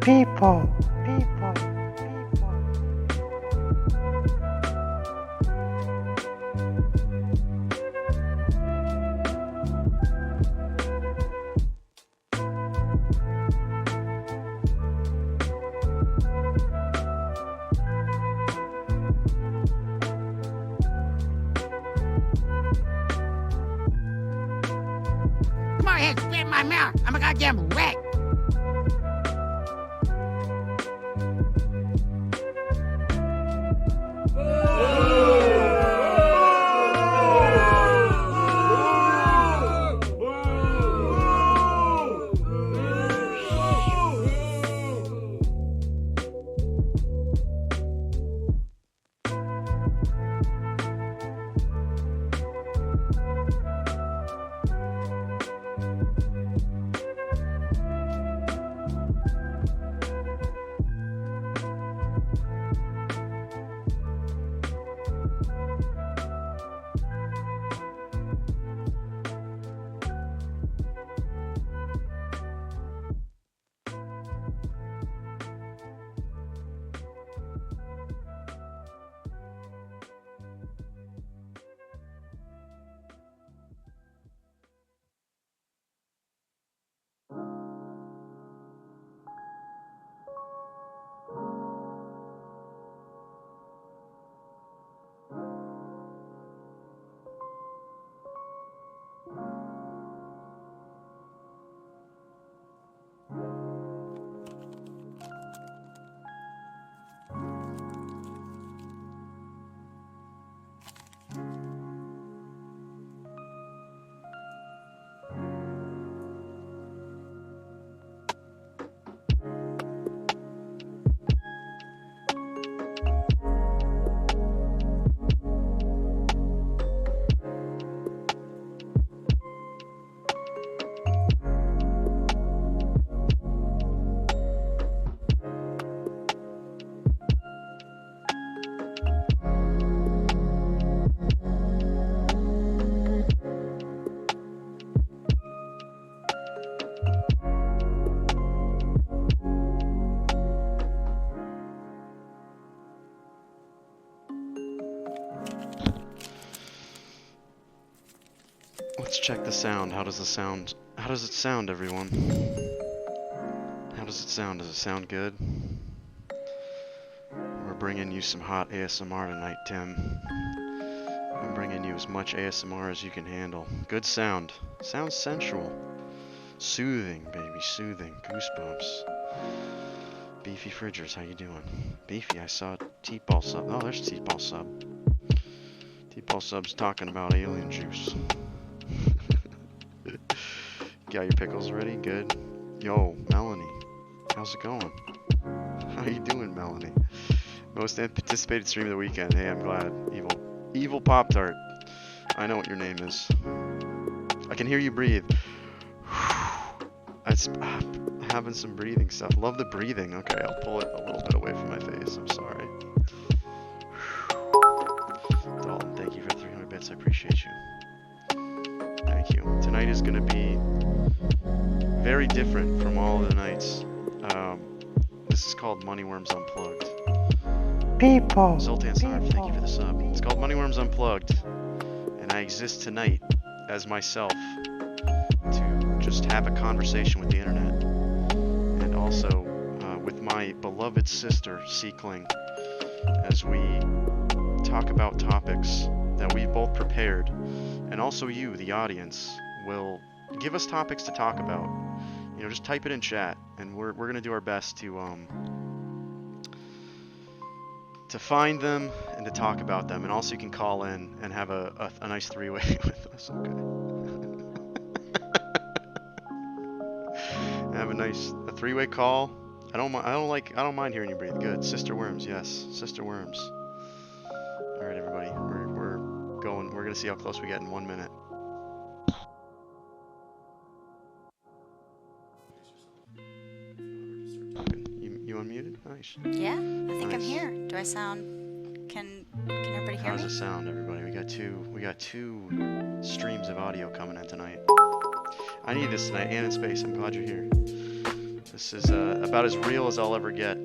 People. Come on ahead, spit in my mouth. I'm a goddamn rat. Let's check the sound. How does it sound, everyone? How does it sound? Does it sound good? We're bringing you some hot ASMR tonight, Tim. I'm bringing you as much ASMR as you can handle. Good sound. Sounds sensual. Soothing, baby, soothing. Goosebumps. Beefy Fridgers, how you doing? Beefy, I saw T-Ball Sub. Oh, there's T-Ball Sub. T-Ball Sub's talking about alien juice. Got your pickles ready? Good. Yo, Melanie. How's it going? How you doing, Melanie? Most anticipated stream of the weekend. Hey, I'm glad. Evil Pop-Tart. I know what your name is. I can hear you breathe. I'm having some breathing stuff. Love the breathing. Okay, I'll pull it a little bit away from my face. I'm sorry. Dalton, thank you for the 300 bits. I appreciate you. Thank you. Tonight is going to be very different from all of the nights. This is called Moneyworms Unplugged. People. Zoltan Sarv, thank you for the sub. It's called Moneyworms Unplugged, and I exist tonight as myself to just have a conversation with the internet, and also with my beloved sister, Seekling, as we talk about topics that we've both prepared, and also you, the audience, will give us topics to talk about. You know, just type it in chat, and we're gonna do our best to find them and to talk about them. And also you can call in and have a nice three-way with us. Okay. Have a three-way call. I don't mind hearing you breathe. Good. Sister Worms, yes. Sister Worms. All right, everybody. We're going. We're gonna see how close we get in 1 minute. You unmuted? Nice. Yeah, I think I'm here. Do I sound? Can everybody hear me? How does it sound, everybody? We got two streams of audio coming in tonight. I need this tonight, and in space. I'm glad you're here. This is about as real as I'll ever get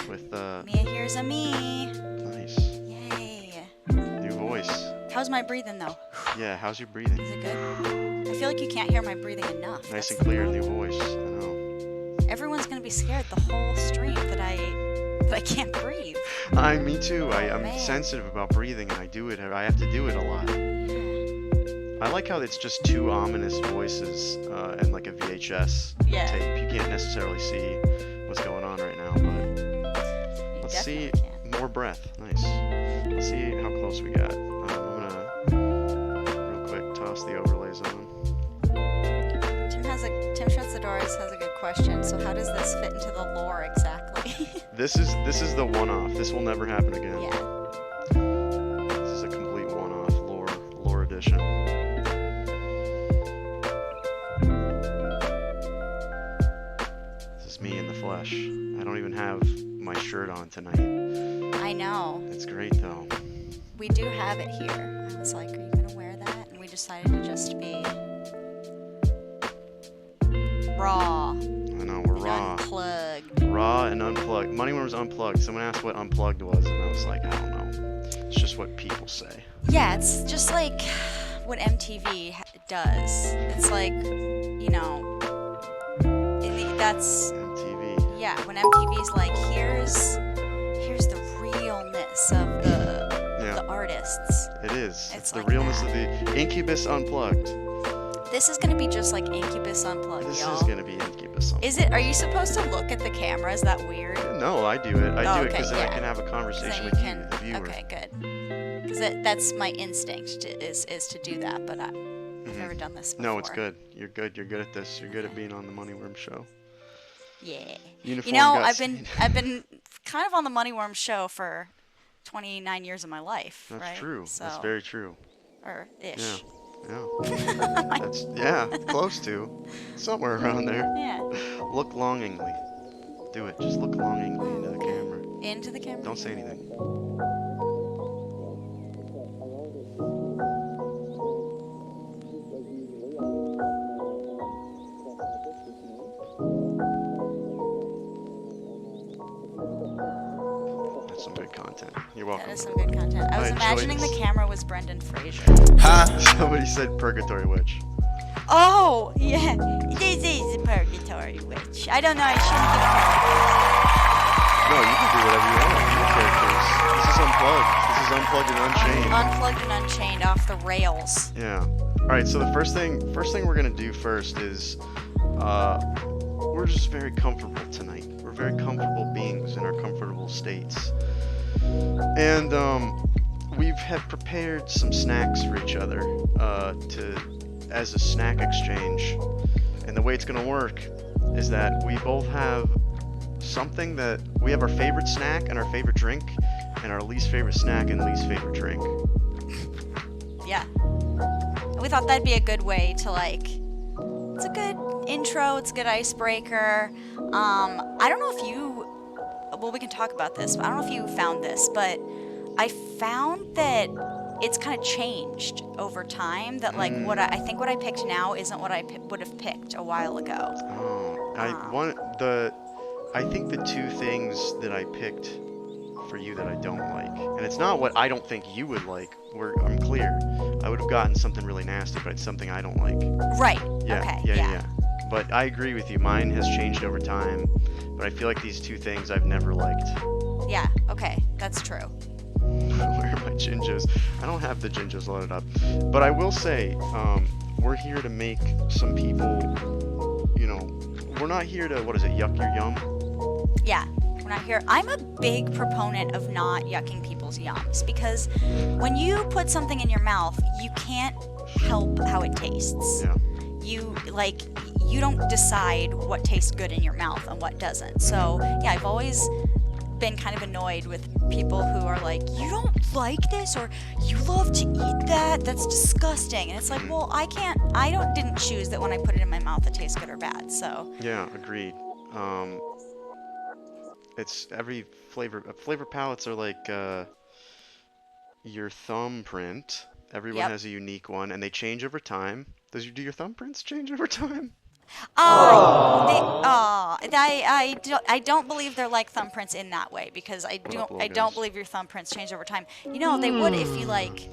with Mia, here's a me. nice. Yay. New voice. How's my breathing though? Yeah, how's your breathing? Is it good? I feel like you can't hear my breathing enough. Nice That's and the clear, new problem. voice. I know. Everyone's gonna be scared the whole stream that I can't breathe. Me too. I'm Man. sensitive about breathing, and I do it. I have to do it a lot. Yeah. I like how it's just two ominous voices and like a VHS Yeah. tape. You can't necessarily see what's going on right now, but You let's see. definitely can. More breath. Nice. Let's see how close we got. I'm gonna real quick toss the overlays on. Tim Shuts-the-Doors has a good question. So how does this fit into the lore exactly? This is the one-off. This will never happen again. Yeah. This is a complete one-off lore edition. This is me in the flesh. I don't even have my shirt on tonight. I know. It's great though. We do have it here. I was like, are you gonna wear that? And we decided to just be raw. I know, we're and raw. Unplugged. Raw and unplugged. Moneyworms unplugged. Someone asked what unplugged was, and I was like, I don't know. It's just what people say. Yeah, it's just like what MTV does. It's like, you know, that's MTV. yeah. When MTV's like, here's the realness of the artists. It is. It's the like realness that. of the Incubus unplugged. This is gonna be just like Incubus Unplugged, This y'all. is gonna be Incubus unplugged. Is it? Are you supposed to look at the camera? Is that weird? No, I do it. I do it okay, because then I yeah. can have a 'Cause conversation then with you you, can. the viewer. Okay, good. Because that's my instinct is to do that, but I've never done this before. No, it's good. You're good. You're good at this. You're good at being on the Moneyworm show. Yeah. Uniform You know, got I've seen. been kind of on the Moneyworms show for 29 years of my life, That's right? true. So, That's very true. or Yeah. ish. Yeah. Close to. Somewhere around there. Yeah. Look longingly. Do it. Just look longingly into the camera. Into the camera. Don't say anything. That's some good content. You're welcome. That is some good content. I was I enjoyed imagining this. the camera was Brendan Fraser. Somebody said Purgatory Witch. Oh, yeah. This is the Purgatory Witch. I don't know. I shouldn't No, you can do whatever you want. Your characters. This is unplugged. This is unplugged and unchained. Unplugged and Unchained off the rails. Yeah. All right. So the first thing we're gonna do first is, we're just very comfortable tonight. We're very comfortable beings in our comfortable states, and we've had prepared some snacks for each other, as a snack exchange. And the way it's gonna work is that we both have something that we have our favorite snack and our favorite drink, and our least favorite snack and least favorite drink. Yeah. And we thought that'd be a good way to it's a good intro, it's a good icebreaker. I don't know if well, we can talk about this, but I don't know if you found this, but I found that it's kind of changed over time, that what I think what I picked now isn't what I would have picked a while ago. Oh, I think the two things that I picked for you that I don't like, and it's not what I don't think you would like. I'm clear. I would have gotten something really nasty, but it's something I don't like. Right. Yeah, Okay. yeah. But I agree with you. Mine has changed over time, but I feel like these two things I've never liked. Yeah. Okay. That's true. Where are my gingers? I don't have the gingers loaded up, but I will say, we're here to make some people, we're not here to, yuck your yum? Yeah, we're not here. I'm a big proponent of not yucking people's yums, because when you put something in your mouth, you can't help how it tastes. Yeah. You don't decide what tastes good in your mouth and what doesn't. So yeah, I've always been kind of annoyed with people who are like, you don't like this, or you love to eat that, that's disgusting. And it's like, well, I didn't choose that when I put it in my mouth it tastes good or bad. So Yeah, agreed. It's every flavor palettes are like your thumbprint. Everyone Yep. has a unique one, and they change over time. Do your thumbprints change over time? I don't believe they're like thumbprints in that way because I don't believe your thumbprints change over time. You know, they would if you like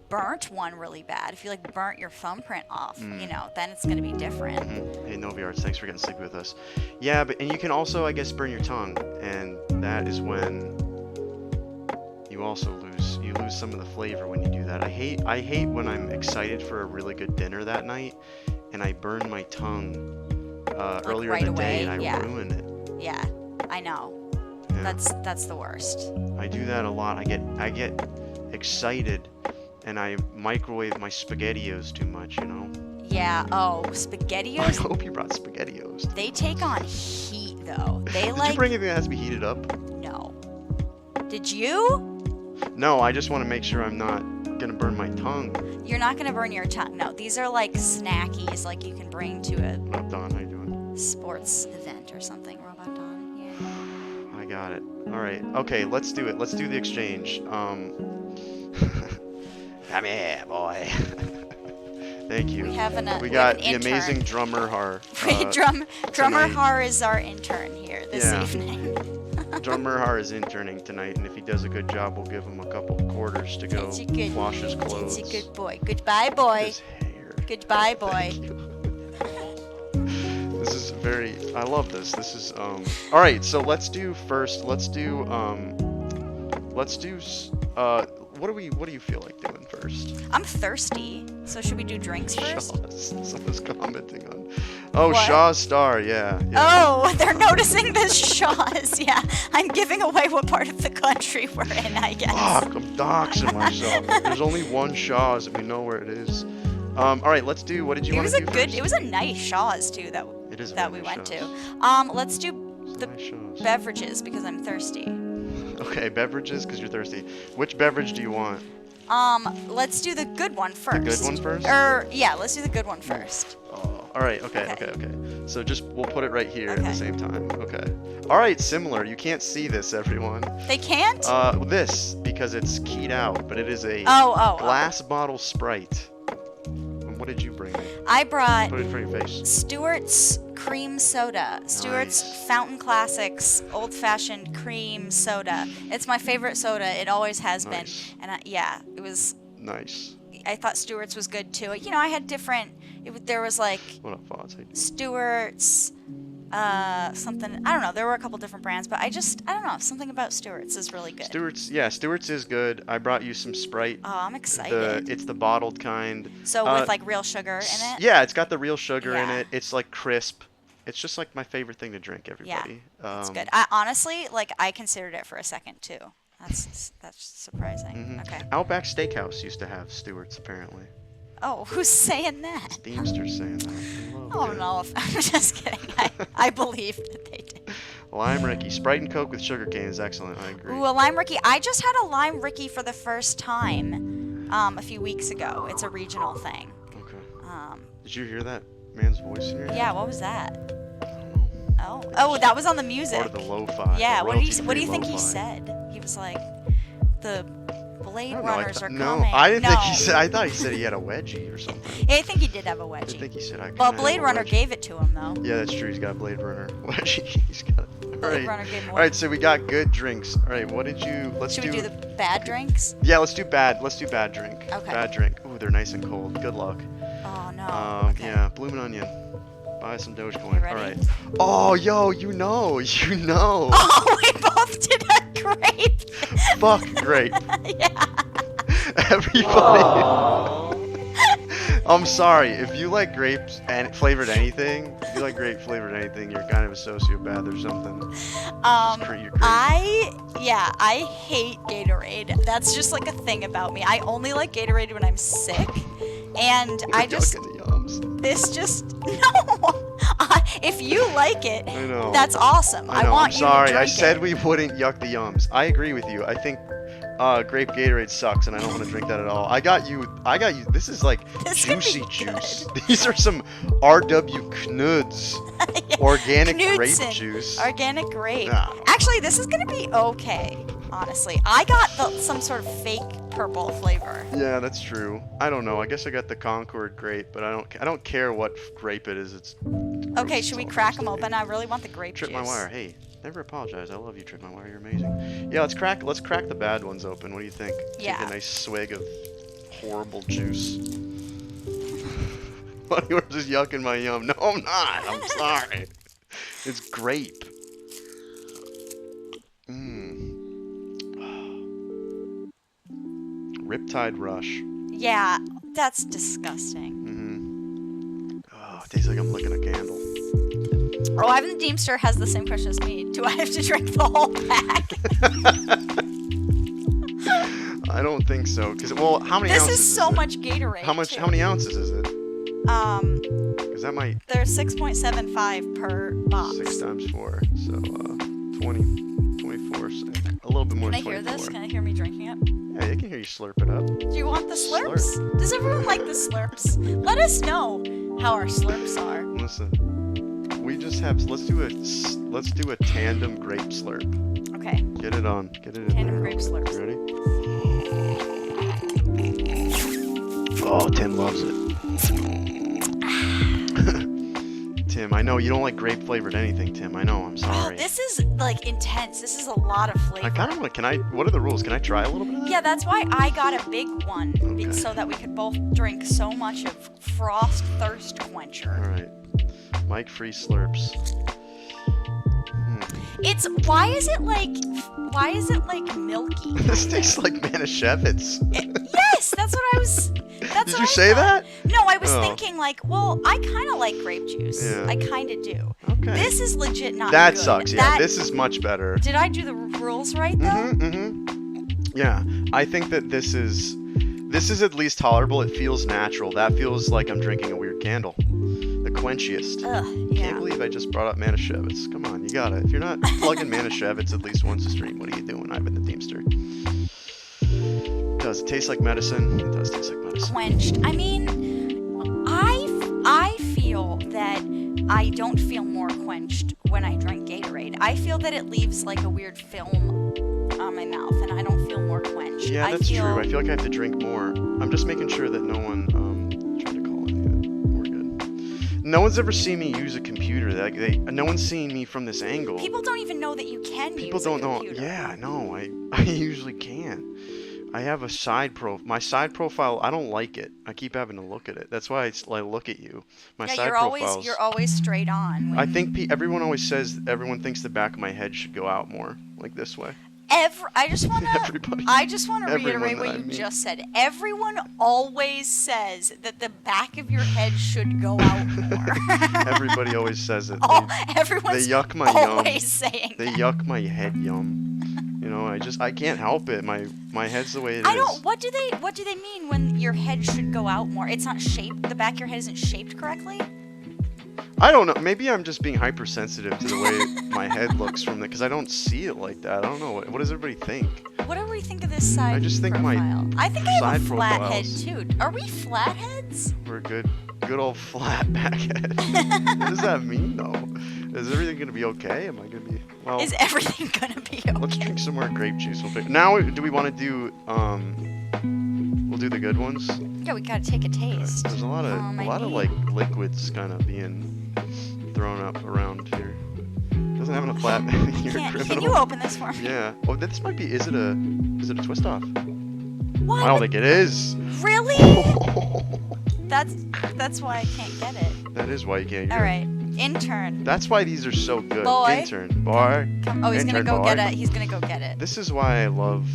burnt one really bad. If you like burnt your thumbprint off, you know, then it's gonna be different. Hey, Noviarts, thanks for getting sleepy with us. Yeah, and you can also, I guess, burn your tongue, and that is when you also lose some of the flavor when you do that. I hate when I'm excited for a really good dinner that night, and I burn my tongue Like earlier right in the day, away, and I ruin it. Yeah, I know. Yeah. That's the worst. I do that a lot. I get excited, and I microwave my SpaghettiOs too much, you know. Yeah. Oh, I SpaghettiOs. hope you brought SpaghettiOs. They take on heat though. They Did like. you bring anything that has to be heated up? No. Did you? No, I just want to make sure I'm not gonna burn my tongue. You're not gonna burn your tongue. No, these are like snackies, like you can bring to a What up, Don? How you doing? sports event or something. Robot Don. Yeah. I got it. All right. Okay, let's do it. Let's do the exchange. Come here, boy. Thank you. We have We got the intern. amazing drummer Har. Drummer tonight. Har is our intern here this evening. Drummer Har is interning tonight, and if he does a good job, we'll give him a couple quarters to go He's a good, wash his clothes. He's a good boy. Goodbye, boy. His hair. Goodbye, boy. Thank you. This is very. I love this. This is All right. So let's do first. Let's do. What do you feel like doing first? I'm thirsty, so should we do drinks first? Shaw's. Someone's commenting on. Oh, What? Shaw's star. Yeah. Oh, they're noticing the Shaws. Yeah, I'm giving away what part of the country we're in, I guess. Fuck, I'm doxing myself. There's only one Shaw's, and we know where it is. All right, let's do. What did you want to do first? It was a nice Shaws too that It is a that very we nice went Shaw's. to. Let's do the Nice Shaw's. beverages because I'm thirsty. Okay, beverages because you're thirsty. Which beverage do you want? Let's do the good one first. good one first? Yeah, let's do the good one first. Oh, all right. Okay. So we'll put it right here at Okay. the same time. Okay. All right. Similar. You can't see this, everyone. They can't? This because it's keyed out, but it is a Oh. glass bottle Sprite. And what did you bring me? I brought Put it in front of your face. Stewart's cream soda. Stewart's Nice. Fountain Classics old-fashioned cream soda. It's my favorite soda. It always has Nice. been. And it was. Nice. I thought Stewart's was good too. You know, I had different. There was like What up, Foz? How you doing? Stewart's, something. I don't know. There were a couple different brands, but I don't know. Something about Stewart's is really good. Stewart's is good. I brought you some Sprite. Oh, I'm excited. It's the bottled kind. So with like real sugar in it. Yeah, it's got the real sugar in Yeah. it. It's like crisp. It's just like my favorite thing to drink, everybody. It's good. I honestly, I considered it for a second too. That's surprising. Okay. Outback Steakhouse used to have Stewart's, apparently. Oh, who's saying that? Deemster's saying that. I love Oh it. no, I'm just kidding. I believe that they did. Lime Ricky. Sprite and Coke with sugar cane is excellent. I agree. Ooh, a lime Ricky. I just had a lime Ricky for the first time a few weeks ago. It's a regional thing. Okay. Did you hear that man's voice in your ear? Yeah, what was that? I don't know. Oh, that was on the music. Part of the lo-fi. Yeah, the what do you royalty-free think he lo-fi. said? He was like, the Blade I don't know, Runners are no, coming. I didn't think he No. said. I thought he said he had a wedgie or something. I think he did have a I wedgie. think he said I. Well, kinda Blade have a Runner wedgie. gave it to him though. Yeah, that's true. He's got a Blade Runner wedgie. He's got. Blade Runner gave him a All right, so we got good drinks. All right, what did you? Should we do the bad drinks? Yeah, let's do bad. Let's do bad drink. Okay. Bad drink. Ooh, they're nice and cold. Good luck. Oh no. Okay. Yeah, Bloomin' Onion. Buy some Dogecoin. You ready? All right. Oh, yo, you know. Oh, we both did a grape. Fuck grape. Yeah. Everybody. I'm sorry. If you like grapes and flavored anything, if you like grape flavored anything, you're kind of a sociopath or something. You're crazy. I hate Gatorade. That's just like a thing about me. I only like Gatorade when I'm sick, and I just Yuck in the yums. this just no. If you like it, I know. that's awesome. I know. want I'm you sorry. to drink I said it. we wouldn't yuck the yums. I agree with you. I think grape Gatorade sucks, and I don't want to drink that at all. I got you. This is like This could be juicy good. juice. These are some RW Knuds organic grape Knudsen. juice. Organic grape. Nah. Actually, this is gonna be okay. Honestly, I got some sort of fake purple flavor. Yeah, that's true. I don't know. I guess I got the Concord grape, but I don't care what grape it is. It's Okay, gross. should we It's all crack gross them to me. open? I really want the grape Trip juice. my wire. Hey, never apologize. I love you, Trip my wire. You're amazing. Yeah, let's crack the bad ones open. What do you think? Yeah. Take a nice swig of horrible juice. Moneyworms just yucking my yum. No, I'm not. I'm sorry. It's grape. Riptide Rush. Yeah, that's disgusting. Oh, it tastes like I'm licking a candle. Oh, Ivan the Deemster has the same question as me. Do I have to drink the whole pack? I don't think so. Cause well, how many This ounces? is so much Gatorade. How much? too. How many ounces is it? Cause that might They're 6.75 per box. 6 times 4, so 20, 24, so a little bit more Can I than 24. hear this? Can I hear me drinking it? Yeah, you can hear you slurp it up. Do you want the slurps? Does everyone like the slurps? Let us know how our slurps are. Listen, we just have. Let's do a tandem grape slurp. Okay. Get it on. Get it in Tandem there. grape slurps. You ready? Oh, Tim loves it. Tim, I know you don't like grape flavored anything, Tim. I know. I'm Oh, sorry. this is like intense. This is a lot of flavor. I kind of want to. Can I? What are the rules? Can I try a little bit of that? Yeah, that's why I got a big one, Okay. so that we could both drink so much of Frost Thirst Quencher. All right. Mike free slurps. It's why is it like milky? This tastes like Manischewitz. Yes, that's what I was. That's Did what you I say thought. that? No, I was Oh. thinking like, well, I kind of like grape juice. Yeah. I kind of do. Okay. This is legit not That good. sucks. Yeah, That- this is much better. Did I do the rules right though? Yeah, I think that this is at least tolerable. It feels natural. That feels like I'm drinking a weird candle. The quenchiest. Ugh, Can't yeah. believe I just brought up Manischewitz. Come on, you got it. If you're not plugging Manischewitz at least once a stream, what are you doing? Ivan the Deemster. Does it taste like medicine? It does taste like medicine. Quenched. I mean, I feel that I don't feel more quenched when I drink Gatorade. I feel that it leaves like a weird film on my mouth, and I don't feel more quenched. Yeah, I that's feel, true. I feel like I have to drink more. I'm just making sure that no one trying to call in. Yeah, we're good. No one's ever seen me use a computer. No one's seen me from this angle. People don't even know that you can People use don't a know. computer. Yeah, no, I usually can. I have a my side profile. I don't like it. I keep having to look at it. That's why I look at you. My Yeah, side you're profiles. always straight on. I think everyone always says everyone thinks the back of my head should go out more, like this way. I just want Everybody. to reiterate Everyone what that I you meet. just said. Everyone always says that the back of your head should go out more. Everybody always says it. Everyone's they yuck my yum. always saying They that. yuck my head yum. You know, I can't help it. My head's the way it is. I don't. What do they mean when your head should go out more? It's not shaped. The back of your head isn't shaped correctly. I don't know. Maybe I'm just being hypersensitive to the way my head looks from because I don't see it like that. I don't know. What does everybody think? What do we think of this side I just think my profile? I think I have a side flat head profiles- too. Are we flatheads? We're good old flat back head. What does that mean though? Is everything gonna be okay? Am I gonna be well? Is everything gonna be okay? Let's drink some more grape juice. Now, do we want to do We'll do the good ones. Yeah, we gotta take a taste. There's a lot of like liquids kind of being thrown up around here. Doesn't have enough flat. You're a criminal. Can you open this for me? Yeah. Oh, this might be. Is it a twist off? What? I don't think it is. Really? That's why I can't get it. That is why you can't. All right, intern. That's why these are so good. Boy. Intern. Boy. Come, oh, he's gonna Intern go boy. get it. He's gonna go get it. This is why I love.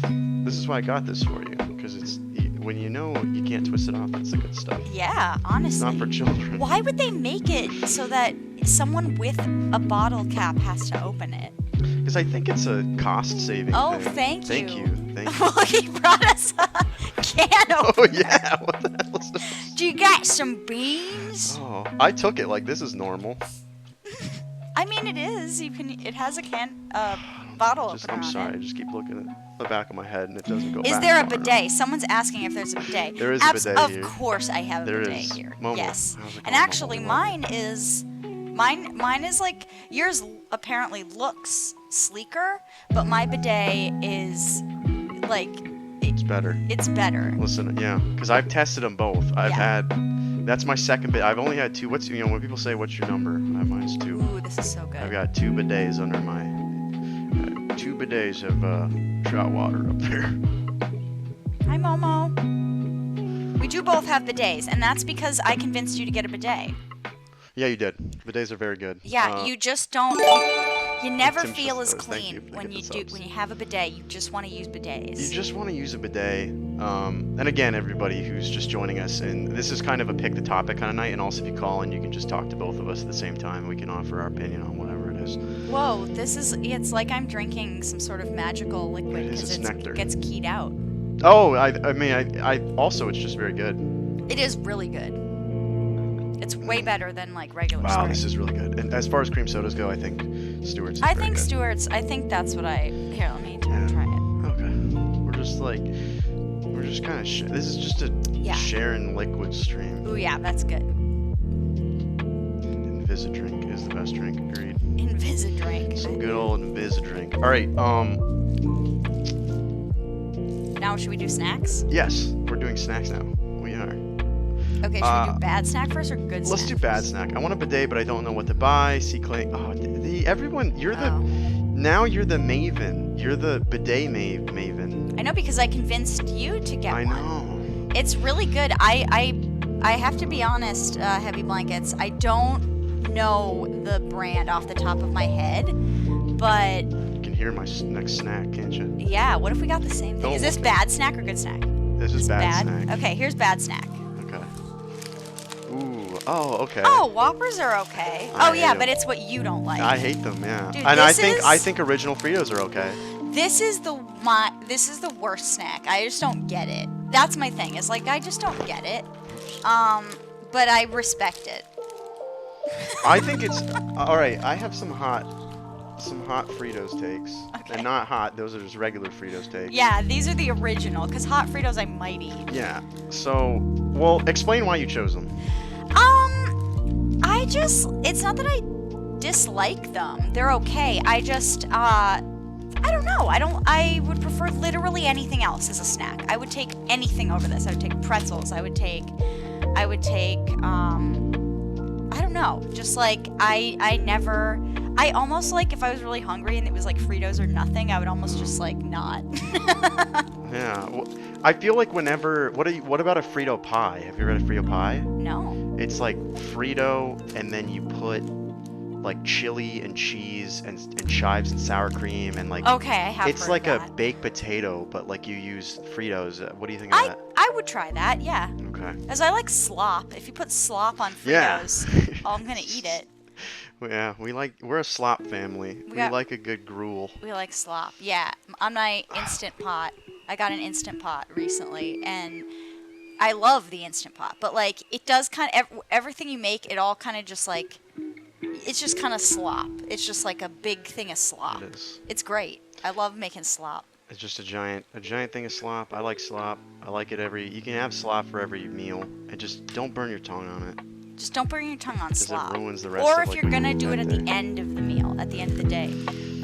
This is why I got this for you because it's when you know you can't twist it off. That's the good stuff. Yeah, It's honestly. not for children. Why would they make it so that someone with a bottle cap has to open it? Because I think it's a cost-saving Oh, thing. thank you. Thank you. Well, he brought us a can opener. Oh yeah. What the hell is this? Do you got some beans? Oh, I took it like this is normal. I mean, it is. You can. It has a bottle opener I'm on sorry. I it. just keep looking at the back of my head and it doesn't go Is back there a far enough. bidet? Someone's asking if there's a bidet. There is a bidet Of here. course, I have a There bidet is. here. Momo, Yes. how's it And going, actually, Momo? mine is. Mine is like yours. Apparently, looks sleeker, but my bidet is like It's better. It's better. Listen, yeah, because I've tested them both. I've Yeah. had. That's my second bid. I've only had 2. What's when people say what's your number? Mine's 2. Ooh, this is so good. I've got 2 bidets under my. 2 bidets of trout water up there. Hi, Momo. We do both have bidets, and that's because I convinced you to get a bidet. Yeah, you did. Bidets are very good. Yeah, you just don't. You never Tim feel as says those. Thank you clean for when the you subs. when you have a bidet. You just want to use bidets. You just want to use a bidet. And again, everybody who's just joining us, and this is kind of a pick the topic kind of night. And also, if you call in, you can just talk to both of us at the same time. We can offer our opinion on whatever it is. Whoa, this is. It's like I'm drinking some sort of magical liquid It is, because it's nectar. it gets keyed out. Oh, I mean, I also, it's just very good. It is really good. It's way better than like regular Wow, Sprite. this is really good. And as far as cream sodas go, I think Stewart's is I very think good. Stewart's. I think that's what I. Here, let me Yeah. try it. Okay. We're just kind of, this is just a Yeah. sharing liquid stream. Ooh, yeah, that's good. Invisidrink is the best drink, agreed. Invisidrink. Some good old Invisidrink. All right, Now, should we do snacks? yes, we're doing snacks now. We are. Okay, should we do bad snack first or good snack? Let's do bad snack. I want a bidet, but I don't know what to buy. See, Clay. Oh, everyone, you're the. Oh. Now you're the maven. You're the bidet maven. I know because I convinced you to get I one. know. It's really good. I have to be honest, Heavy Blankets. I don't know the brand off the top of my head, but You can hear my next snack, can't you? yeah. What if we got the same thing? Don't Is this look bad snack or good snack? This is bad snack. Okay, here's bad snack. Okay. Ooh. Oh, okay. Oh, Whoppers are okay. I Oh yeah, hate 'em. but it's what you don't like. I hate them, yeah. Dude, and I this think is- original Fritos are okay. This is the worst snack. I just don't get it. That's my thing. Is like I just don't get it. But I respect it. I think it's all right. I have some hot Fritos takes, Okay. and not hot. Those are just regular Fritos takes. Yeah, these are the original. Cause hot Fritos I might eat. Yeah. So, well, explain why you chose them. It's not that I dislike them. They're okay. I just, I don't know. I would prefer literally anything else as a snack. I would take anything over this. I would take pretzels. I would take, I don't know. Just like, I almost like if I was really hungry and it was like Fritos or nothing, I would almost just like not. Yeah. Well, I feel like whenever what about a Frito pie? Have you ever had a Frito pie? No. It's like Frito, and then you put like chili and cheese and chives and sour cream and like. Okay, I have It's heard like of a that. baked potato, but like you use Fritos. What do you think of that? I would try that, yeah. Okay. As I like slop. If you put slop on Yeah. Fritos, I'm gonna eat it. Yeah, we're a slop family. We got- like a good gruel. We like slop. Yeah, on my Instant Pot. I got an Instant Pot recently, and I love the Instant Pot. But like, it does kind of everything you make. It all kind of just like, it's just kind of slop. It's just like a big thing of slop. It is. It's great. I love making slop. It's just a giant thing of slop. I like slop. I like it you can have slop for every meal, and just don't burn your tongue on it. Just don't burn your tongue on 'Cause it slop. ruins the rest Or of, if like, you're gonna do it at the that day. end of the meal, at the end of the day.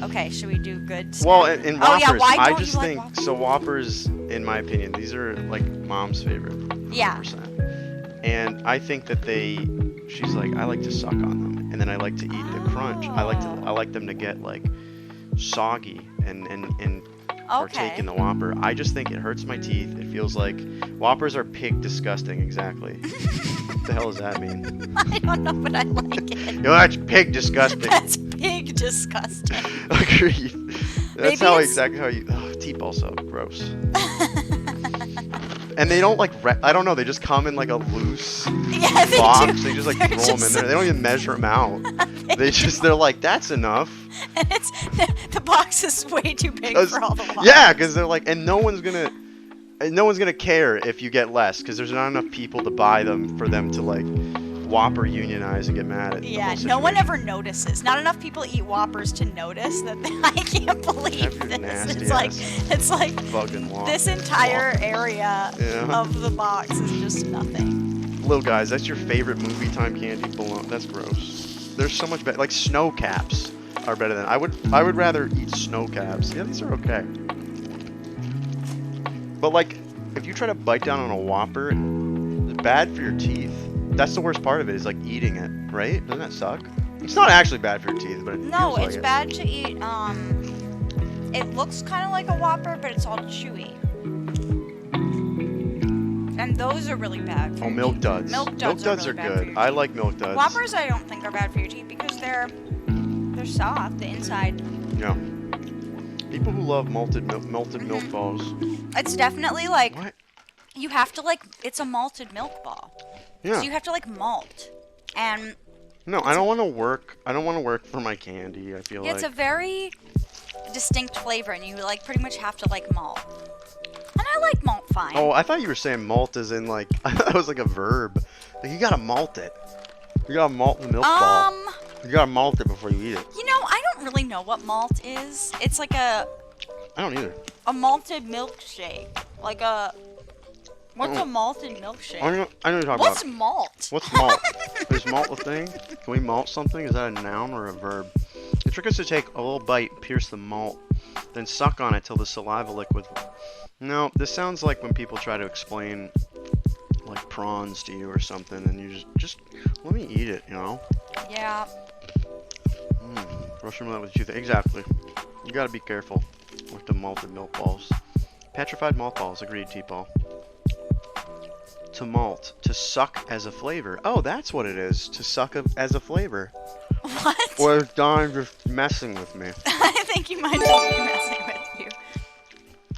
Okay, should we do good snack? Well, in Oh Whoppers, yeah, why I don't just you like think Whoppers? so. Whoppers, in my opinion, these are like Mom's favorite. Yeah. 100%. And I think that she's like, I like to suck on them, and then I like to eat the crunch. I like them to get like soggy and partake in the Whopper. I just think it hurts my teeth. It feels like Whoppers are pig disgusting. Exactly. What the hell does that mean? I don't know, but I like it. No, that's pig disgusting. That's pig disgusting. Agreed. That's Maybe exactly how you. Oh, teep also gross. And they don't like. I don't know. They just come in like a loose Yeah, they box. do. They just like They're throw them in just- there. They don't even measure them out. They're like, that's enough. And it's the box is way too big 'Cause- for all the Whoppers. Yeah, because they're like, and no one's gonna care if you get less, because there's not enough people to buy them for them to like Whopper unionize and get mad at. the Yeah, whole no one situation. ever notices. Not enough people eat Whoppers to notice that. I can't believe Have your this. nasty It's like Fucking Whopper. this entire area Yeah. of the box is just nothing. Little guys, that's your favorite movie time candy balloon. That's gross. There's so much better. Like snow caps are better than I would rather eat snow caps. Yeah, these are okay. But like, if you try to bite down on a Whopper, it's bad for your teeth. That's the worst part of it, is like eating it, right? Doesn't that suck? It's not actually bad for your teeth, but it No, feels like it's it. bad to eat. It looks kind of like a Whopper, but it's all chewy. And those are really bad for Oh, your milk teeth. duds. Milk duds are, really bad for good. your I teeth. like milk duds. Whoppers I don't think are bad for your teeth because they're soft, the inside. Yeah. People who love malted milk balls. It's definitely like, What? you have to like, it's a malted milk ball. Yeah. So you have to like malt. And No, I don't want to work. I don't want to work for my candy. I feel it's a like. very distinct flavor and you like pretty much have to like malt. And I like malt fine. Oh, I thought you were saying malt as in like, I thought it was like a verb. Like, you gotta malt it. You gotta malt the milk ball. You gotta malt it before you eat it. You know, I don't really know what malt is. It's like I don't either. a malted milkshake. Like a, what's Oh. a malted milkshake? I know what you're talking What's about. malt? What's malt? Is malt a thing? Can we malt something? Is that a noun or a verb? The trick is to take a little bite, pierce the malt, then suck on it till the saliva liquid. No, this sounds like when people try to explain like prawns to you or something, and you just let me eat it, you know? Yeah. Russian roulette with tooth. Exactly. You gotta be careful with the malted milk balls. Petrified malt balls. Agreed, T-ball. To malt. To suck as a flavor. Oh, that's what it is. To suck as a flavor. What? Or is Don just messing with me? I think you might just be messing with you.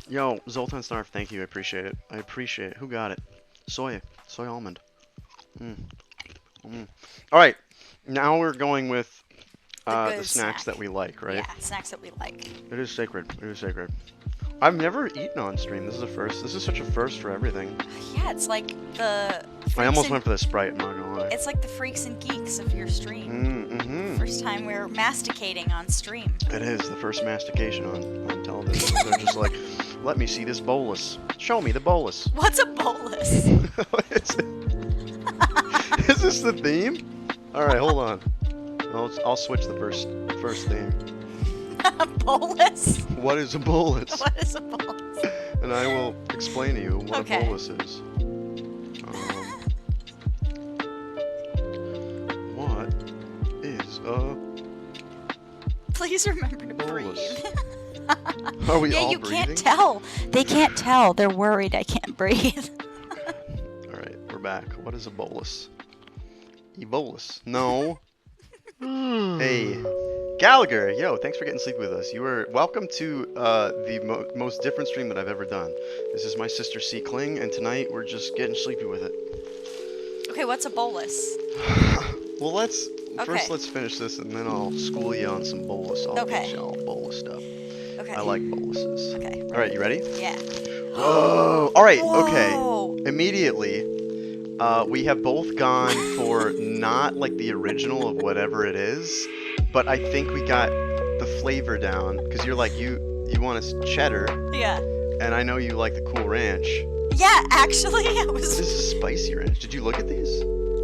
Yo, Zoltan Snarf, thank you. I appreciate it. I appreciate it. Who got it? Soy almond. Alright. Now we're going with the good snacks snack. that we like, right? Yeah, snacks that we like. It is sacred. It is sacred. I've never eaten on stream. This is a first. This is such a first for everything. Yeah, it's like the. I almost freaks went for the Sprite, I'm not gonna lie. It's like the freaks and geeks of your stream. First time we're masticating on stream. It is the first mastication on television. They're just like, let me see this bolus. Show me the bolus. What's a bolus? Is this the theme? All right, hold on. I'll switch the first theme. A bolus? What is a bolus? What is a bolus? And I will explain to you what Okay. a bolus is. What is a Please remember to bolus? breathe. Are we Yeah, all you breathing? can't tell. They can't tell. They're worried I can't breathe. All right, we're back. What is a bolus? Ebolus. No. Hey, Gallagher. Yo, thanks for getting sleepy with us. You are welcome to the most different stream that I've ever done. This is my sister Seekling, and tonight we're just getting sleepy with it. Okay, what's a bolus? Well, let's Okay. let's finish this, and then I'll school you on some bolus. I'll Okay. teach you all bolus stuff. Okay. I like boluses. Okay. All right, you ready? Yeah. Whoa! All right. Okay. Whoa. Immediately, we have both gone for not like the original of whatever it is, but I think we got the flavor down because you're like you want a cheddar, Yeah. and I know you like the Cool Ranch. Yeah, actually, I was. This is spicy ranch. Did you look at these?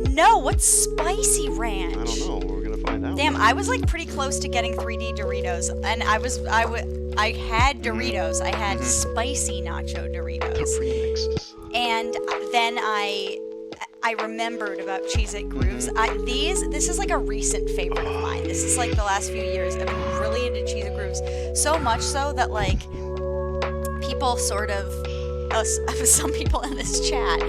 No, what's spicy ranch? I don't know. We're gonna find out. Damn, I was like pretty close to getting 3D Doritos, and I had Doritos. I had spicy nacho The Doritos, remixes. and then I remembered about Cheez-It Grooves. This is like a recent favorite of mine. This is like the last few years. I've been really into Cheez-It Grooves, so much so that like people sort of, some people in this chat,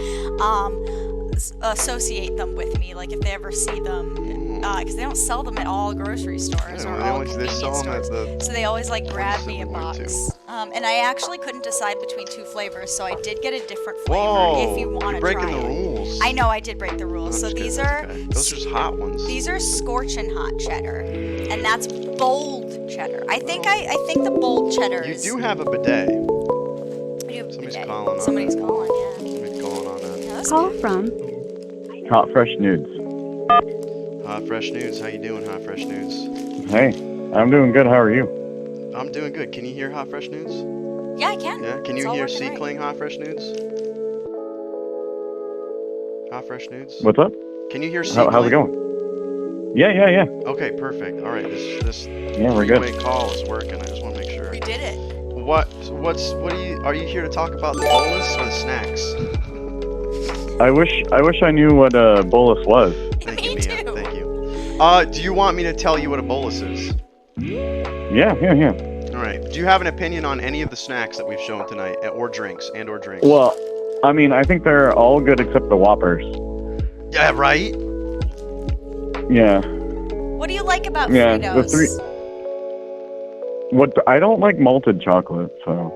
associate them with me. Like if they ever see them, because they don't sell them at all grocery stores or all they convenience sell them at stores. the. So they always like grab me a Sibling box. too. And I actually couldn't decide between two flavors, so I did get a different flavor Whoa! if you want to You're try breaking the it. rules. I know I did break the rules. I'm So just these kidding, are that's okay. Those are just hot ones. these are scorching hot cheddar, and that's bold cheddar. I think the bold cheddar You is. do have a bidet. I do have a Somebody's bidet. calling on Somebody's that. calling, yeah. Somebody's calling on that. Yeah, that's Call good. from Hot Fresh Nudes. Hot Fresh Nudes. How you doing, Hot Fresh Nudes? Hey, I'm doing good. How are you? I'm doing good. Can you hear Hot Fresh Nudes? Yeah, I can. Yeah. Can It's you all hear working right. Seekling Hot Fresh Nudes? Hot Fresh Nudes. What's up? Can you hear Seekling? How's it going? Yeah. Okay, perfect. All right, this Yeah, we're good. three-way call is working. I just want to make sure. We did it. Are you here to talk about the bolus or the snacks? I wish I knew what a bolus was. Thank Me you, Mia. too. Thank you. Do you want me to tell you what a bolus is? Yeah. All right. Do you have an opinion on any of the snacks that we've shown tonight, or drinks? Well, I mean, I think they're all good except the Whoppers. Yeah, right. Yeah. What do you like about Yeah, Fritos? the three. What I don't like malted chocolate, so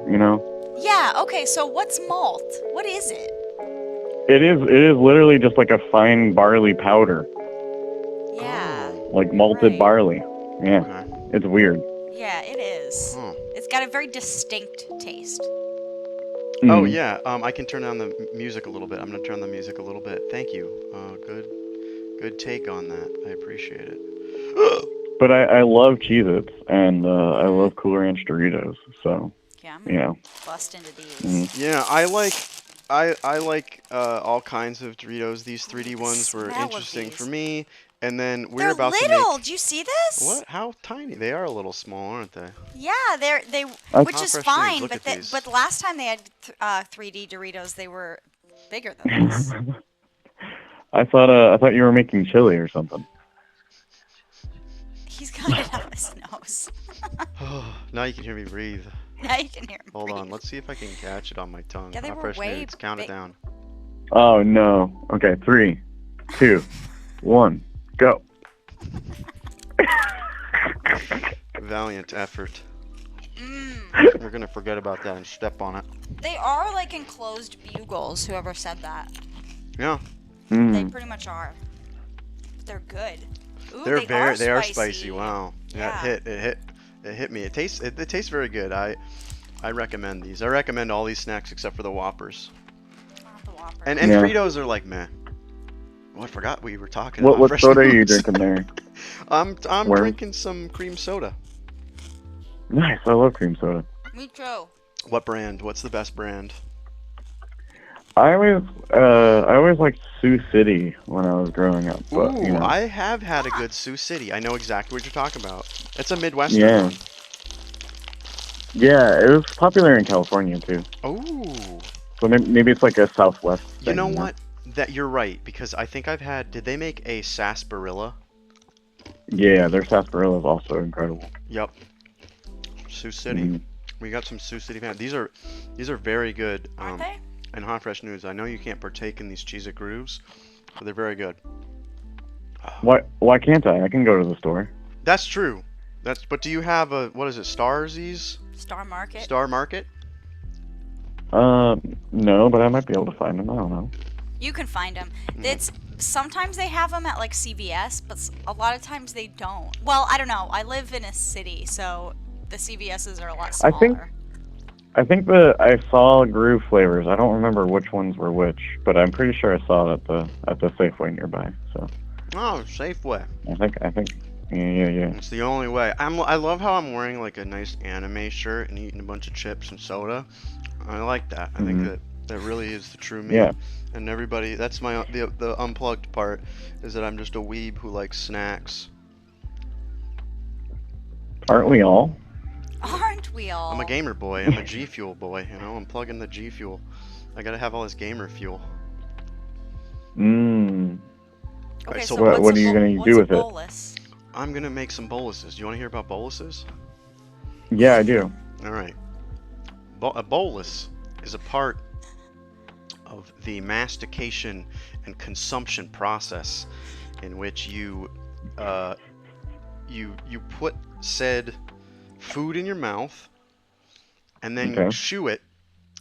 Yeah, okay, so what's malt? What is it? it is literally just like a fine barley powder, Yeah. like malted Right. barley. Yeah, Okay. it's weird. Yeah, it is. Oh. It's got a very distinct taste. Oh Mm. yeah. I can turn down the music a little bit. I'm gonna turn the music a little bit. Thank you. Good take on that. I appreciate it. But I love Cheez-Its and I love Cool Ranch Doritos. So Yeah, I'm you know. bust into these. Mhm. Yeah, I like all kinds of Doritos. These 3D The ones were smell of interesting for these. me. And then we're They're about little. to make Do you see this? what? How tiny? They are a little small, aren't they? Yeah, they I- which is Fresh fine, News, look but at these. but last time they had 3D Doritos, they were bigger than this. I thought you were making chili or something. He's got it up his nose. Now you can hear me breathe. Now you can hear him Hold on, breathe. let's see if I can catch it on my tongue. Yeah, they were Fresh way Nudes, count it big. down. Oh no. Okay, 3, 2, 1, go. Valiant effort. Mm. We're gonna forget about that and step on it. They are like enclosed bugles. Whoever said that, Yeah, they Mm. pretty much are. But they're good. Ooh, they are spicy. spicy. Wow. Yeah, Yeah. it hit me. It tastes very good. I recommend these. I recommend all these snacks except for the Whoppers. Not the Whopper. And Yeah. Fritos are like meh. Oh, I forgot we were talking What about fresh soda are you foods. drinking there? I'm Where? drinking some cream soda. Nice. I love cream soda. Me too. What brand? What's the best brand? I always liked Sioux City when I was growing up. But, Ooh, you know. I have had a good Sioux City. I know exactly what you're talking about. It's a Midwestern Yeah. one. Yeah, it was popular in California too. Ooh. So maybe it's like a Southwest thing. You know what? That you're right, because I think I've had. Did they make a sarsaparilla? Yeah, their sarsaparilla is also incredible. Yep. Sioux City. Mhm. We got some Sioux City fans. These are very good. Aren't they? And Hot Fresh News. I know you can't partake in these Cheez-It grooves, but they're very good. Why can't I? I can go to the store. That's true. But do you have a, what is it, Starsies? Star Market. Star Market? No, but I might be able to find them. I don't know. You can find them. It's sometimes they have them at like CVS, but a lot of times they don't. Well, I don't know. I live in a city, so the CVSs are a lot I smaller. think- I think I saw groove flavors. I don't remember which ones were which, but I'm pretty sure I saw it at the Safeway nearby. So Oh, Safeway. I think yeah. It's the only way. I love how I'm wearing like a nice anime shirt and eating a bunch of chips and soda. I like that. I think that really is the true me. Yeah. And everybody, that's the unplugged part, is that I'm just a weeb who likes snacks. Aren't we all? Aren't we all? I'm a gamer boy. I'm a G Fuel boy. You know, I'm plugging the G Fuel. I gotta have all this gamer fuel. Mmm. Okay, Alright, so so what what's are you a gonna what's do a with it? bolus? I'm gonna make some boluses. Do you want to hear about boluses? Yeah, I do. All right. A bolus is a part of the mastication and consumption process in which you put said food in your mouth and then you Okay. chew it,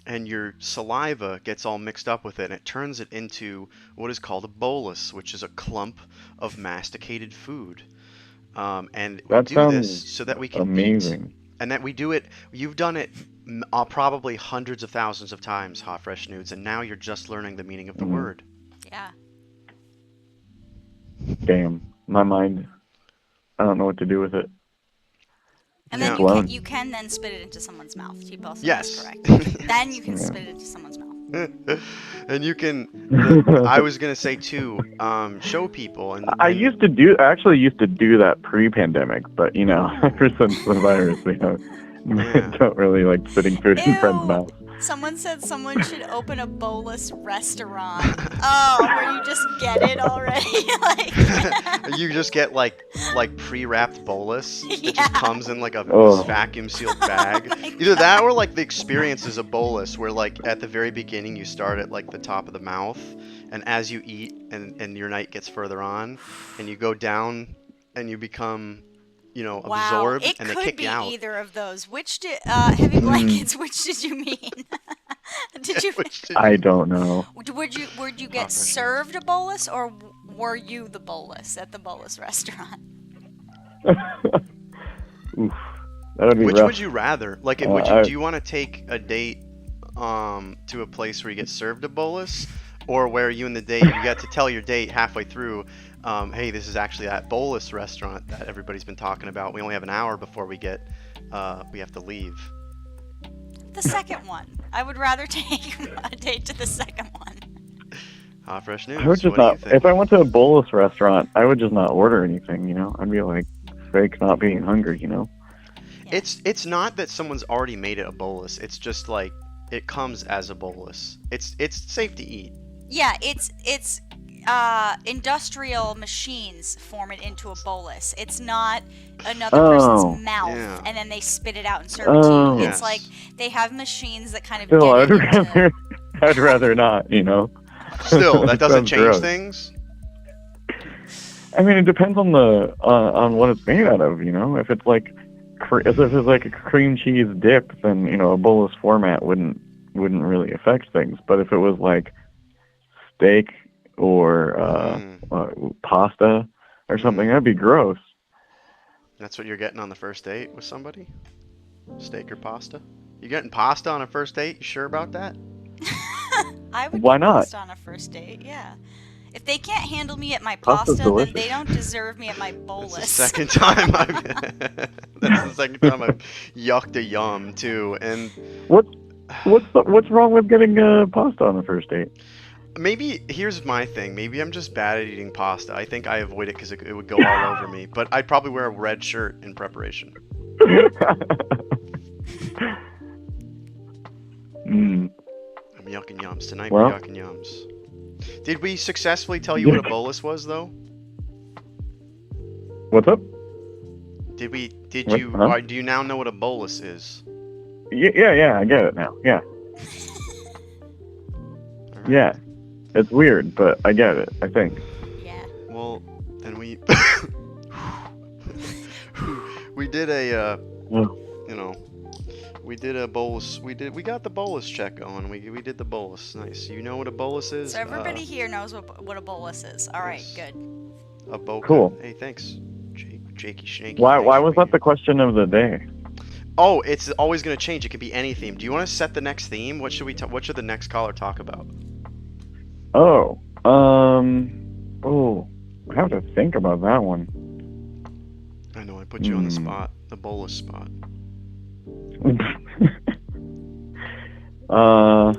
and your saliva gets all mixed up with it, and it turns it into what is called a bolus, which is a clump of masticated food. And we That do sounds this so that we can amazing. eat, and that we do it. You've done it probably hundreds of thousands of times, Hot Fresh Nudes, and now you're just learning the meaning of the word. Yeah. Damn, my mind. I don't know what to do with it. And then Yeah. Blown. you can then spit it into someone's mouth. T-Bell Yes. is correct. Then you can Yeah. spit it into someone's mouth. And you can. I was gonna say too. Show people and. I and- actually used to do that pre-pandemic, but ever since the virus, Yeah. Don't really like putting food in friends' Ew. mouths. Someone said someone should open a bolus restaurant. Oh, where you just get it already. Like, You just get like pre-wrapped bolus. It Yeah. just comes in like a Oh. vacuum sealed bag. Oh my Either that or like the experience is a bolus where like at the very beginning you start at like the top of the mouth, and as you eat and your night gets further on and you go down and you become, you know, wow. absorbed It and they could kick be you out. either of those. Which did heavy blankets? Which did you mean? Did you I don't know. would you Oh, get fresh served a bolus, or were you the bolus at the bolus restaurant? Oof. That would be Which rough. would you rather? Like, do you want to take a date to a place where you get served a bolus, or where you and the date you get to tell your date halfway through, hey, this is actually that bolus restaurant that everybody's been talking about. We only have an hour before we have to leave. The second one. I would rather take a date to the second one. Hot fresh news. I would just What do you not. think? If I went to a bolus restaurant, I would just not order anything. You know, I'd be like fake not being hungry. You know. Yeah. It's not that someone's already made it a bolus. It's just like it comes as a bolus. It's safe to eat. Yeah, it's industrial machines form it into a bolus. It's not another Oh. person's mouth Yeah. and then they spit it out and serve it to Oh. you. Yes. It's like they have machines that kind of Still, get I'd it into... rather. I'd rather not. You know. Still, that doesn't sounds change gross. things. I mean, it depends on the on what it's made out of. You know, if it's like if it's like a cream cheese dip, then you know a bolus format wouldn't really affect things. But if it was like steak or pasta or something, that'd be gross. That's what you're getting on the first date with somebody? Steak or pasta? You getting pasta on a first date? You sure about that? I would Why get not? pasta on a first date, yeah. If they can't handle me at my Pasta's pasta, then delicious. they don't deserve me at my That's bolus. the second time I've yucked a yum too, and What's wrong with getting pasta on the first date? maybe here's my thing. Maybe I'm just bad at eating pasta. I think I avoid it because it would go all over me. But I'd probably wear a red shirt in preparation. Mm. I'm yucking yums tonight. Well. We're yucking yums. Did we successfully tell you what a bolus was, though? What's up? Did What? you? Huh? Do you now know what a bolus is? Yeah, I get it now. Yeah, All right. yeah. It's weird, but I get it. I think. Yeah. Well, then we we did a Well, you know, we did a bolus. We got the bolus check going. We did the bolus. Nice. You know what a bolus is? So everybody here knows what a bolus is. All right, yes. good. A boca. Cool. Hey, thanks, Jakey Snaky. why Thanks for was being that the question of the day? here. Oh, it's always gonna change. It could be any theme. Do you want to set the next theme? What should what should the next caller talk about? Oh, I have to think about that one. I know I put you on the spot, the bolus spot.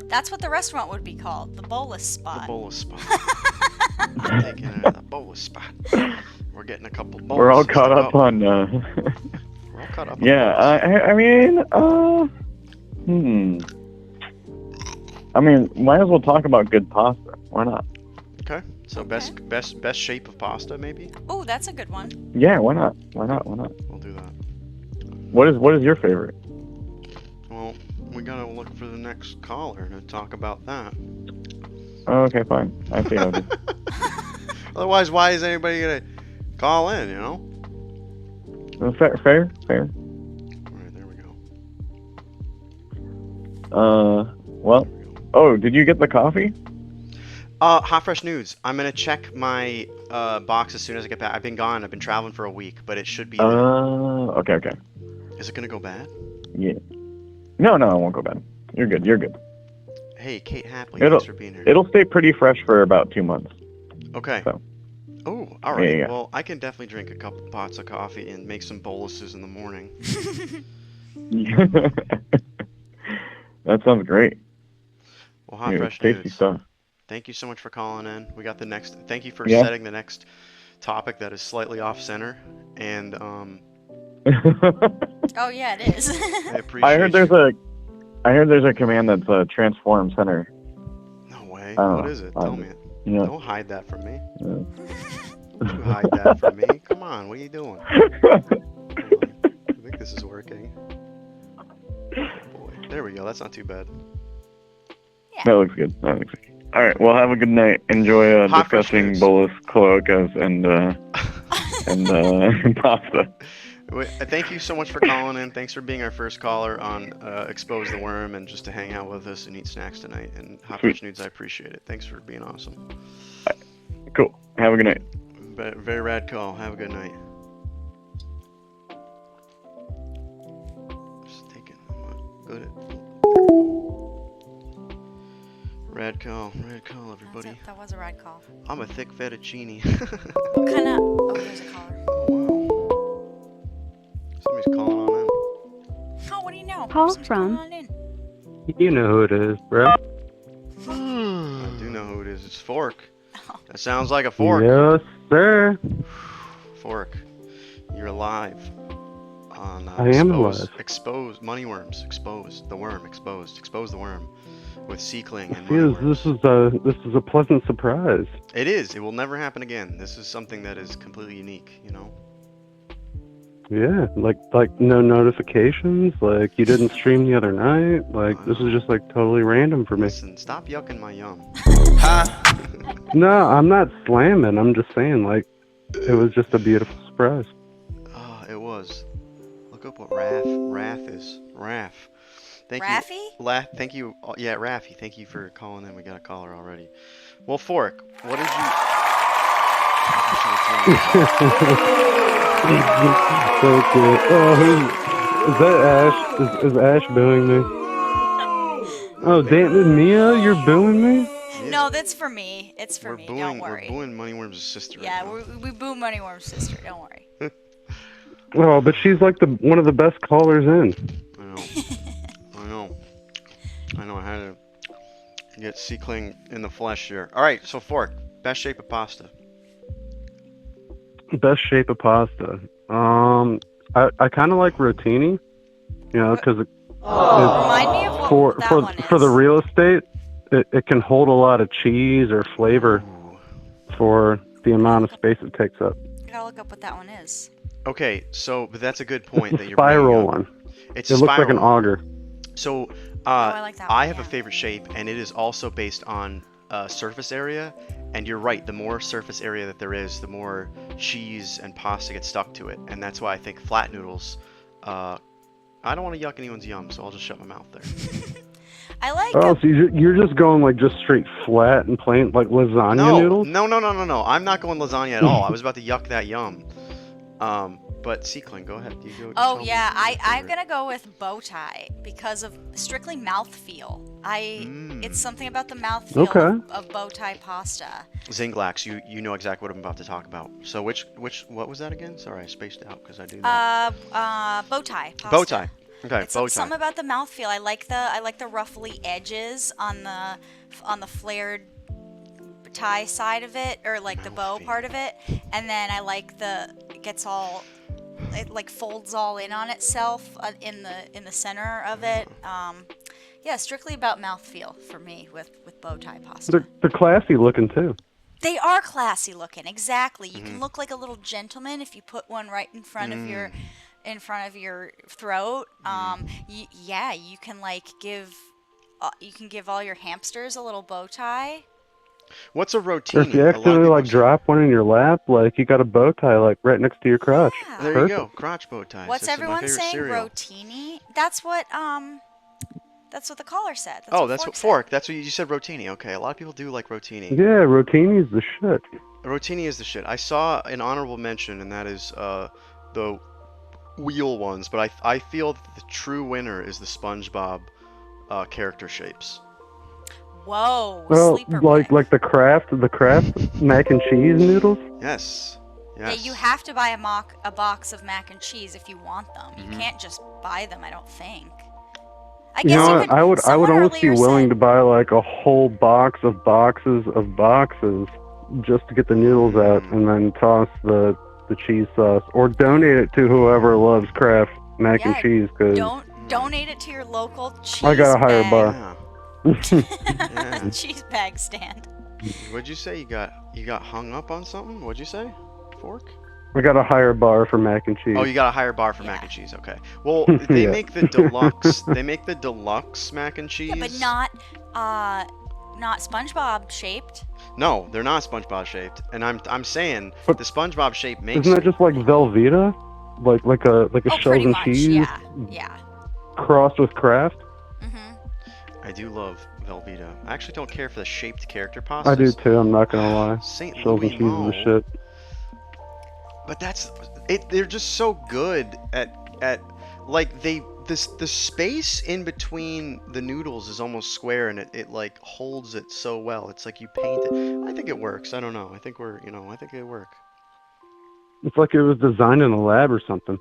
That's what the restaurant would be called, the bolus spot. The bolus spot. I'm taking it at the bolus spot. We're getting a couple boluses. We're all caught to up go. on. We're all caught up. Yeah, On I mean, might as well talk about good pasta. Why not? okay. So Okay. best shape of pasta, maybe. Oh, that's a good one. Yeah, why not? Why not? We'll do that. What is your favorite? Well, we gotta look for the next caller to talk about that. Oh, okay, fine. I see how it is. Otherwise, why is anybody gonna call in? You know. Fair. All right, there we go. Well. Oh, did you get the coffee? Hot fresh news. I'm gonna check my box as soon as I get back. I've been gone. I've been traveling for a week, but it should be there. Okay. Is it gonna go bad? Yeah. No, it won't go bad. You're good. Hey, Kate Hapley, It'll- thanks for being here. It'll stay pretty fresh for about 2 months. Okay. So. Oh, all right. Yeah. Well, I can definitely drink a couple pots of coffee and make some boluses in the morning. That sounds great. Well, hot Yeah, fresh tasty news. stuff. Thank you so much for calling in. We got the next. Thank you for Yeah. setting the next topic that is slightly off center. And Oh yeah, it is. I appreciate I heard there's a command that's a transform center. No way. I don't What know. is it? Tell me. Yeah. Don't hide that from me. Yeah. Don't you hide that from me. Come on, what are you doing? Hold on. I think this is working. Oh boy. There we go. That's not too bad. That looks good. All right. Well, have a good night. Enjoy Hot fresh discussing news. bolus cloacas and pasta. Thank you so much for calling in. Thanks for being our first caller on Expose the Worm and just to hang out with us and eat snacks tonight. And Hot Fresh Nudes, I appreciate it. Thanks for being awesome. Cool. Have a good night. Very rad call. Have a good night. Just taking. Good. Rad call, everybody. That was a rad call. I'm a thick fettuccine. What kind of? Oh, there's a caller. Oh wow. Somebody's calling on in. Oh, what do you know? Call Somebody's from- calling in. You know who it is, bro. I do know who it is. It's Fork. That sounds like a fork. Yes, sir. Fork. You're alive. On I am alive. Expose Moneyworms. Expose the worm. Expose the worm. With Seekling and This Moneyworms. is a pleasant surprise. It is. It will never happen again. This is something that is completely unique, you know? Yeah, like no notifications. Like you didn't stream the other night. Like this is just like totally random for me. Listen, stop yucking my yum. No, I'm not slamming. I'm just saying like it was just a beautiful surprise. It was. Look up what Wrath is. Wrath. Thank Raffy? Thank you. Yeah, Raffy. Thank you for calling in. We got a caller already. Well, Fork, what did you... So good. Oh, is that Ash? Is Ash booing me? Oh, damn, Mia, you're booing me? No, that's for me. It's for me. Don't worry. We're booing Moneyworms' sister. Yeah, right now. we boo Moneyworms' sister. Don't worry. Oh, but she's like one of the best callers in. I know. I had to get Seekling in the flesh here. All right, so Fork, best shape of pasta. Best shape of pasta. I kind of like rotini, you know, because Remind me of what that one is. for the real estate, it can hold a lot of cheese or flavor for the amount of space it takes up. I gotta look up what that one is. Okay, but that's a good point It's that a you're spiral bringing up. one. It looks like an auger. So, I like that I one, have yeah. a favorite shape, and it is also based on surface area. And you're right, the more surface area that there is, the more cheese and pasta get stuck to it. And that's why I think flat noodles. I don't want to yuck anyone's yum, so I'll just shut my mouth there. I like. Oh, so you're just going like just straight flat and plain like lasagna noodles? No. I'm not going lasagna at all. I was about to yuck that yum. But Seekling, go ahead. You go. Oh yeah, I'm gonna go with bow tie because of strictly mouthfeel. It's something about the mouthfeel of bow tie pasta. Zinglax, you know exactly what I'm about to talk about. So what was that again? Sorry, I spaced out because I do know. Bow tie pasta. Bow tie. Okay, It's bow tie. something about the mouthfeel. I like the ruffly edges on the flared tie side of it, or like the bow part of it, and then I like it gets all, it like folds all in on itself in the center of it. Yeah, strictly about mouthfeel for me with bow tie pasta. They're classy looking too. They are classy looking, exactly. You can look like a little gentleman if you put one right in front of your throat. You can like give all your hamsters a little bow tie. What's a Or rotini? if you accidentally like drop one in your lap, like you got a bow tie like right next to your crotch. Yeah. There you go, crotch bow tie. What's This is my everyone favorite saying? cereal. Rotini? That's what the caller said. That's what Fork. That's what you said. Rotini. Okay, a lot of people do like rotini. Yeah, rotini's the shit. Rotini is the shit. I saw an honorable mention, and that is the wheel ones. But I feel that the true winner is the SpongeBob character shapes. Whoa, Well, sleeper like pick. the Kraft mac and cheese noodles. Yes. Yeah, you have to buy a box of mac and cheese if you want them. You can't just buy them, I don't think. I You guess know you what? could. I would someone almost be earlier willing said- to buy like a whole box of boxes just to get the noodles out and then toss the cheese sauce or donate it to whoever loves Kraft mac and Yeah, cheese because Don't donate it to your local cheese I got a higher bag. bar. Yeah. Cheese bag stand. What'd you say? You got hung up on something? What'd you say? Fork? I got a higher bar for mac and cheese. Oh, you got a higher bar for mac Yeah. and cheese. Okay. Well, they Yeah. make the deluxe. They make the deluxe mac and cheese. Yeah, but not SpongeBob shaped. No, they're not SpongeBob shaped. And I'm saying But the SpongeBob shape makes Isn't that just like Velveeta? Like a Oh, shells pretty and much. cheese Yeah. Yeah. crossed with Kraft? Mhm. I do love Velveeta. I actually don't care for the shaped character pastas. I do too. I'm not gonna lie. Saint Shells and Louis cheese is Mo. the shit. But that's it. They're just so good at like the space in between the noodles is almost square, and it like holds it so well. It's like you paint it. I think it works. I don't know. I think I think it work. It's like it was designed in a lab or something.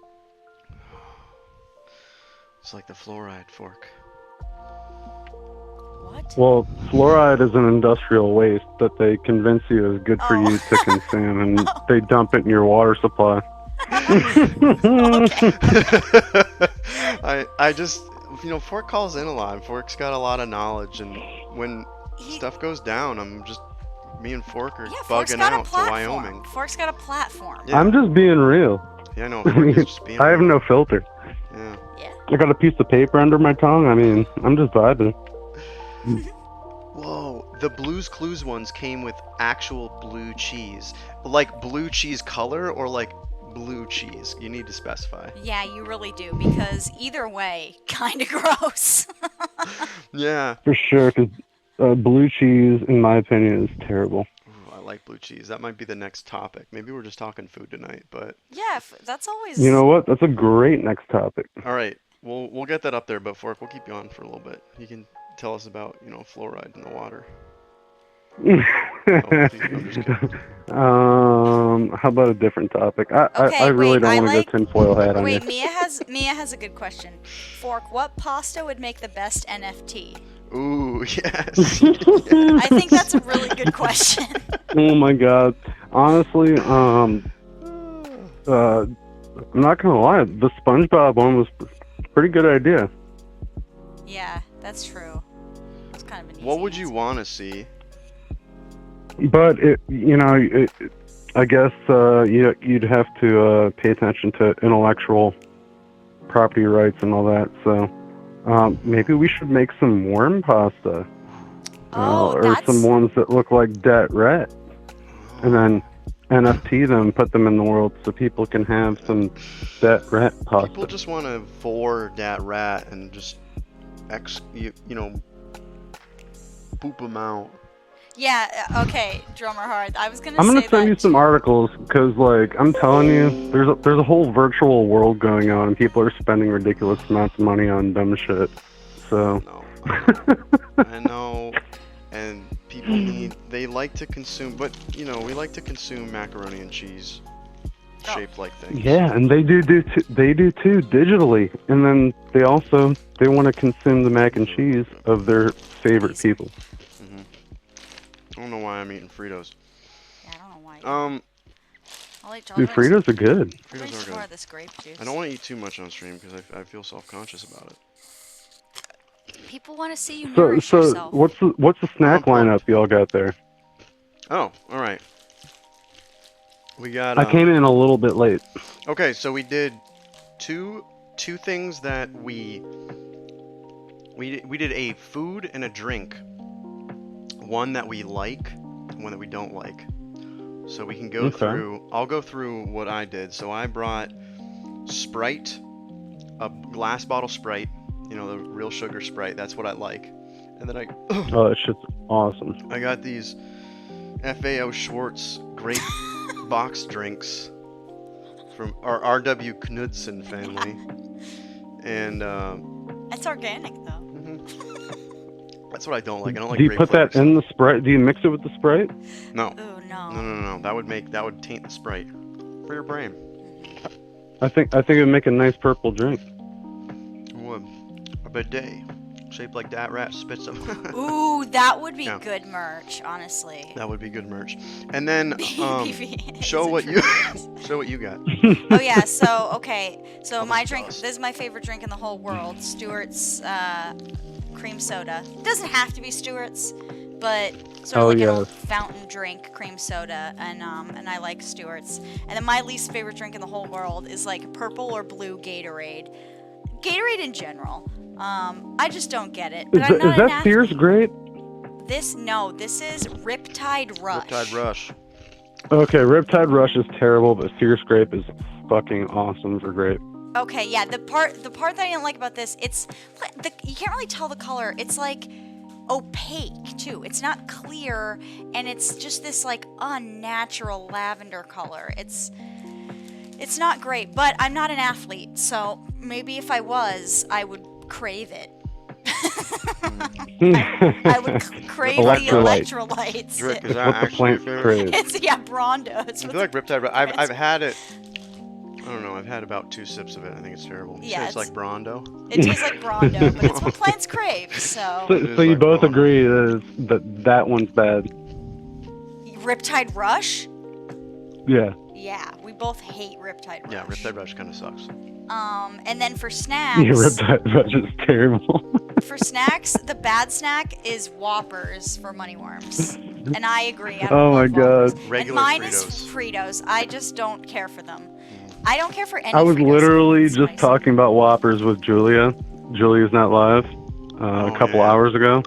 It's like the fluoride fork. What? Well, fluoride is an industrial waste that they convince you is good for Oh. you to consume, and they dump it in your water supply. I just Fork calls in a lot. Fork's got a lot of knowledge, and when stuff goes down, me and Fork are Fork's bugging got a out to platform. Wyoming. Fork's got a platform. Yeah. I'm just being real. Yeah, no, Fork is just being. I have real. no filter. Yeah. Yeah. I got a piece of paper under my tongue. I mean, I'm just vibing. Whoa, the Blue's Clues ones came with actual blue cheese. Like blue cheese color or like blue cheese? You need to specify. Yeah, you really do, because either way, kind of gross. Yeah. For sure, because blue cheese, in my opinion, is terrible. Ooh, I like blue cheese. That might be the next topic. Maybe we're just talking food tonight, but Yeah, that's always. You know what? That's a great next topic. all right. We'll get that up there, but Fork, we'll keep you on for a little bit. You can tell us about, fluoride in the water. I'm just kidding. How about a different topic? I Okay, really wait, don't I want to like- go tinfoil hat on Wait, you. Mia has a good question. Fork, what pasta would make the best NFT? Ooh, yes. I think that's a really good question. Oh my god. Honestly, I'm not gonna lie. The SpongeBob one was a pretty good idea. Yeah, that's true. It's kind of an easy What would you answer. want to see? But I guess you'd have to pay attention to intellectual property rights and all that. So maybe we should make some worm pasta, Oh, or that's some ones that look like dat rat, and then NFT them, put them in the world so people can have some dat rat pasta. People just want to vor that rat and just poop them out. yeah. Okay, drummer hard. I was gonna. I'm gonna say send that you some too. articles because, like, I'm telling you, there's a whole virtual world going on, and people are spending ridiculous amounts of money on dumb shit. So. No, I know, and people they like to consume, but we like to consume macaroni and cheese shaped like things. Yeah, and they do too digitally, and then they want to consume the mac and cheese of their favorite people. I don't know why I'm eating Fritos. Yeah, I don't know why. I'll eat Dude, Fritos are good. Fritos are more good. of this grape juice. I don't want to eat too much on stream because I feel self-conscious about it. People want to see you So nourish yourself. what's the snack lineup y'all got there? Oh, all right. We got. I came in a little bit late. Okay, so we did two things that we did a food and a drink. One that we like, and one that we don't like. So we can go through. I'll go through what I did. So I brought Sprite, a glass bottle Sprite. The real sugar Sprite. That's what I like. And then Oh, that shit's awesome. I got these FAO Schwartz grape box drinks from our R.W. Knudsen family. And It's organic though. that's what I don't like. I don't like Do you grape put that flavors. in the Sprite? Do you mix it with the Sprite? No. Ooh, no. No. That would taint the Sprite for your brain. I think it would make a nice purple drink. It would. A bidet. shaped like that rat spits them. Ooh, that would be Yeah. good merch, honestly. That would be good merch. And then BB show is what you introduced. show what you got. Oh yeah, so okay, so Oh, my this drink. does. This is my favorite drink in the whole world. Stewart's cream soda. It doesn't have to be Stewart's, but sort of Oh, like an yes. old fountain drink, cream soda, and I like Stewart's. And then my least favorite drink in the whole world is like purple or blue Gatorade. Gatorade in general. I just don't get it. But I'm not Is an that Sears athlete. Great? This is Riptide Rush. Riptide Rush. Okay, Riptide Rush is terrible, but Sears Grape is fucking awesome for grape. Okay, yeah. The part that I didn't like about this, you can't really tell the color. It's like opaque too. It's not clear, and it's just this like unnatural lavender color. It's not great, but I'm not an athlete, so maybe if I was, I would crave it. I would crave the electrolytes. Drip, is that What the actually your plant favorite? craves. It's Brondos. I feel like Riptide Rush. I've had it. I don't know. I've had about 2 sips of it. I think it's terrible. You Yeah, say it's it's- like Brondo. It tastes like Brondo, but it's what plants crave. So So, It is so you like both wrong. agree that one's bad. Riptide Rush. Yeah. Yeah, we both hate Riptide Rush. Yeah, Riptide Rush kind of sucks. And then for snacks, Yeah, Riptide Rush is terrible. for snacks, the bad snack is Whoppers for Moneyworms. And I agree. I don't Oh my love Whoppers. God. Regular and mine Fritos. is Fritos. I just don't care for them. I don't care for any I was Fritos literally that's just spicy. talking about Whoppers with Julia. Julia's not live. Oh, A couple yeah. hours ago.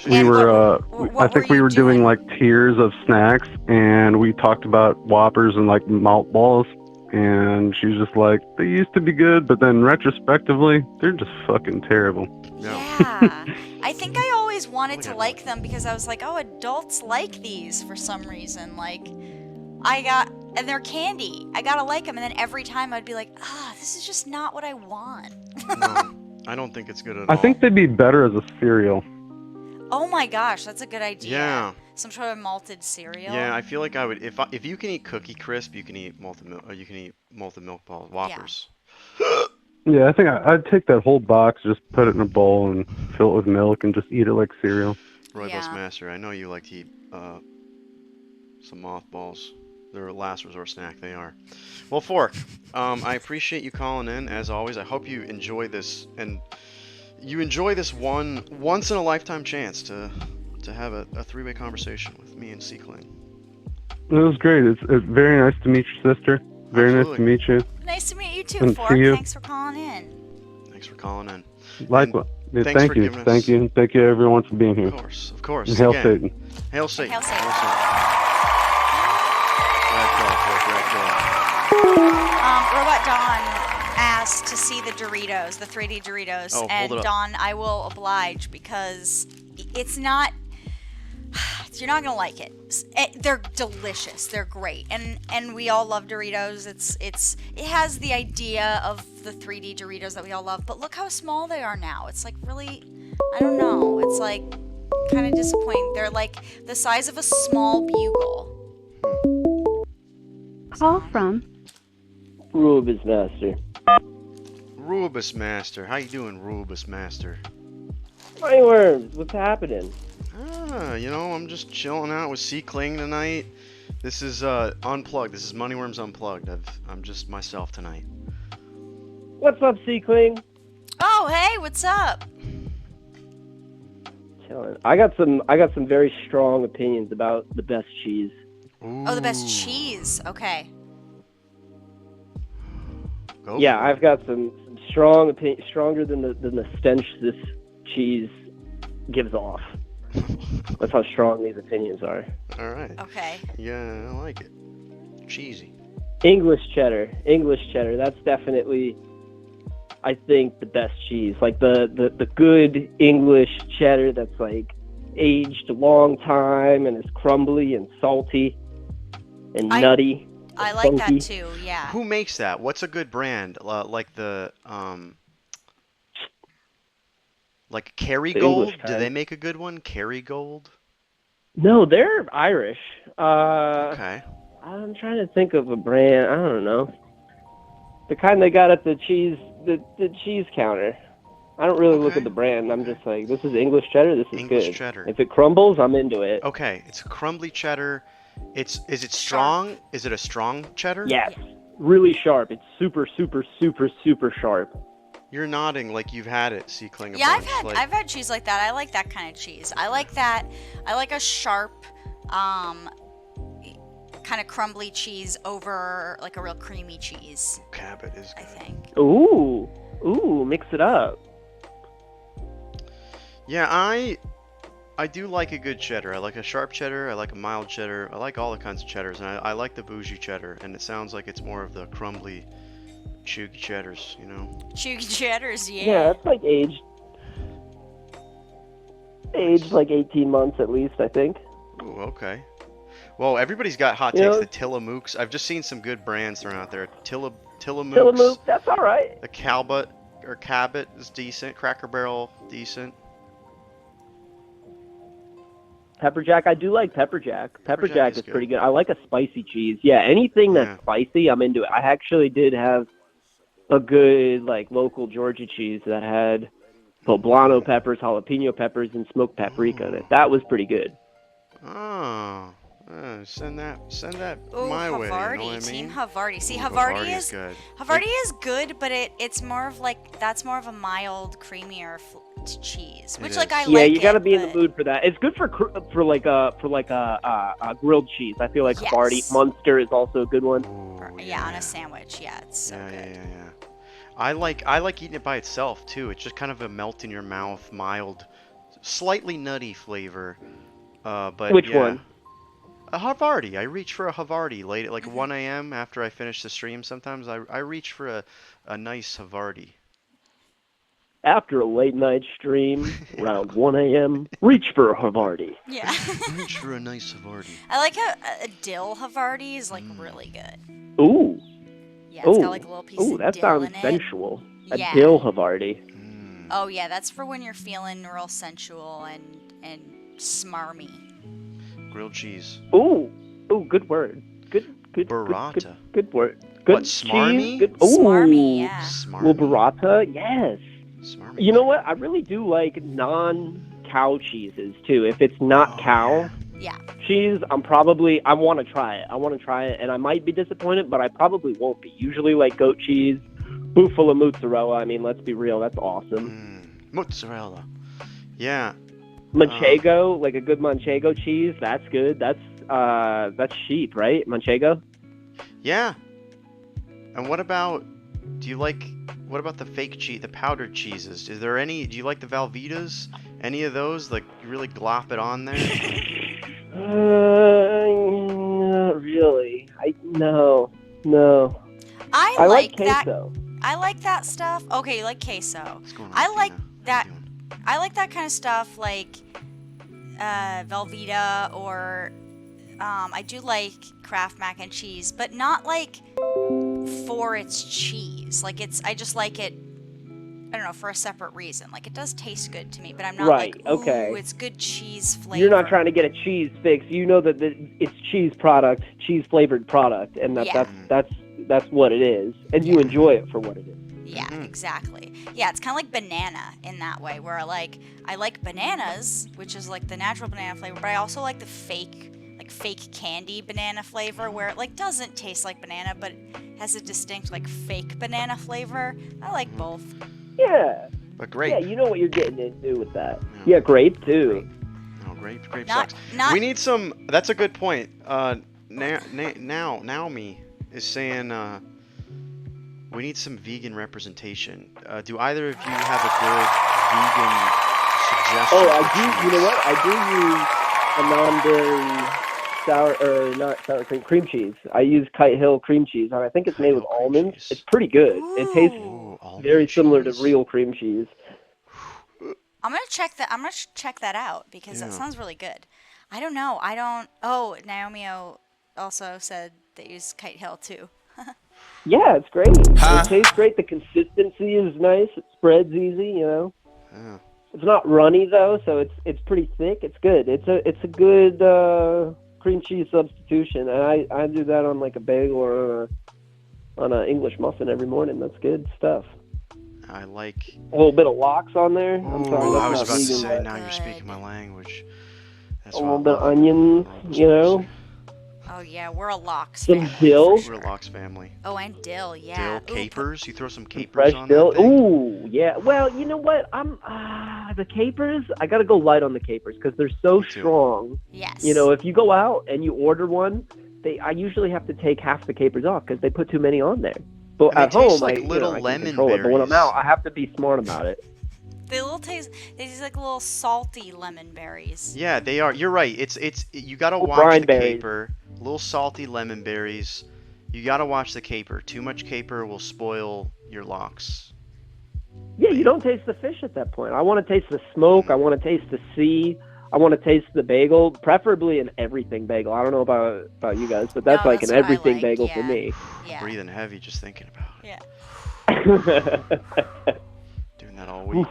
We And were, what I think were we you were doing doing? like tiers of snacks, and we talked about Whoppers and like malt balls. And she was just like, they used to be good, but then retrospectively, they're just fucking terrible. Yeah. I think I always wanted to Yeah. like them because I was like, oh, adults like these for some reason. Like, and they're candy. I gotta like them. And then every time I'd be like, this is just not what I want. No, I don't think it's good at all. I think they'd be better as a cereal. Oh my gosh, that's a good idea. Yeah. Some sort of malted cereal. Yeah, I feel like I would if you can eat Cookie Crisp, you can eat malted milk. Or you can eat malted milk balls, Whoppers. Yeah, I think I'd take that whole box, just put it in a bowl and fill it with milk and just eat it like cereal. Roy Yeah. Master, I know you like to eat some mothballs. They're a last resort snack. They are. Well, Fork, I appreciate you calling in as always. I hope you enjoy this and you enjoy this once in a lifetime chance to have a 3-way conversation with me and Seekling. It was great. It's very nice to meet your sister. Very nice Absolutely. to meet you. Nice to meet you too, And Fork. see you. Thanks for calling in. Thanks for calling in. Likewise. Yeah, thanks thank for you. giving us- Thank you. Thank you everyone for being here. Of course. And hail Again, Satan. Hail Satan. Hail Satan. Rad call, Fork, rad call. Robot Dawn asked to see the Doritos, the 3D Doritos, Oh, hold and it up. Dawn, I will oblige because it's not. You're not gonna like it. They're delicious. They're great, and we all love Doritos. It has the idea of the 3D Doritos that we all love, but look how small they are now. It's like really, I don't know. It's like kind of disappointing. They're like the size of a small bugle. Call from Rubus Master. Rubus Master. How you doing, Rubus Master? Moneyworms, what's happening? I'm just chilling out with Seekling tonight. This is Unplugged. This is Moneyworms Unplugged. I'm just myself tonight. What's up, Seekling? Oh, hey, what's up? Chilling. I got some very strong opinions about the best cheese. Oh, the best Ooh. cheese. Okay. Go Yeah, for it. I've got some strong opinion, stronger than the stench this cheese gives off. That's how strong these opinions are. All right. Okay. Yeah, I like it. Cheesy. English cheddar. That's definitely, I think, the best cheese. Like the good English cheddar that's like aged a long time and is crumbly and salty and nutty. I and like funky. that too, yeah. Who makes that? What's a good brand? Like the like Kerrygold? English Do kind. they make a good one? Kerrygold? No, they're Irish. Okay. I'm trying to think of a brand. I don't know. The kind they got at the cheese counter. I don't really look Okay. at the brand. I'm just like, this is English cheddar. This is English good. cheddar. If it crumbles, I'm into it. Okay, it's a crumbly cheddar. Is it Sharp. strong? Is it a strong cheddar? Yes, really sharp. It's super, super, super, super sharp. You're nodding like you've had it, Seekling, a Yeah, bunch. I've had cheese like that. I like that kind of cheese. I like that. I like a sharp, kind of crumbly cheese over like a real creamy cheese. Cabot is I good. think. Ooh, mix it up. Yeah, I do like a good cheddar. I like a sharp cheddar. I like a mild cheddar. I like all the kinds of cheddars, and I like the bougie cheddar. And it sounds like it's more of the crumbly, chewy cheddars, you know. Chewy cheddars, Yeah, yeah. it's like aged like 18 months at least, I think. Ooh, okay. Well, everybody's got hot You takes. know- The Tillamook's. I've just seen some good brands thrown out there. Tillamook's. Tillamook, that's all right. The Cabot is decent. Cracker Barrel, decent. Pepper Jack, I do like Pepper Jack. Pepper Jack is good. pretty good. I like a spicy cheese. Yeah, anything that's Yeah. spicy, I'm into it. I actually did have a good like local Georgia cheese that had poblano peppers, jalapeno peppers, and smoked paprika in it. That was pretty good. Oh, send that Ooh, my way. You know Havarti, what I Team mean? Havarti. See, Ooh, Havarti is good. Havarti is good, but it's more of like that's more of a mild, creamier cheese, which It like is. I Yeah, like. you got to it, be in but- the mood for that. It's good for like a grilled cheese. I feel like Yes. Havarti Munster is also a good one. Ooh, Yeah, on a sandwich. Yeah, it's so good. Yeah. I like eating it by itself too. It's just kind of a melt in your mouth, mild, slightly nutty flavor. But Which yeah. one? A Havarti. I reach for a Havarti late at like 1 a.m. after I finish the stream. Sometimes I reach for a nice Havarti. After a late night stream, around 1 a.m., reach for a Havarti. Yeah. Reach for a nice Havarti. I like a dill Havarti is like really good. Ooh, Yeah, it's got like a little piece of that dill sounds in it. sensual. Yeah. A dill Havarti. Oh yeah, that's for when you're feeling real sensual and smarmy. Grilled cheese. Ooh, good word. Good Burrata. Good word. Good What, smarmy? cheese. Good. Ooh. Smarmy, yeah. Smarmy. Well, burrata, yes. Smarmy. You know what? I really do like non-cow cheeses too. If it's not cow Yeah. cheese, I want to try it. And I might be disappointed, but I probably won't be. Usually like goat cheese, buffalo mozzarella. I mean, let's be real, that's awesome. Mozzarella. Yeah. Manchego, like a good manchego cheese, that's good. That's sheep, right? Manchego? Yeah. And what about the fake cheese, the powdered cheeses? Do you like the Velveetas? Any of those? Like, you really glop it on there? Not really. No. I like that. queso. I like that stuff. Okay, you like queso. What's going on? I like Tina? that. How you doing? I like that kind of stuff, like Velveeta or I do like Kraft mac and cheese, but not like for its cheese. Like I just like it. I don't know, for a separate reason. Like it does taste good to me, but I'm not Right, like, ooh, okay. it's good cheese flavor. You're not trying to get a cheese fix. You know that it's cheese flavored product, and that's what it is, and you enjoy it for what it is. Yeah, exactly. Yeah, it's kind of like banana in that way, where I like bananas, which is like the natural banana flavor, but I also like the fake candy banana flavor, where it like doesn't taste like banana, but has a distinct like fake banana flavor. I like both. Yeah. But grape. Yeah, you know what you're getting into with that. Yeah, grape too. No, grape Not- sucks. not- We need some. That's a good point. Naomi is saying we need some vegan representation. Do either of you have a good vegan suggestion? Oh, for I do. cheese? You know what? I do use a non-dairy not sour cream cheese. I use Kite Hill cream cheese, and I think it's made with almonds. It's pretty good. It tastes very similar to real cream cheese. I'm gonna check that out because that sounds really good. I don't know. Oh, Naomi also said they use Kite Hill too. Yeah, it's great. It tastes great. The consistency is nice. It spreads easy. You know. Yeah. It's not runny though, so it's pretty thick. It's good. It's a good cream cheese substitution, and I do that on like a bagel or on a English muffin every morning. That's good stuff. I like. A little bit of lox on there. I'm sorry, Ooh, that's I was not about to vegan, say, but now you're Good. speaking my language. That's a why I little bit of love onions, Robo's you know. music. Oh yeah, we're a lox Some family dill. for We're a sure. Lox family. Oh, and dill, yeah. Dill, Ooh, capers. You throw some capers Fresh on dill. that thing. Ooh, yeah. Well, you know what? I'm the capers. I gotta go light on the capers because they're so Me too. strong. yes. You know, if you go out and you order one, I usually have to take half the capers off because they put too many on there. But And they at taste home, like I little can lemon control it. But when I'm berries. out, I have to be smart about it. They taste like little salty lemon berries. Yeah, they are. You're right. It's you gotta Little watch brine the berries. caper. Little salty lemon berries. You gotta watch the caper. Too much caper will spoil your locks. Yeah, you don't taste the fish at that point. I want to taste the smoke. I want to taste the sea. I want to taste the bagel, preferably an everything bagel. I don't know about you guys, but that's No, like that's an what I everything like, bagel yeah. for me. Yeah. Breathing heavy just thinking about it. Yeah. Doing that all week.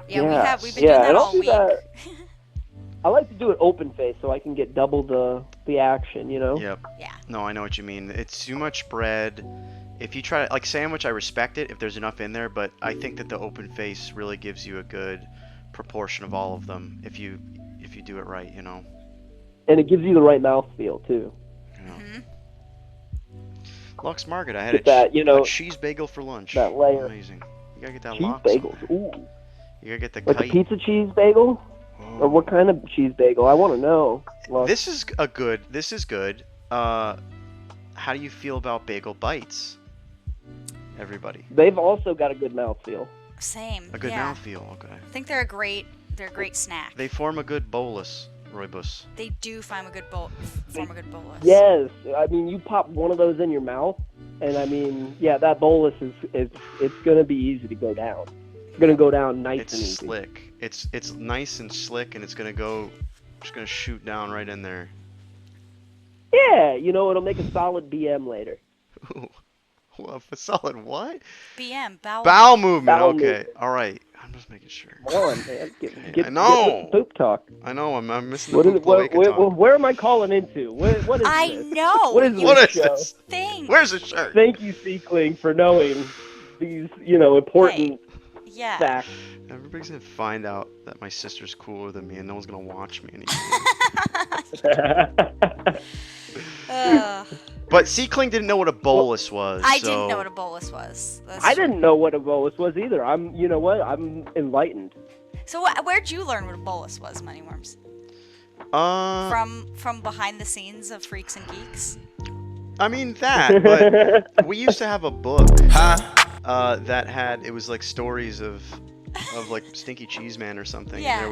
Yeah, we've been doing that and all I'll do week. that. I like to do it open face so I can get double the action, you know? Yep. Yeah. No, I know what you mean. It's too much bread. If you try like sandwich, I respect it if there's enough in there, but I think that the open face really gives you a good proportion of all of them if you do it right, you know. And it gives you the right mouthfeel, too. You know. Mhm. Lux Market, I had Get that, you know, a cheese bagel for lunch. that layer. Amazing. You gotta get that Cheese lox on bagels. there. Ooh. You gotta get the Like a kite. pizza cheese bagel? Ooh. Or what kind of cheese bagel? I want to know. Look, This is good. How do you feel about bagel bites? Everybody. they've also got a good mouthfeel. Same. A good yeah. mouthfeel, okay. I think they're a great snack. They form a good bolus, Roybus. They do form a good bolus. Yes, I mean you pop one of those in your mouth, and I mean that bolus is it's gonna be easy to go down. It's gonna go down nice It's and easy. slick. It's nice and slick, and it's gonna shoot down right in there. Yeah, you know it'll make a solid BM later. Ooh. Well, a solid what? BM bowel. Bowel movement. Bowel Okay. movement. All right. I'm just making sure. Come on, man. Get I know. with the poop talk. I know. I'm missing the What is, poop what, cloaca talk. where am I calling into? What is I this? know. What is What this is show? this? Thing. Where's the shirt? Thank you, Seekling, for knowing these, important Yeah. facts. Everybody's gonna find out that my sister's cooler than me, and no one's gonna watch me anymore. But Seekling didn't know what a bolus was. I so... didn't know what a bolus was. That's I true. didn't know what a bolus was either. You know what? I'm enlightened. So where'd you learn what a bolus was, Moneyworms? From behind the scenes of Freaks and Geeks? I mean that, but we used to have a book that had it was like stories of like Stinky Cheese Man or something. Yeah.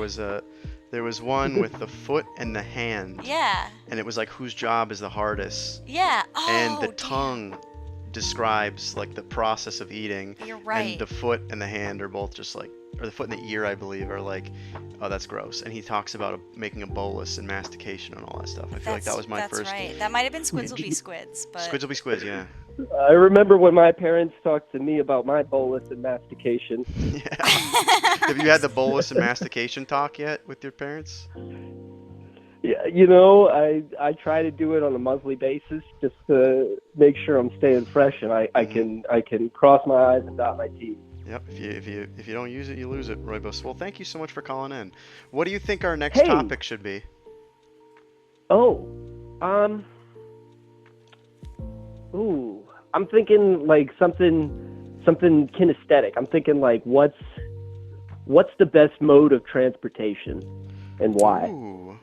There was one with the foot and the hand. Yeah. And it was like whose job is the hardest. Yeah. Oh, And the damn. tongue describes like the process of eating. You're right. And the foot and the hand are both just like, or the foot and the ear, I believe, are like, oh, that's gross. And he talks about making a bolus and mastication and all that stuff. I feel like that was my first. That's right. That might have been Squids'll be Squids, but Squids will be squids, yeah. I remember when my parents talked to me about my bolus and mastication. Yeah. Have you had the bolus and mastication talk yet with your parents? Yeah, I try to do it on a monthly basis just to make sure I'm staying fresh and I can cross my eyes and dot my T's. Yep. If you don't use it, you lose it, Roybus. Well, thank you so much for calling in. What do you think our next topic should be? I'm thinking like something kinesthetic. I'm thinking like what's the best mode of transportation and why? Ooh.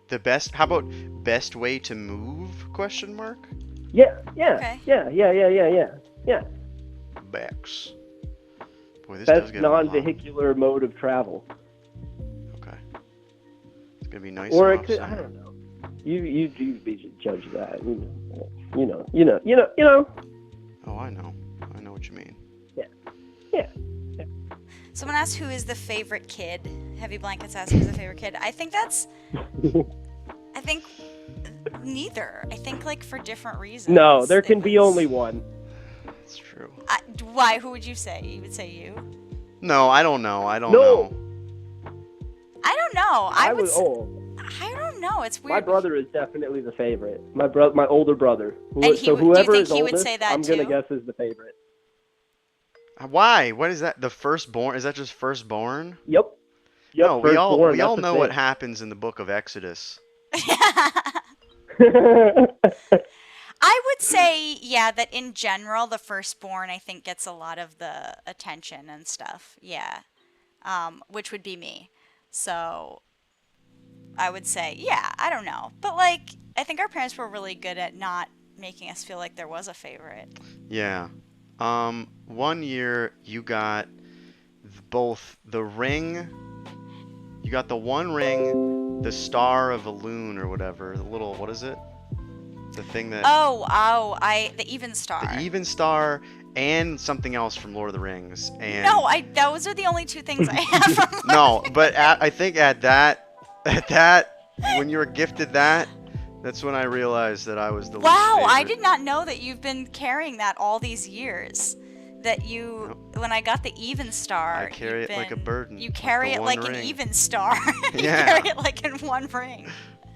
The best. How about best way to move? Question mark. Yeah. Okay. Yeah. Bex. Boy, this does Best get a lot. non-vehicular mode of travel. Okay. It's gonna be nice. Or and it could, I off-center. don't know. You be the judge of that. You know. Oh, I know what you mean. Yeah. someone asked who is the favorite kid. Heavy Blankets asked who's the favorite kid. I think neither. I think like for different reasons. No, there can be only one. That's true. Why? Who would you say? You would say you? No, I don't know. I don't No. know. I don't know. I would. Oh, I don't know. It's weird. my brother is definitely the favorite. My older brother. And do you Whoever think is he would oldest, say that I'm gonna too? guess is the favorite. Why? What is that? The firstborn? Is that just firstborn? Yep. No, we all Firstborn, know what happens in the book of Exodus. I would say, yeah, that in general, the firstborn, I think, gets a lot of the attention and stuff. Yeah. Which would be me. So I would say, yeah, I don't know. But, like, I think our parents were really good at not making us feel like there was a favorite. Yeah. 1 year you got both the ring. You got the one ring, the star of Elune or whatever. The little, what is it? The thing that. The even star. The even star and something else from Lord of the Rings. And No, those are the only two things I have from no, but I think at that, when you were gifted that, that's when I realized that I was the least Wow, I favorite. did not know that you've been carrying that all these years. That you, when I got the even star, I carry it like a burden. You carry like it the like one an ring. even star. You Yeah. carry it like in one ring.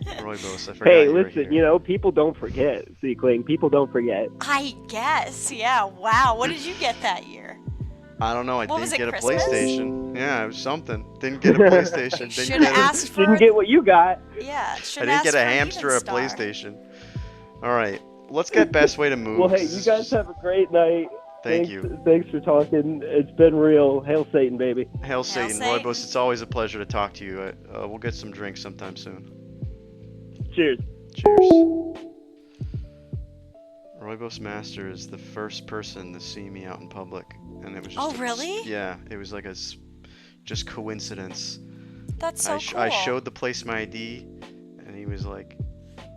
Roybos, I forgot Hey, you were listen, here. you know, people don't forget, Seekling. People don't forget. I guess, yeah. Wow, what did you get that year? I don't know. I What was didn't it, get a Christmas? PlayStation. Yeah, it was something. Didn't get a PlayStation. Didn't Should get have asked for. Didn't get what you got. Yeah, I should didn't ask get a for an hamster or even a star. PlayStation. All right, let's get best way to move. Well, hey, you guys have a great night. Thank Thanks, you. Thanks for talking. It's been real. Hail Satan, baby. Hail Satan, Satan. Roybos. It's always a pleasure to talk to you. We'll get some drinks sometime soon. Cheers. Cheers. Roybos Master is the first person to see me out in public, and it was just. Oh, really? Yeah, it was like just coincidence. That's so cool. I showed the place my ID, and he was like,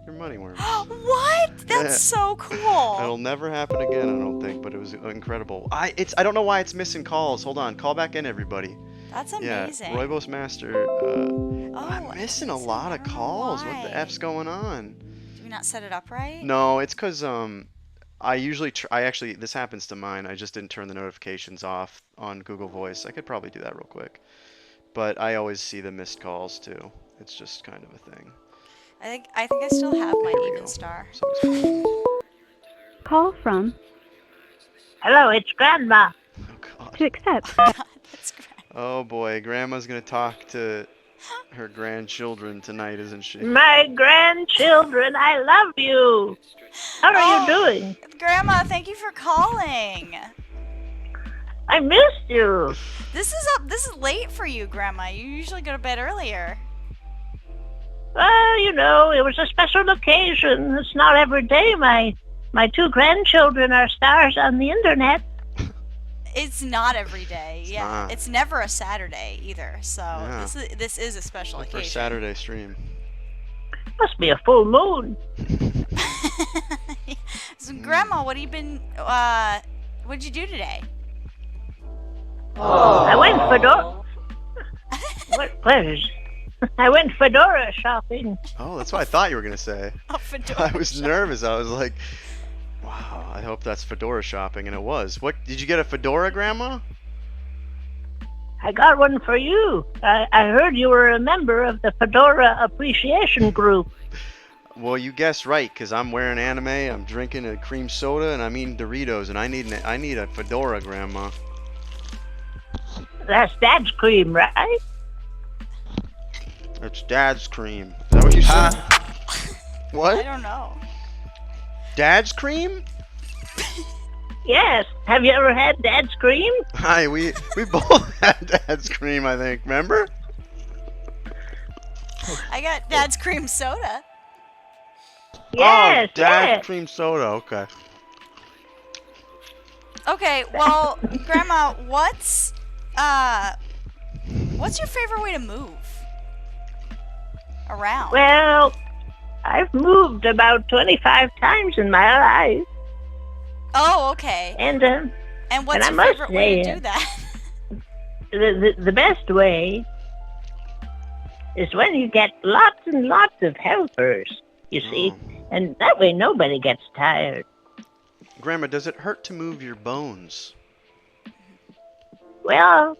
"You're Moneyworms." What? That's so cool. It'll never happen again, I don't think, but it was incredible. I don't know why it's missing calls. Hold on, call back in, everybody. That's Yeah, amazing. Roybos Master. I'm missing a lot of calls. What the why. f's going on? Did we not set it up right? No, it's because I usually this happens to mine. I just didn't turn the notifications off on Google Voice. I could probably do that real quick, but I always see the missed calls too. It's just kind of a thing. I think I still have my Here we even go. star. Call from Hello, it's Grandma. Oh God. to accept. That's great. Oh boy, Grandma's gonna talk to her grandchildren tonight, isn't she? My grandchildren, I love you. How are you doing? Grandma, thank you for calling. I missed you. This is late for you, Grandma. You usually go to bed earlier. Well, you know, it was a special occasion. It's not every day my two grandchildren are stars on the internet. It's not every day. Yeah, not. it's never a Saturday either. So Yeah. this is a special Like occasion. for Saturday stream. Must be a full moon. So, Grandma, what'd you do today? I went I went fedora shopping. Oh, that's what I thought you were gonna say. Oh, fedora I was nervous. I was like, wow, I hope that's fedora shopping, and it was. What did you get a fedora, Grandma? I got one for you. I heard you were a member of the Fedora Appreciation Group. Well, you guessed right, cause I'm wearing anime, I'm drinking a cream soda, and I'm eating Doritos, and I need a fedora, Grandma. That's Dad's cream, right? It's Dad's cream. Is that what you said? I What? don't know. Dad's cream? Yes. Have you ever had Dad's cream? Hi, we both had Dad's cream, I think. Remember? I got Dad's cream soda. Yes, Oh, Dad's yes. cream soda. Okay. Okay, well, Grandma, what's your favorite way to move around? Well, I've moved about 25 times in my life. Oh, okay. And And what's I your must favorite way to say, do that? the best way is when you get lots and lots of helpers, you see. And that way nobody gets tired. Grandma, does it hurt to move your bones? Well,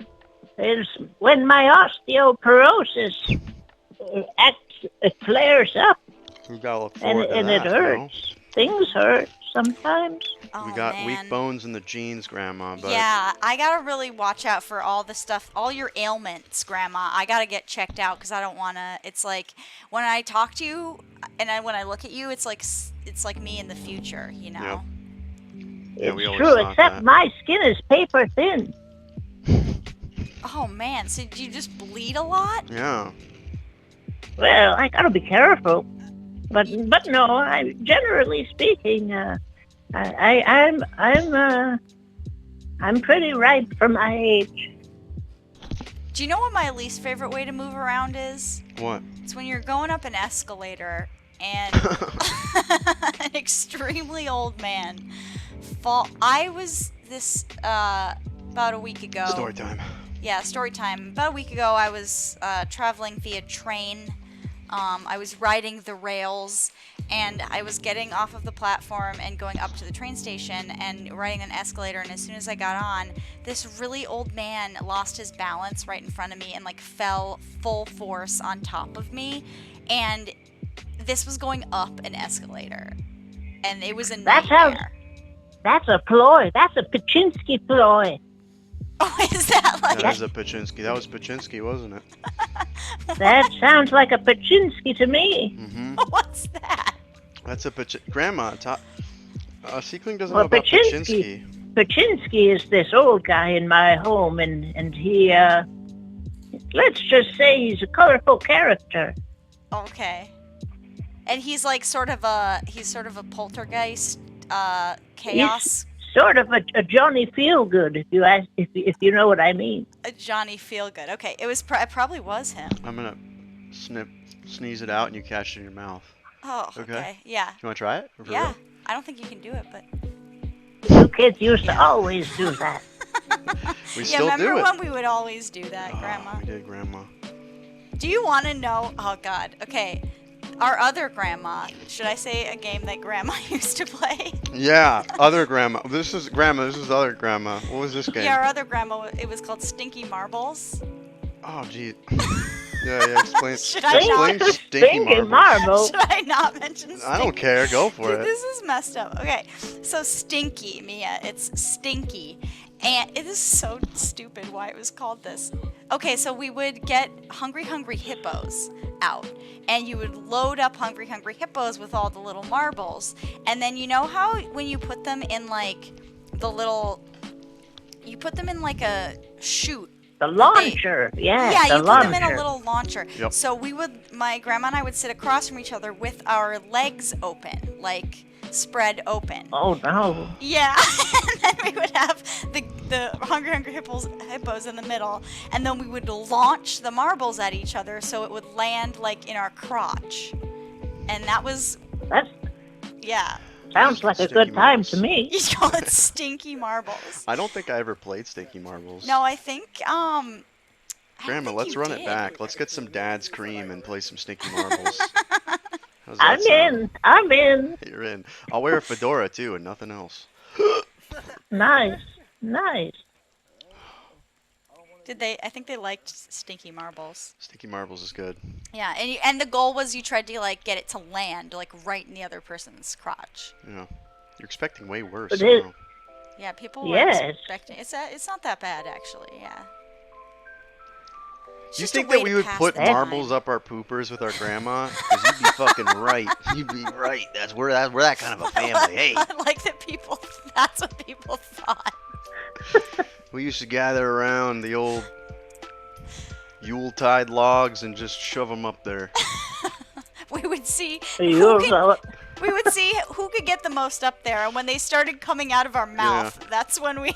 it's when my osteoporosis it flares up You gotta look and forward to it that, you know? hurts. Things hurt. sometimes. Oh, We got man. weak bones in the genes, Grandma, but Yeah, I gotta really watch out for all the stuff, all your ailments, Grandma. I gotta get checked out because I don't wanna. It's like when I talk to you and when I look at you, it's like me in the future, you know. Yeah, we It's always true, thought except that. my skin is paper thin. Oh man, so do you just bleed a lot? Yeah. Well, I gotta be careful. But no, generally speaking, I'm pretty ripe for my age. Do you know what my least favorite way to move around is? What? It's when you're going up an escalator and an extremely old man I was this about a week ago. Story time. Yeah, story time. About a week ago, I was traveling via train. I was riding the rails, and I was getting off of the platform and going up to the train station and riding an escalator. And as soon as I got on, this really old man lost his balance right in front of me and like fell full force on top of me. And this was going up an escalator, and it was a nightmare. That's a ploy. That's a Pachinski ploy. Oh, is that like... That is a Pachinski. That was Pachinski, wasn't it? That sounds like a Pachinski to me. Mm-hmm. What's that? That's a Grandma, Sibling doesn't Well, know about Pachinski. Pachinski is this old guy in my home, and he, let's just say he's a colorful character. Okay. And he's like sort of a poltergeist, chaos. He's sort of a Johnny Feelgood, if you know what I mean. A Johnny Feelgood. Okay, it probably was him. I'm gonna sneeze it out, and you catch it in your mouth. Oh, okay. Yeah. You wanna try it? For Yeah. real? I don't think you can do it, but... You kids used to always do that. We yeah, still do remember it. when we would always do that, Grandma? We did, Grandma. Do you want to know... Oh, God. Okay. Our other grandma. Should I say a game that Grandma used to play? Yeah, other Grandma. This is other Grandma. What was this game? Yeah, our other grandma, it was called Stinky Marbles. Oh, gee. Yeah, explain. Should I explain not? Stinky Marbles. Should I not mention Stinky? I don't care. Go for Dude, it. this is messed up. Okay, so Stinky, Mia. It's Stinky. And it is so stupid why it was called this. Okay, so we would get Hungry Hippos out. And you would load up Hungry Hippos with all the little marbles. And then you know how when you put them in like the little... You put them in like a chute. The launcher, Yeah, the you launcher. put them in a little launcher. Yep. So my grandma and I would sit across from each other with our legs open, like spread open. Oh no. Yeah, and then we would have the Hungry Hippos in the middle, and then we would launch the marbles at each other so it would land like in our crotch. And that was... Yeah. Sounds like a good time to me. You call it Stinky Marbles. I don't think I ever played Stinky Marbles. No, I think, Grandma, let's run it back. Let's get some Dad's cream and play some Stinky Marbles. How's that I'm sound? in. I'm in. You're in. I'll wear a fedora, too, and nothing else. Nice. I think they liked Stinky Marbles. Stinky Marbles is good. Yeah, and the goal was you tried to like get it to land like right in the other person's crotch. Yeah. You're expecting way worse. But it- somehow. Yeah, people were Yes. expecting. It's not that bad actually. Yeah. It's Do you just a think way that we to would pass put the time. marbles up our poopers with our grandma? Because you'd be fucking right. You'd be right. We're that kind of a family. Hey. I like that people. That's what people thought. We used to gather around the old Yuletide logs and just shove them up there. We would see You're we would see who could get the most up there, and when they started coming out of our mouth, that's when we.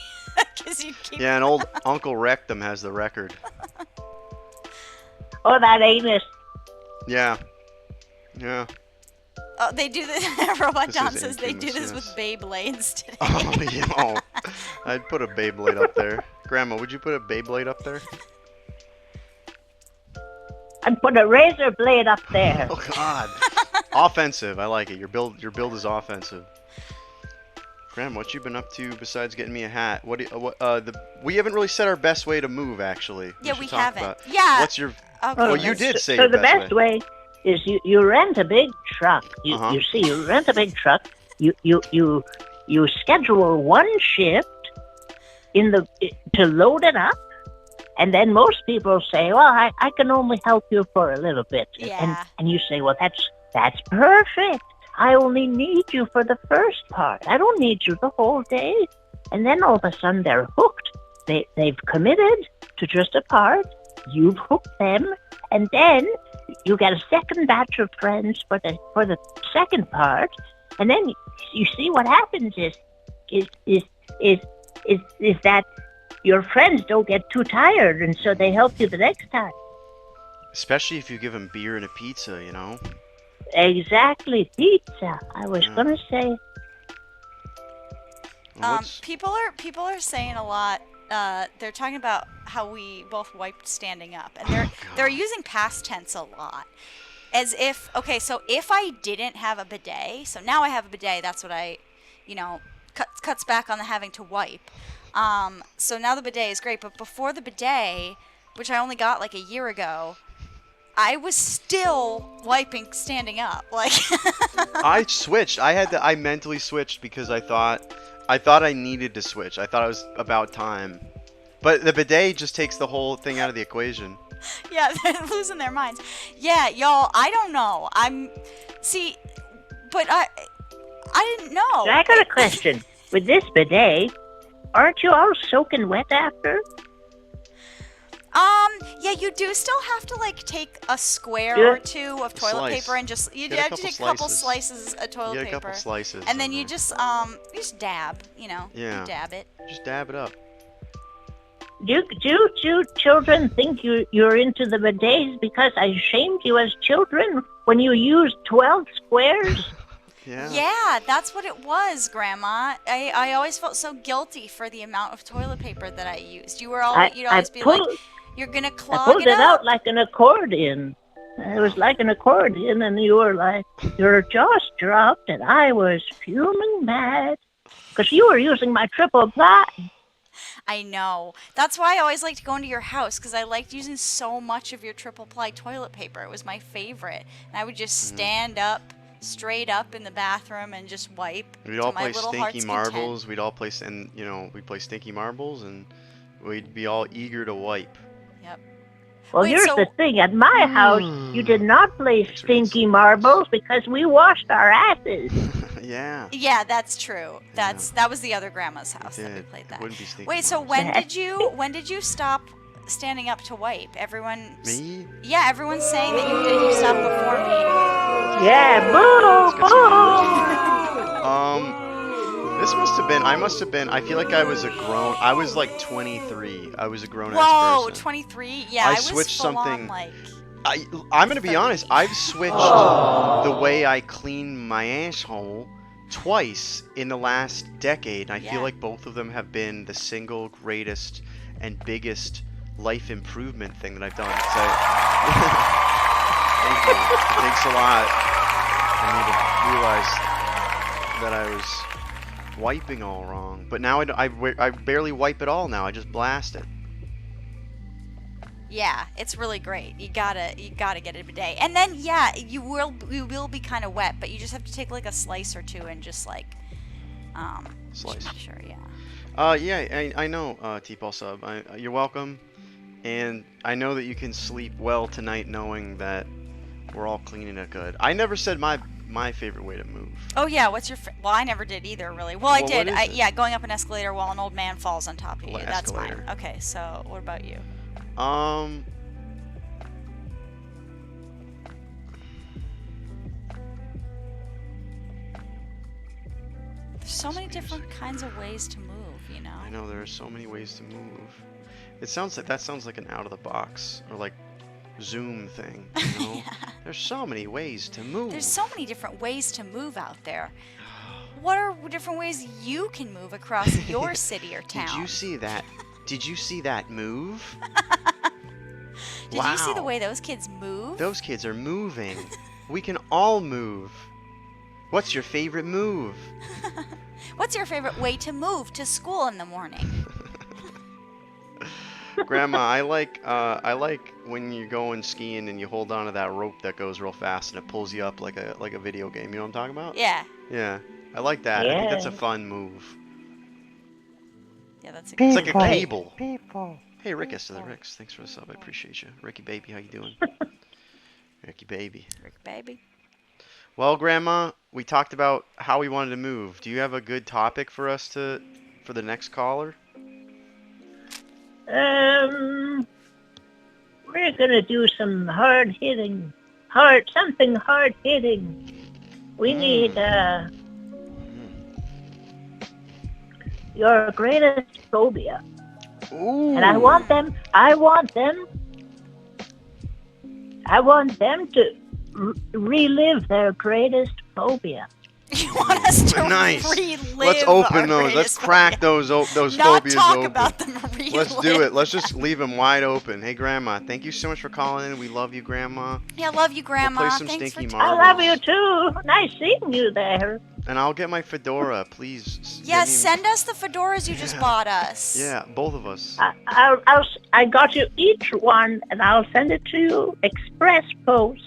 Because you keep. Yeah, and old Uncle Rectum has the record. Oh, that anus. Yeah. Oh, they do this. Robot This Don is says they do infamous, this with yes. Beyblades today. Oh, yeah. I'd put a Beyblade up there. Grandma, would you put a Beyblade up there? And put a razor blade up there. Oh God. Offensive. I like it. Your build is offensive. Grandma, what you been up to besides getting me a hat? We haven't really said our best way to move actually. Yeah, should we talk haven't. about- Yeah. What's your? Okay, Well, you let's- did say So your the best way is you rent a big truck. You see, you rent a big truck. you schedule one shift to load it up, and then most people say, well, I can only help you for a little bit. Yeah. And you say, well, that's perfect. I only need you for the first part. I don't need you the whole day. And then all of a sudden they're hooked. They've committed to just a part. You've hooked them, and then you get a second batch of friends for the second part, and then you see what happens is that your friends don't get too tired, and so they help you the next time. Especially if you give them beer and a pizza, you know? Exactly, pizza. I was gonna say. People are saying a lot. They're talking about how we both wiped standing up, and they're using past tense a lot, as if so if I didn't have a bidet, so now I have a bidet. That's what I, cuts back on the having to wipe. So now the bidet is great, but before the bidet, which I only got like a year ago, I was still wiping standing up. Like I switched. I mentally switched because I thought I needed to switch. I thought it was about time. But the bidet just takes the whole thing out of the equation. Yeah, they're losing their minds. Yeah, y'all, I don't know. But I didn't know. I got a question. With this bidet, aren't you all soaking wet after? Yeah, you do still have to take a square or two of toilet paper and just you have to take a couple slices of toilet paper. Get a couple slices. And then you just dab, Yeah. You dab it. Just dab it up. Do children think you're into the bidets because I shamed you as children when you used 12 squares? Yeah, that's what it was, Grandma. I always felt so guilty for the amount of toilet paper that I used. You'd always be like, you're gonna clog I pulled it up. out like an accordion. It was like an accordion, and you were like, your jaws dropped, and I was fuming mad because you were using my triple ply. I know. That's why I always liked going to your house, because I liked using so much of your triple ply toilet paper. It was my favorite. And I would just stand up, straight up in the bathroom and just wipe. We'd all play Stinky Stinky Marbles. We'd all play, we'd play Stinky Marbles, and we'd be all eager to wipe. Yep. Well, here's the thing. At my house, you did not play Stinky Marbles because we washed our asses. Yeah. Yeah, that's true. That was the other grandma's house that we played that. Wouldn't be Stinky Wait, so Marbles. when did you stop standing up to wipe? Everyone. Me? Yeah, everyone's saying that you stopped before me. Yeah, boo, boo. I must have been, I feel like I was I was like 23. I was a grown-ass Whoa, person. 23? Yeah, I switched something. On, I'm going to be honest, I've switched the way I clean my asshole twice in the last decade. And I feel like both of them have been the single greatest and biggest life improvement thing that I've done. So, thank you. It takes a lot for me to realize that I was wiping all wrong. But now I barely wipe at all now. I just blast it. Yeah, it's really great. You gotta get a bidet, and then you will be kind of wet, but you just have to take like a slice or two and just slice. Make sure, yeah. I know, T-Ball Sub. You're welcome, and I know that you can sleep well tonight, knowing that we're all cleaning it good. I never said my favorite way to move. Oh yeah, what's your? Well, I never did either, really. Well, I did. What is it? Going up an escalator while an old man falls on top of you. That's Escalator. fine. Okay, so what about you? There's so many different kinds of ways to move, you know. I know there are so many ways to move. That sounds like an out of the box or like Zoom thing, you know? Yeah. There's so many ways to move. There's so many different ways to move out there. What are different ways you can move across your city or town? Did you see that? Did you see that move? Did you see the way those kids move? Those kids are moving. We can all move. What's your favorite move? What's your favorite way to move to school in the morning? Grandma, I like when you're going skiing and you hold on to that rope that goes real fast and it pulls you up like a video game. You know what I'm talking about? Yeah. Yeah. I like that. I think that's a Yeah. fun move. Yeah, that's a It's like a People. cable. People. Hey, Rickus to the Ricks. Thanks for the sub. I appreciate you. Ricky baby, how you doing? Ricky baby. Rick baby. Well, Grandma, we talked about how we wanted to move. Do you have a good topic for us for the next caller? We're gonna do some something hard hitting. We need your greatest phobia, Ooh. and I want them to relive their greatest phobia. You want us to Nice. relive Let's our open those. Let's greatest crack phobia. those Not phobias talk open. about them. Relive. Let's do it. Let's just leave them wide open. Hey, Grandma, thank you so much for calling in. We love you, Grandma. Yeah, love you, Grandma. We'll play some Thanks Stinky for Marbles. I love you too. Nice seeing you there. And I'll get my fedora, please. Yeah, send us the fedoras you just bought us. Yeah, both of us. I got you each one, and I'll send it to you express post.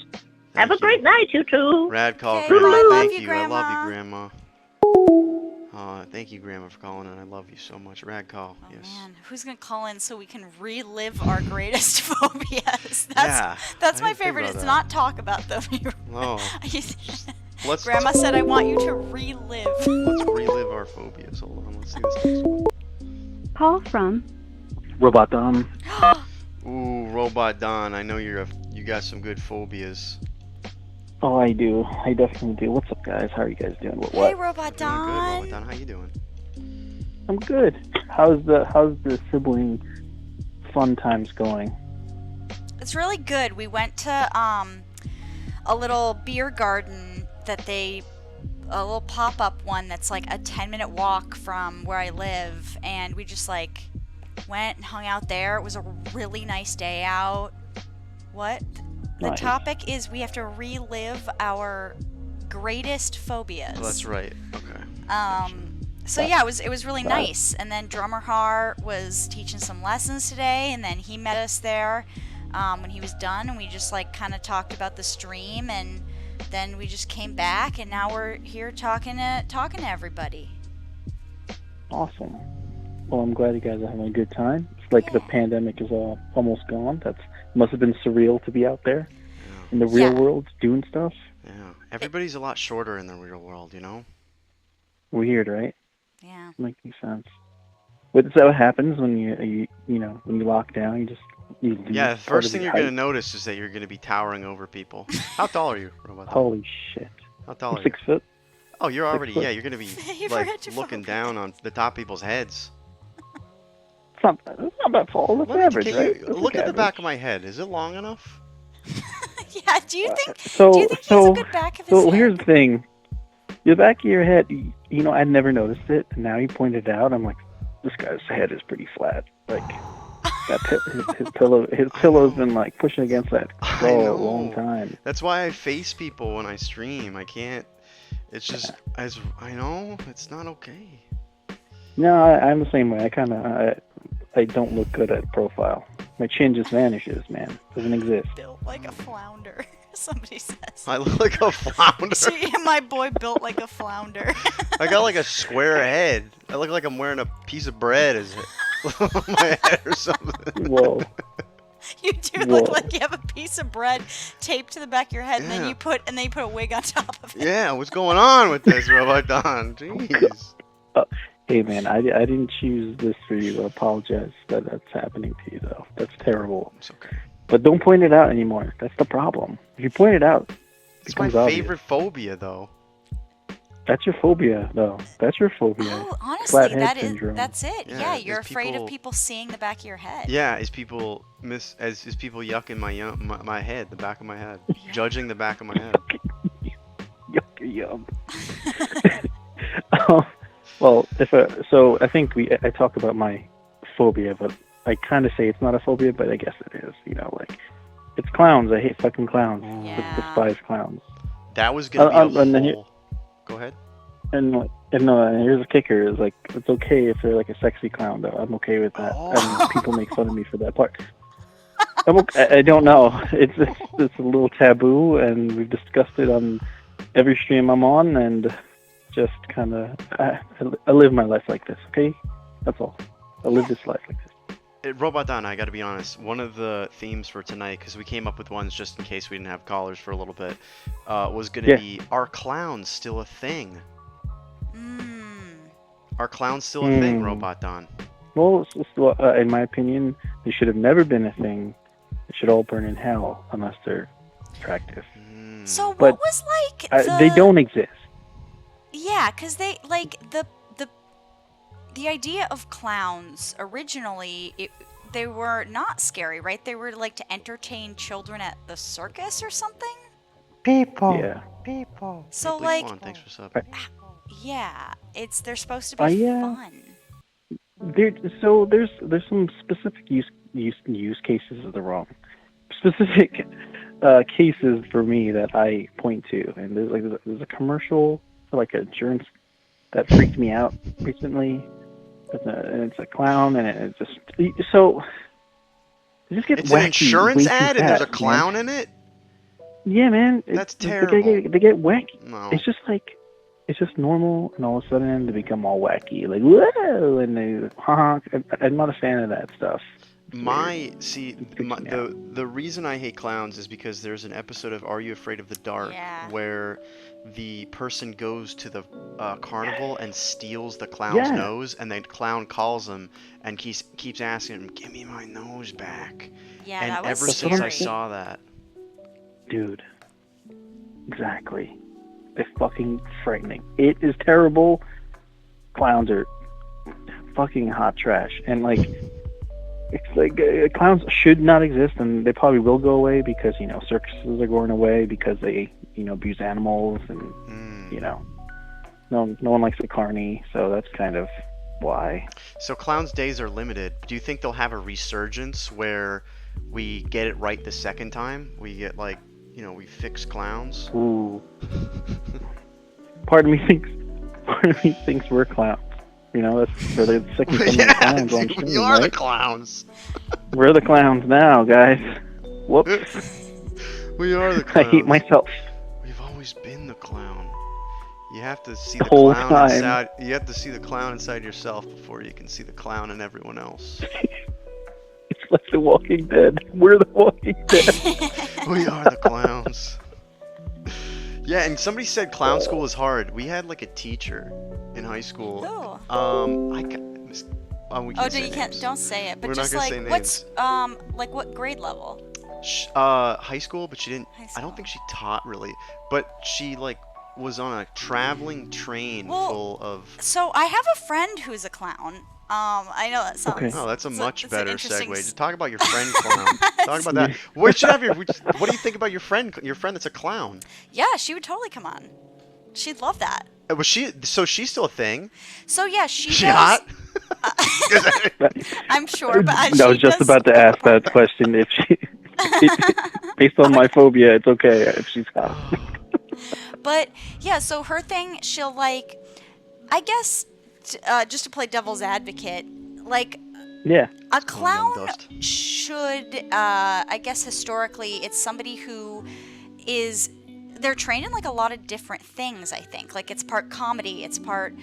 Have a great night, you two. Rad call, Okay, Grandma. bye. Love Thank you, you. I love you, Grandma. Grandma. Thank you, Grandma, for calling in. I love you so much. Rad call. Oh, Yes. man, who's gonna call in so we can relive our greatest phobias? Yeah, That's I my didn't think favorite. about It's that. not talk about them. No. Let's Grandma said, "I want you to relive." Let's relive our phobias. Hold on. Let's see this next one. Call from Robot Dom. Ooh, Robot Don. I know you got some good phobias. Oh, I do. I definitely do. What's up, guys? How are you guys doing? What? Hey, Robot Doing good, Don. Robot Don. How you doing? I'm good. How's the sibling fun times going? It's really good. We went to a little beer garden a little pop-up one that's like a 10-minute walk from where I live, and we just like went and hung out there. It was a really nice day out. What? The Nice. topic is we have to relive our greatest phobias. Oh, that's right. Okay. So yeah, it was really nice. And then Drummer Har was teaching some lessons today, and then he met us there when he was done, and we just like kind of talked about the stream, and then we just came back, and now we're here talking to everybody. Awesome. Well, I'm glad you guys are having a good time. It's like the pandemic is almost gone. Must have been surreal to be out there in the real world doing stuff. Yeah. Everybody's a lot shorter in the real world, you know? Weird, right? Yeah. Making sense. But is that what happens when you when you lock down? You Yeah, the first thing you're going to notice is that you're going to be towering over people. How tall are you, Robot? Holy shit. How tall are you? 6 foot. Oh, you're 6 already, foot. yeah, you're going to be You like forgot your looking phone. down on the top people's heads. It's not that tall. That's Let me- average, can right? you That's look like at the back average. of my head. Is it long enough? Yeah. Do you think So he has a good back of his so head? here's the thing. The back of your head, I'd never noticed it. And now you pointed it out. I'm like, this guy's head is pretty flat. Like his pillow's been like pushing against that for a long time. That's why I face people when I stream. I can't. It's just as I know. It's not okay. No, I'm the same way. I don't look good at profile. My chin just vanishes, man. Doesn't exist. Built like a flounder. Somebody says. I look like a flounder. See, my boy built like a flounder. I got like a square head. I look like I'm wearing a piece of bread as on my head or something. Whoa. You do Whoa. look like you have a piece of bread taped to the back of your head, and then Yeah. you put a wig on top of it. Yeah, what's going on with this, Robot Don? Jeez. Hey, man, I didn't choose this for you. I apologize that that's happening to you, though. That's terrible. It's okay. But don't point it out anymore. That's the problem. If you point it out, it It's my becomes obvious. favorite phobia, though. That's your phobia, though. That's your phobia. Oh, honestly, Flathead that's it. Yeah, Yeah, you're there's afraid people- of people seeing the back of your head. Yeah, is people people yucking my head, the back of my head, judging the back of my head. Yuck, yum. Well, so I think I talk about my phobia, but I kind of say it's not a phobia, but I guess it is. Like it's clowns. I hate fucking clowns. Yeah. Despise clowns. That was gonna be a and then whole. Go ahead. And here's the kicker: is like it's okay if they're like a sexy clown, though. I'm okay with that, and people make fun of me for that part. I don't know. It's a little taboo, and we've discussed it on every stream I'm on, and just kind of I live my life like this. Okay, that's all. I live this life like this. Robot Don, I gotta be honest, one of the themes for tonight, because we came up with ones just in case we didn't have callers for a little bit, was gonna be, are clowns still a thing? Are clowns still a thing, Robot Don? Well, in my opinion, they should have never been a thing. They should all burn in hell unless they're attractive. So But what was like they don't exist. Yeah, because they like the idea of clowns originally, they were not scary, right? They were like to entertain children at the circus or something. People. Yeah. People. So Hey, like, Blake, thanks for subbing. yeah, they're supposed to be fun. There's some specific use cases of the wrong specific cases for me that I point to, and there's a commercial for like insurance that freaked me out recently. It's a clown, and it just so it just gets It's wacky an insurance way too ad and there's a fast, clown man. in it? Yeah, man. That's They terrible. get wacky. No. It's just like, it's just normal, and all of a sudden they become all wacky, like whoa, and they I'm not a fan of that stuff. The reason I hate clowns is because there's an episode of Are You Afraid of the Dark where the person goes to the carnival and steals the clown's nose, and the clown calls him and keeps asking him, "Give me my nose back." Yeah, and that was ever since I scary. saw that, Dude, exactly. They're fucking frightening. It is terrible. Clowns are fucking hot trash, and like, it's like clowns should not exist, and they probably will go away because circuses are going away because they abuse animals, and no one likes the carny, so that's kind of why. So clowns' days are limited. Do you think they'll have a resurgence where we get it right the second time? We get like, we fix clowns? Ooh. Part of me thinks we're clowns. That's for the second coming of clowns on stream, we are the right? clowns. We're the clowns now, guys. Whoops. We are the I clowns. hate myself. We've always been the clown. You have to see The the whole clown time. inside. You have to see the clown inside yourself before you can see the clown in everyone else. It's like The Walking Dead. We're The Walking Dead. We are the clowns. Yeah, and somebody said clown school is hard. We had like a teacher in high school. We can't say names. Don't say it. But We're just not like, gonna say what's like what grade level? High school, but she didn't. I don't think she taught really, but she like was on a traveling train full of. So I have a friend who's a clown. I know that sounds. Oh, that's a much better interesting segue. Just talk about your friend clown. Talk about that. What should have what do you think about your friend? Your friend that's a clown. Yeah, she would totally come on. She'd love that. Was she? So she's still a thing? So yeah, she She does. hot? I'm sure, but I was just about to ask that question. If she, based on my phobia, it's okay if she's hot. But yeah, so her thing, she'll like, I guess, just to play devil's advocate, like, a clown should, I guess historically, it's somebody who is, they're trained in like a lot of different things, I think. Like it's part comedy, it's part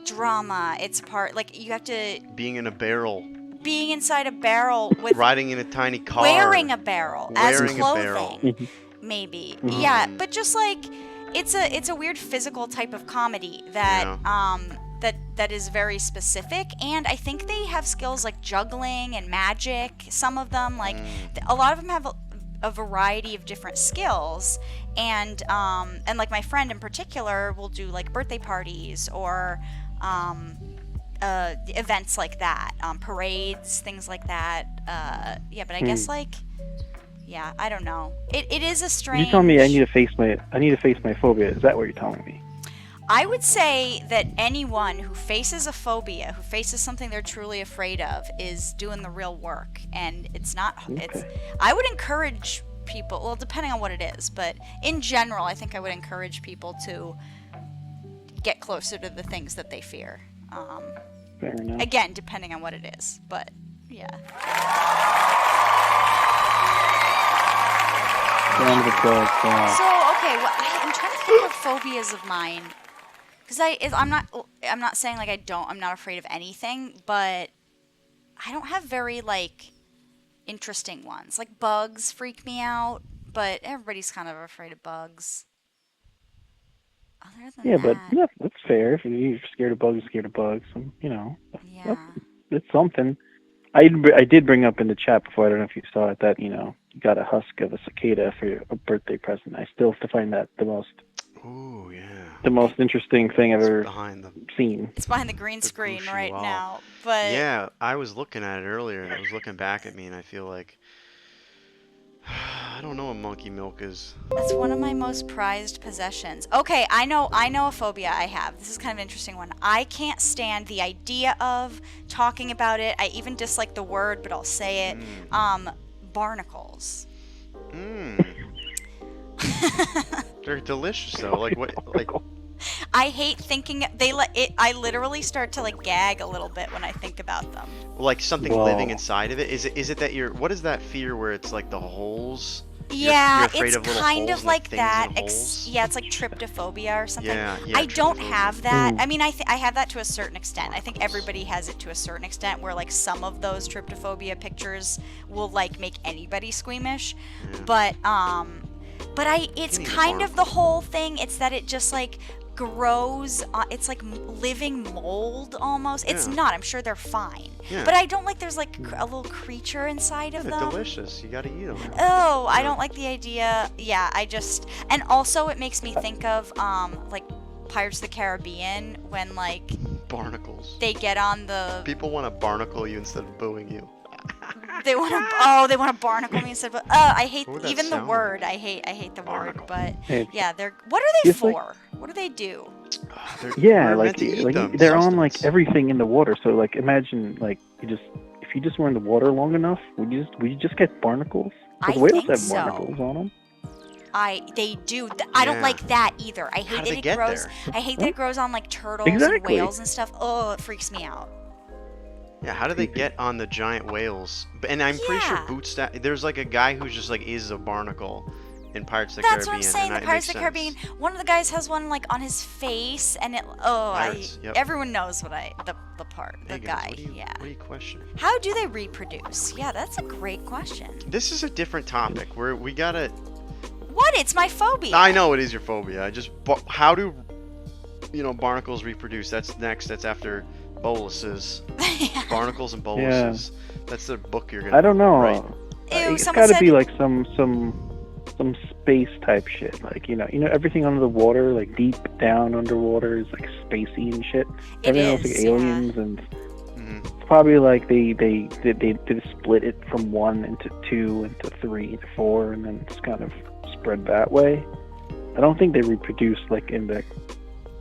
drama, it's part, like you have to... Being in a barrel. Being inside a barrel with... Riding in a tiny car. Wearing a barrel as Wearing clothing. a barrel. Maybe. Yeah, but just like it's a weird physical type of comedy that that is very specific, and I think they have skills like juggling and magic. Some of them, like a lot of them have a variety of different skills, and like my friend in particular will do like birthday parties or events like that, parades, things like that. But I guess like. Yeah, I don't know. It is a strange... You telling me I need to face my phobia? Is that what you're telling me? I would say that anyone who faces a phobia, who faces something they're truly afraid of, is doing the real work. And it's not... I would encourage people... Well, depending on what it is. But in general, I think I would encourage people to get closer to the things that they fear. Fair enough. Again, depending on what it is. But, yeah. Round of applause. So, okay, I'm trying to think of phobias of mine. Because I'm not saying like I'm not afraid of anything, but I don't have very like interesting ones. Like bugs freak me out, but everybody's kind of afraid of bugs. Other than Yeah, but that, yeah, that's fair. If you're scared of bugs, scared of bugs. You know, yeah. it's something. I did bring up in the chat before. I don't know if you saw it that you got a husk of a cicada for a birthday present. I still find that the most. Ooh, yeah. The most interesting thing I've ever seen. It's behind the green screen Gucci right wall. now, but yeah, I was looking at it earlier, and it was looking back at me, and I feel like I don't know what monkey milk is. That's one of my most prized possessions. Okay, I know a phobia I have. This is kind of an interesting one. I can't stand the idea of talking about it. I even dislike the word, but I'll say it. Barnacles. They're delicious though. Like what? Like I hate thinking I literally start to like gag a little bit when I think about them. like something living inside of it. Is it that you're? What is that fear where it's like the holes? Yeah, you're afraid it's of little kind holes of like things that. in holes? Yeah, it's like tryptophobia or something. Yeah, I don't have that. I mean, I have that to a certain extent. I think everybody has it to a certain extent, where like some of those tryptophobia pictures will like make anybody squeamish. But it's kind of the whole thing. It's that it just like grows. It's like living mold almost. It's not. I'm sure they're fine. Yeah. But I don't like there's like a little creature inside of They're them. delicious. You gotta eat them. Oh, I don't like the idea. Yeah, and also it makes me think of like Pirates of the Caribbean when like barnacles. They get on the. People want to barnacle you instead of booing you. They want to. They want to barnacle me instead of. I hate even the sound word. I hate the word. But Hey, yeah, they're. What are they it's like- for? What do they do? Yeah, We're like meant to eat them, they're on sustenance. like everything in the water. So like imagine like if you just were in the water long enough, would you just get barnacles? I Whales think have so. barnacles on them. They do. I don't Yeah. like that either. I hate How do that they it get grows. there? I hate that it grows on like turtles Exactly. and whales and stuff. Oh, it freaks me out. Yeah, how do they get on the giant whales? And I'm pretty sure there's like a guy who's just like is a barnacle in Pirates of the That's Caribbean. what I'm saying. and The it Pirates makes of the Caribbean. One of the guys has one like on his face, and it. Pirates, yep. Everyone knows what the part. The Hey guys, guy. what do you, Yeah. What do you question? How do they reproduce? Yeah, that's a great question. This is a different topic where we gotta. What? It's my phobia. I know it is your phobia. How do barnacles reproduce? That's next. That's after boluses. Barnacles and boluses. That's the book you're gonna. I don't know. write. It's someone got to said- be like some space type shit. Like everything under the water, like deep down underwater, is like spacey and shit. It Everything else is, like yeah. aliens and. It's probably like they split it from 1 into 2 into 3 into 4 and then it's kind of spread that way. I don't think they reproduce like in the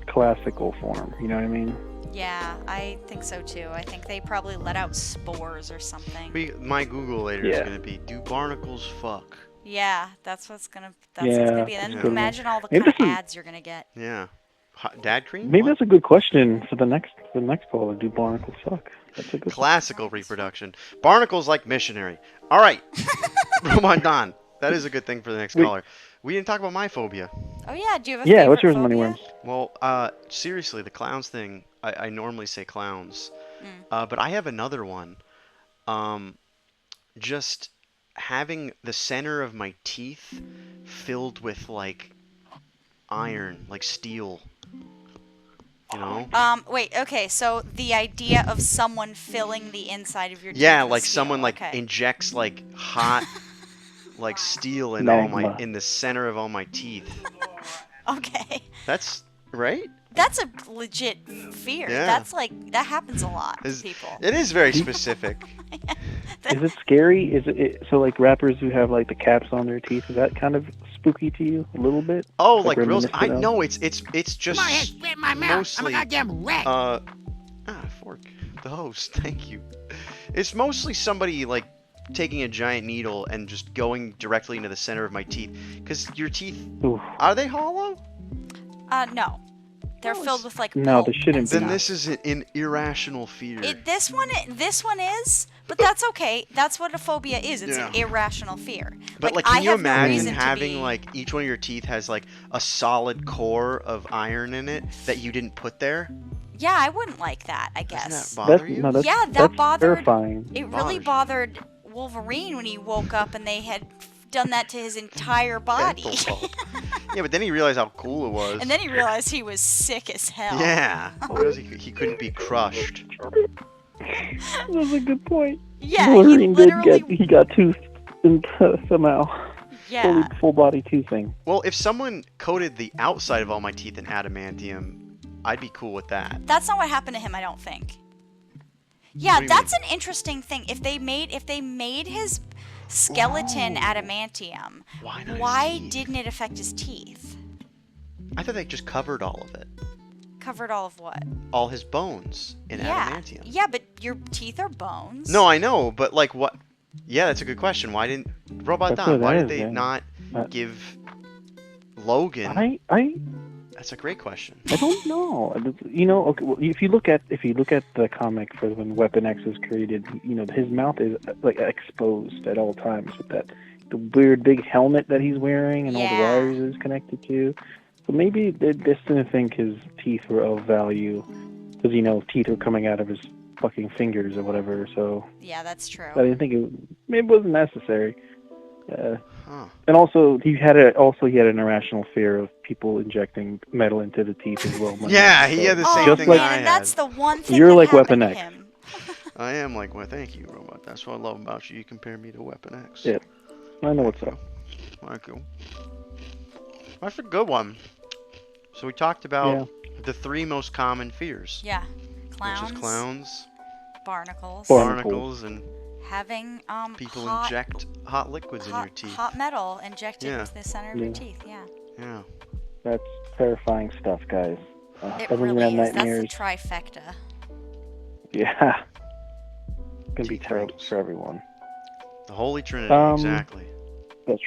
classical form. You know what I mean? Yeah, I think so too. I think they probably let out spores or something. My Google later is Yeah. gonna be: do barnacles fuck? Yeah, that's what's gonna be. And then Yeah. imagine all the Maybe kind of this is- ads you're gonna get. Yeah. Dad cream? Maybe What? that's a good question for the next caller. Do barnacles suck? That's a good Classical reproduction. Barnacles like missionary. All right. Ramadan. That is a good thing for the next caller. We didn't talk about my phobia. Oh yeah, do you have a Yeah, favorite what's yours, phobia? Moneyworms? Well, seriously, the clowns thing, I normally say clowns. But I have another one. Just having the center of my teeth filled with, like, iron, like steel. You know? Wait, okay, so the idea of someone filling the inside of your teeth Yeah, with like steel, someone, like, okay. injects, like, hot, like, steel in Magma. in the center of all my teeth. Okay. That's... right? That's a legit fear. Yeah. That's like that happens a lot to Is- people. It is very specific. Is it scary? Is it so like rappers who have like the caps on their teeth? Is that kind of spooky to you a little bit? Oh, like real? reminiscent I of? know it's just Come on, head, spit in my mouth. mostly I'm a goddamn rat. fork. The host. Thank you. It's mostly somebody like taking a giant needle and just going directly into the center of my teeth. Because your teeth Oof. are they hollow? No. They're filled with like No, pulp they shouldn't and be. Then stuff. this is an irrational fear. This one is, But that's okay. That's what a phobia is. It's an Yeah. irrational fear. But like, I can you have no imagine reason to having be- like each one of your teeth has like a solid core of iron in it that you didn't put there? Yeah, I wouldn't like that, I guess. Doesn't that bother you? No, that's, Yeah, that that's bothered- terrifying. It really bothered Wolverine when he woke up and they had done that to his entire body. Yeah, but then he realized how cool it was. And then he realized he was sick as hell. Yeah, because he couldn't be crushed. That's a good point. Yeah, Wolverine he got toothed somehow. Yeah. Full body toothing. Well, if someone coated the outside of all my teeth in adamantium, I'd be cool with that. That's not what happened to him, I don't think. Yeah, What do you that's an interesting thing. If they made his skeleton adamantium, why didn't it affect his teeth? I thought they just covered all of it. Covered all of what? All his bones in adamantium. Yeah, but your teeth are bones. No, I know, but like what? Yeah, that's a good question. Why didn't Robot That's Don? what Why that did is, they yeah. not give Logan? That's a great question. I don't know. You know, okay, well, if you look at the comic for when Weapon X was created, you know, his mouth is like exposed at all times with the weird big helmet that he's wearing and all the wires it's connected to. So maybe they just didn't think his teeth were of value because, you know, teeth were coming out of his fucking fingers or whatever. So yeah, that's true. I didn't think maybe it wasn't necessary. And also he had an irrational fear of people injecting metal into the teeth as well. Yeah, he had the same Just thing like, I had. That's the one thing You're that like Weapon happened to X. him. I am like, well, thank you, Robot. That's what I love about you. You compare me to Weapon X. Yeah, I know what's up. Thank you. That's a good one. So we talked about the 3 most common fears. Yeah, clowns. Which is clowns, barnacles, and having people hot, inject hot liquids in your teeth. hot metal injected Yeah. into the center of your teeth. Yeah. Yeah. That's terrifying stuff, guys. It Everyone's really gonna is. have That's the nightmares. trifecta. Yeah. It's gonna be terrible for everyone. The Holy Trinity, exactly. That's.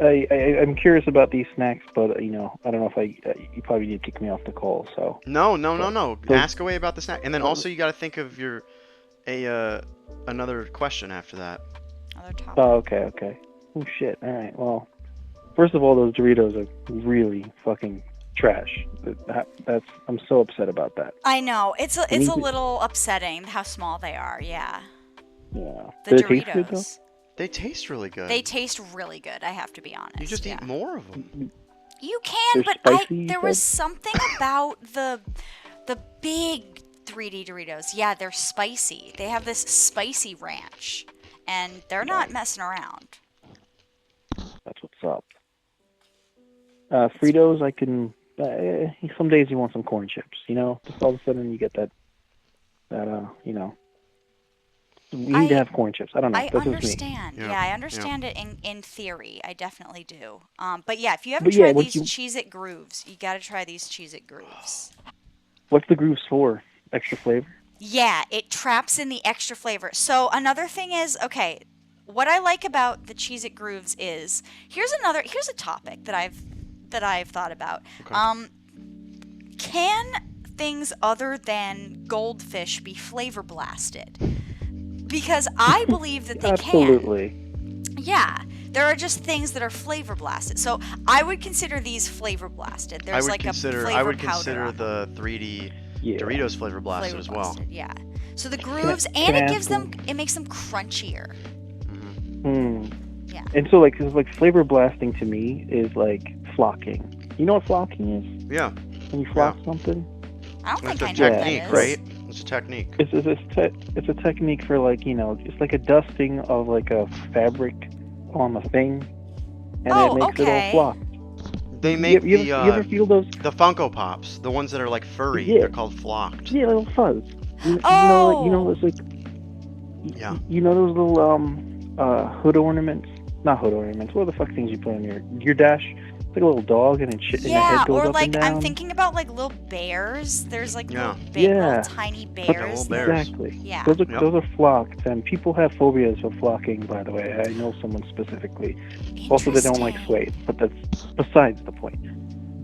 I'm curious about these snacks, but you know, I don't know if you probably need to kick me off the call. So. No. So- Ask away about the snack, and then also you got to think of another question after that. Another topic. Oh, okay. Oh shit. All right. Well, first of all, those Doritos are really fucking trash. I'm so upset about that. I know. It's a need to- little upsetting how small they are. Yeah. Yeah. The Do they taste good, though? Doritos. They taste really good. They taste really good. I have to be honest. You just eat more of them. You can, They're but spicy, you there was said? something about the big 3D Doritos. Yeah, they're spicy. They have this spicy ranch, and they're not messing around. That's what's up. Fritos, I can. Some days you want some corn chips, you know. Just all of a sudden you get that. You know. You need to have corn chips. I don't know. I That's just me. understand. Yeah, I understand it in theory. I definitely do. But yeah, if you haven't But yeah, tried what these you- Cheez-It Grooves, you got to try these Cheez-It Grooves. What's the grooves for? Extra flavor? Yeah, it traps in the extra flavor. So another thing is, okay, what I like about the Cheez-It Grooves is here's a topic that I've thought about. Okay. Can things other than goldfish be flavor blasted? Because I believe that they Absolutely. can. Yeah. There are just things that are flavor blasted. So I would consider these flavor blasted. There's like a flavor I would powder consider on the 3D Doritos flavor blasted flavor as well. blasted, yeah. So the grooves, can I and it ask gives them, it makes them crunchier. Yeah. And so, like flavor blasting to me is like flocking. You know what flocking is? Yeah. When you flock something? I don't It's think a I know what that technique, is. right? It's a technique. It's a technique for like, you know, it's like a dusting of like a fabric on a thing, and it makes it all flock. They make you ever feel those? the Funko Pops, the ones that are like furry. Yeah. They're called flocked. Yeah, little fuzz. You know, those like. Yeah. You know those little hood ornaments? Not hood ornaments. What are the fuck things you put on your dash? It's like a little dog and and the Yeah, head goes or up like and down. I'm thinking about like little bears. There's like little Yeah. little tiny bears. Exactly. Yeah. Those are flocked, and people have phobias of flocking. By the way, I know someone specifically. Also, they don't like suede, but that's besides the point.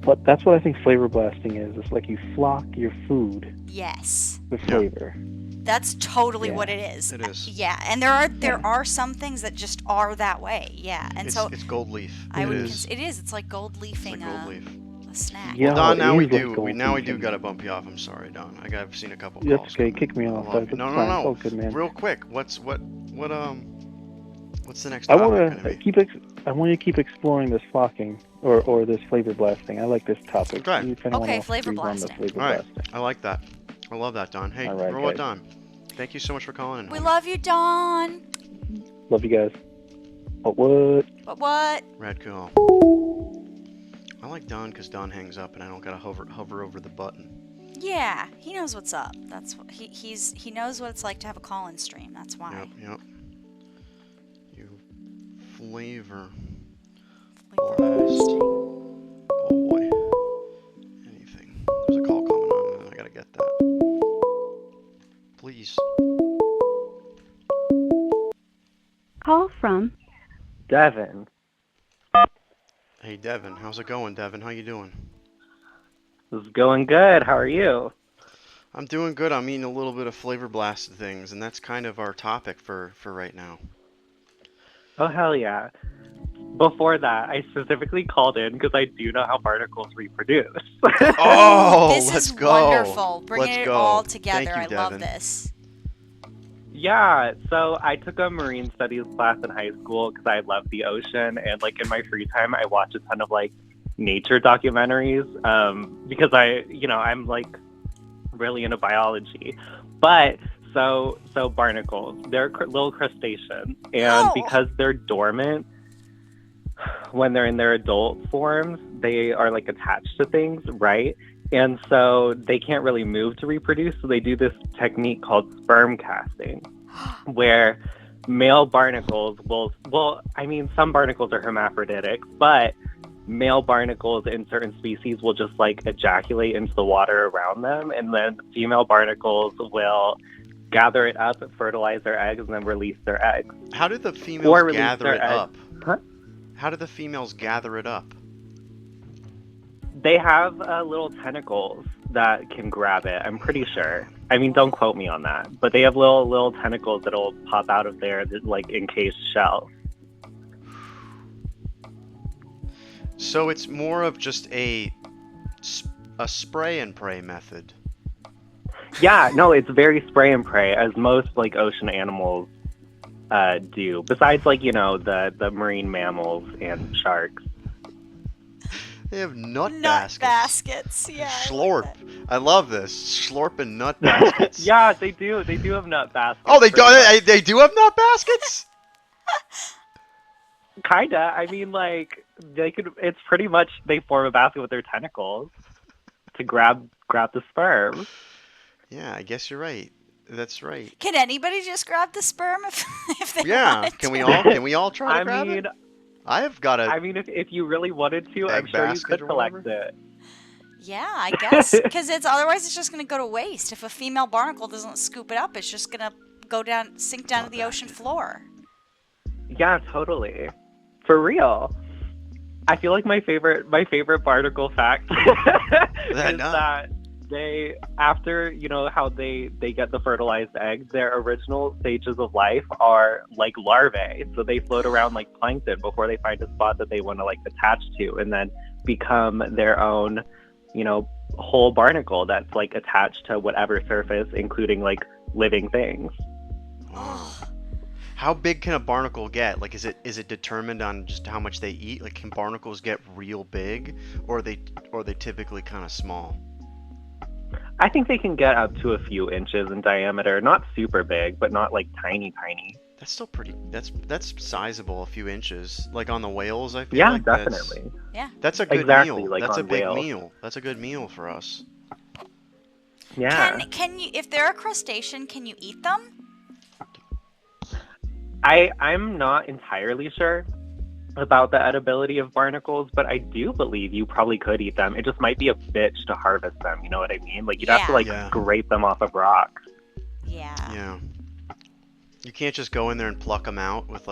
But that's what I think flavor blasting is. It's like you flock your food Yes. with flavor. That's totally Yeah. what it is. It is. Yeah, and there are some things that just are that way. Yeah, and so It's gold leaf. I would. It is. It is. It's like gold It's leafing like gold leaf. a snack. Yeah. Well, Don, it now we is like do. gold Now we leaf do and- gotta bump you off. I'm sorry, Don. I've seen a couple That's calls. okay. coming. Kick me I off. love you. That's No, fine. no, It's all no. good, man. Real quick, what's the next I topic want gonna to be? I want to keep exploring this flocking or this flavor blasting. I like this topic. Okay. You kinda Okay, wanna flavor freeze on the blasting. flavor All right. blasting. I like that. I love that, Don. Hey, All right, roll it, guys. Don. Thank you so much for calling in. We homie. love you, Dawn. Love you guys. What? But what? Rad cool. I like Don because Don hangs up and I don't gotta hover over the button. Yeah, he knows what's up. That's what he knows what it's like to have a call-in stream. That's why. Yep. You flavor Flavor blast. blasting. Oh boy. Anything. There's a call coming on and I gotta get that. Please. Call from Devin. Hey Devin, how's it going, Devin? How you doing? This is going good. How are you? I'm doing good. I'm eating a little bit of flavor blasted things, and that's kind of our topic for right now. Oh, hell yeah. Before that, I specifically called in because I do know how barnacles reproduce. Oh, This let's is go. wonderful. Bringing Let's it go. all Thank together. you, I love Devin. this. Yeah, so I took a marine studies class in high school because I love the ocean, and like in my free time, I watch a ton of like nature documentaries because I'm like really into biology. But so barnacles, they're little crustaceans, and Oh. because they're dormant when they're in their adult forms, they are like attached to things, right? And so they can't really move to reproduce. So they do this technique called sperm casting, where male barnacles some barnacles are hermaphroditic, but male barnacles in certain species will just like ejaculate into the water around them. And then female barnacles will gather it up, fertilize their eggs, and then release their eggs. How do the Or females release gather their it eggs. up? Huh? How do the females gather it up? They have little tentacles that can grab it. I'm pretty sure. I mean, don't quote me on that, but they have little tentacles that'll pop out of their like encased shell. So it's more of just a spray and pray method. Yeah, no, it's very spray and pray, as most like ocean animals do. Besides, like the marine mammals and sharks. They have nut Nut baskets. baskets. Yeah. Slorp. I love this. Slorp and nut baskets. Yeah, they do. They do have nut baskets. Oh, they do. pretty much. They do have nut baskets. Kinda. I mean, like they could. It's pretty much they form a basket with their tentacles to grab the sperm. Yeah, I guess you're right. That's right. Can anybody just grab the sperm if they Yeah. want? Can we all try to I grab mean, it? I have got a. I mean, if you really wanted to, I'm egg sure you basket could or collect whatever? it. Yeah, I guess because otherwise it's just gonna go to waste. If a female barnacle doesn't scoop it up, it's just gonna sink down to the ocean floor. Yeah, totally. For real. I feel like my favorite barnacle fact is that they, after how they get the fertilized eggs, their original stages of life are like larvae. So they float around like plankton before they find a spot that they want to like attach to, and then become their own, whole barnacle that's like attached to whatever surface, including like living things. How big can a barnacle get? Like, is it determined on just how much they eat? Like, can barnacles get real big, or are they typically kind of small? I think they can get up to a few inches in diameter, not super big, but not like tiny. That's still pretty. That's sizable. A few inches, like on the whales. I feel Yeah, like definitely. Yeah. That's a good Exactly, meal. like That's a on big whales. meal. That's a good meal for us. Yeah. Can you, if they're a crustacean, can you eat them? I'm not entirely sure about the edibility of barnacles, but I do believe you probably could eat them. It just might be a bitch to harvest them. You know what I mean? Like you'd have to like Yeah. scrape them off of rocks. Yeah. Yeah. You can't just go in there and pluck them out with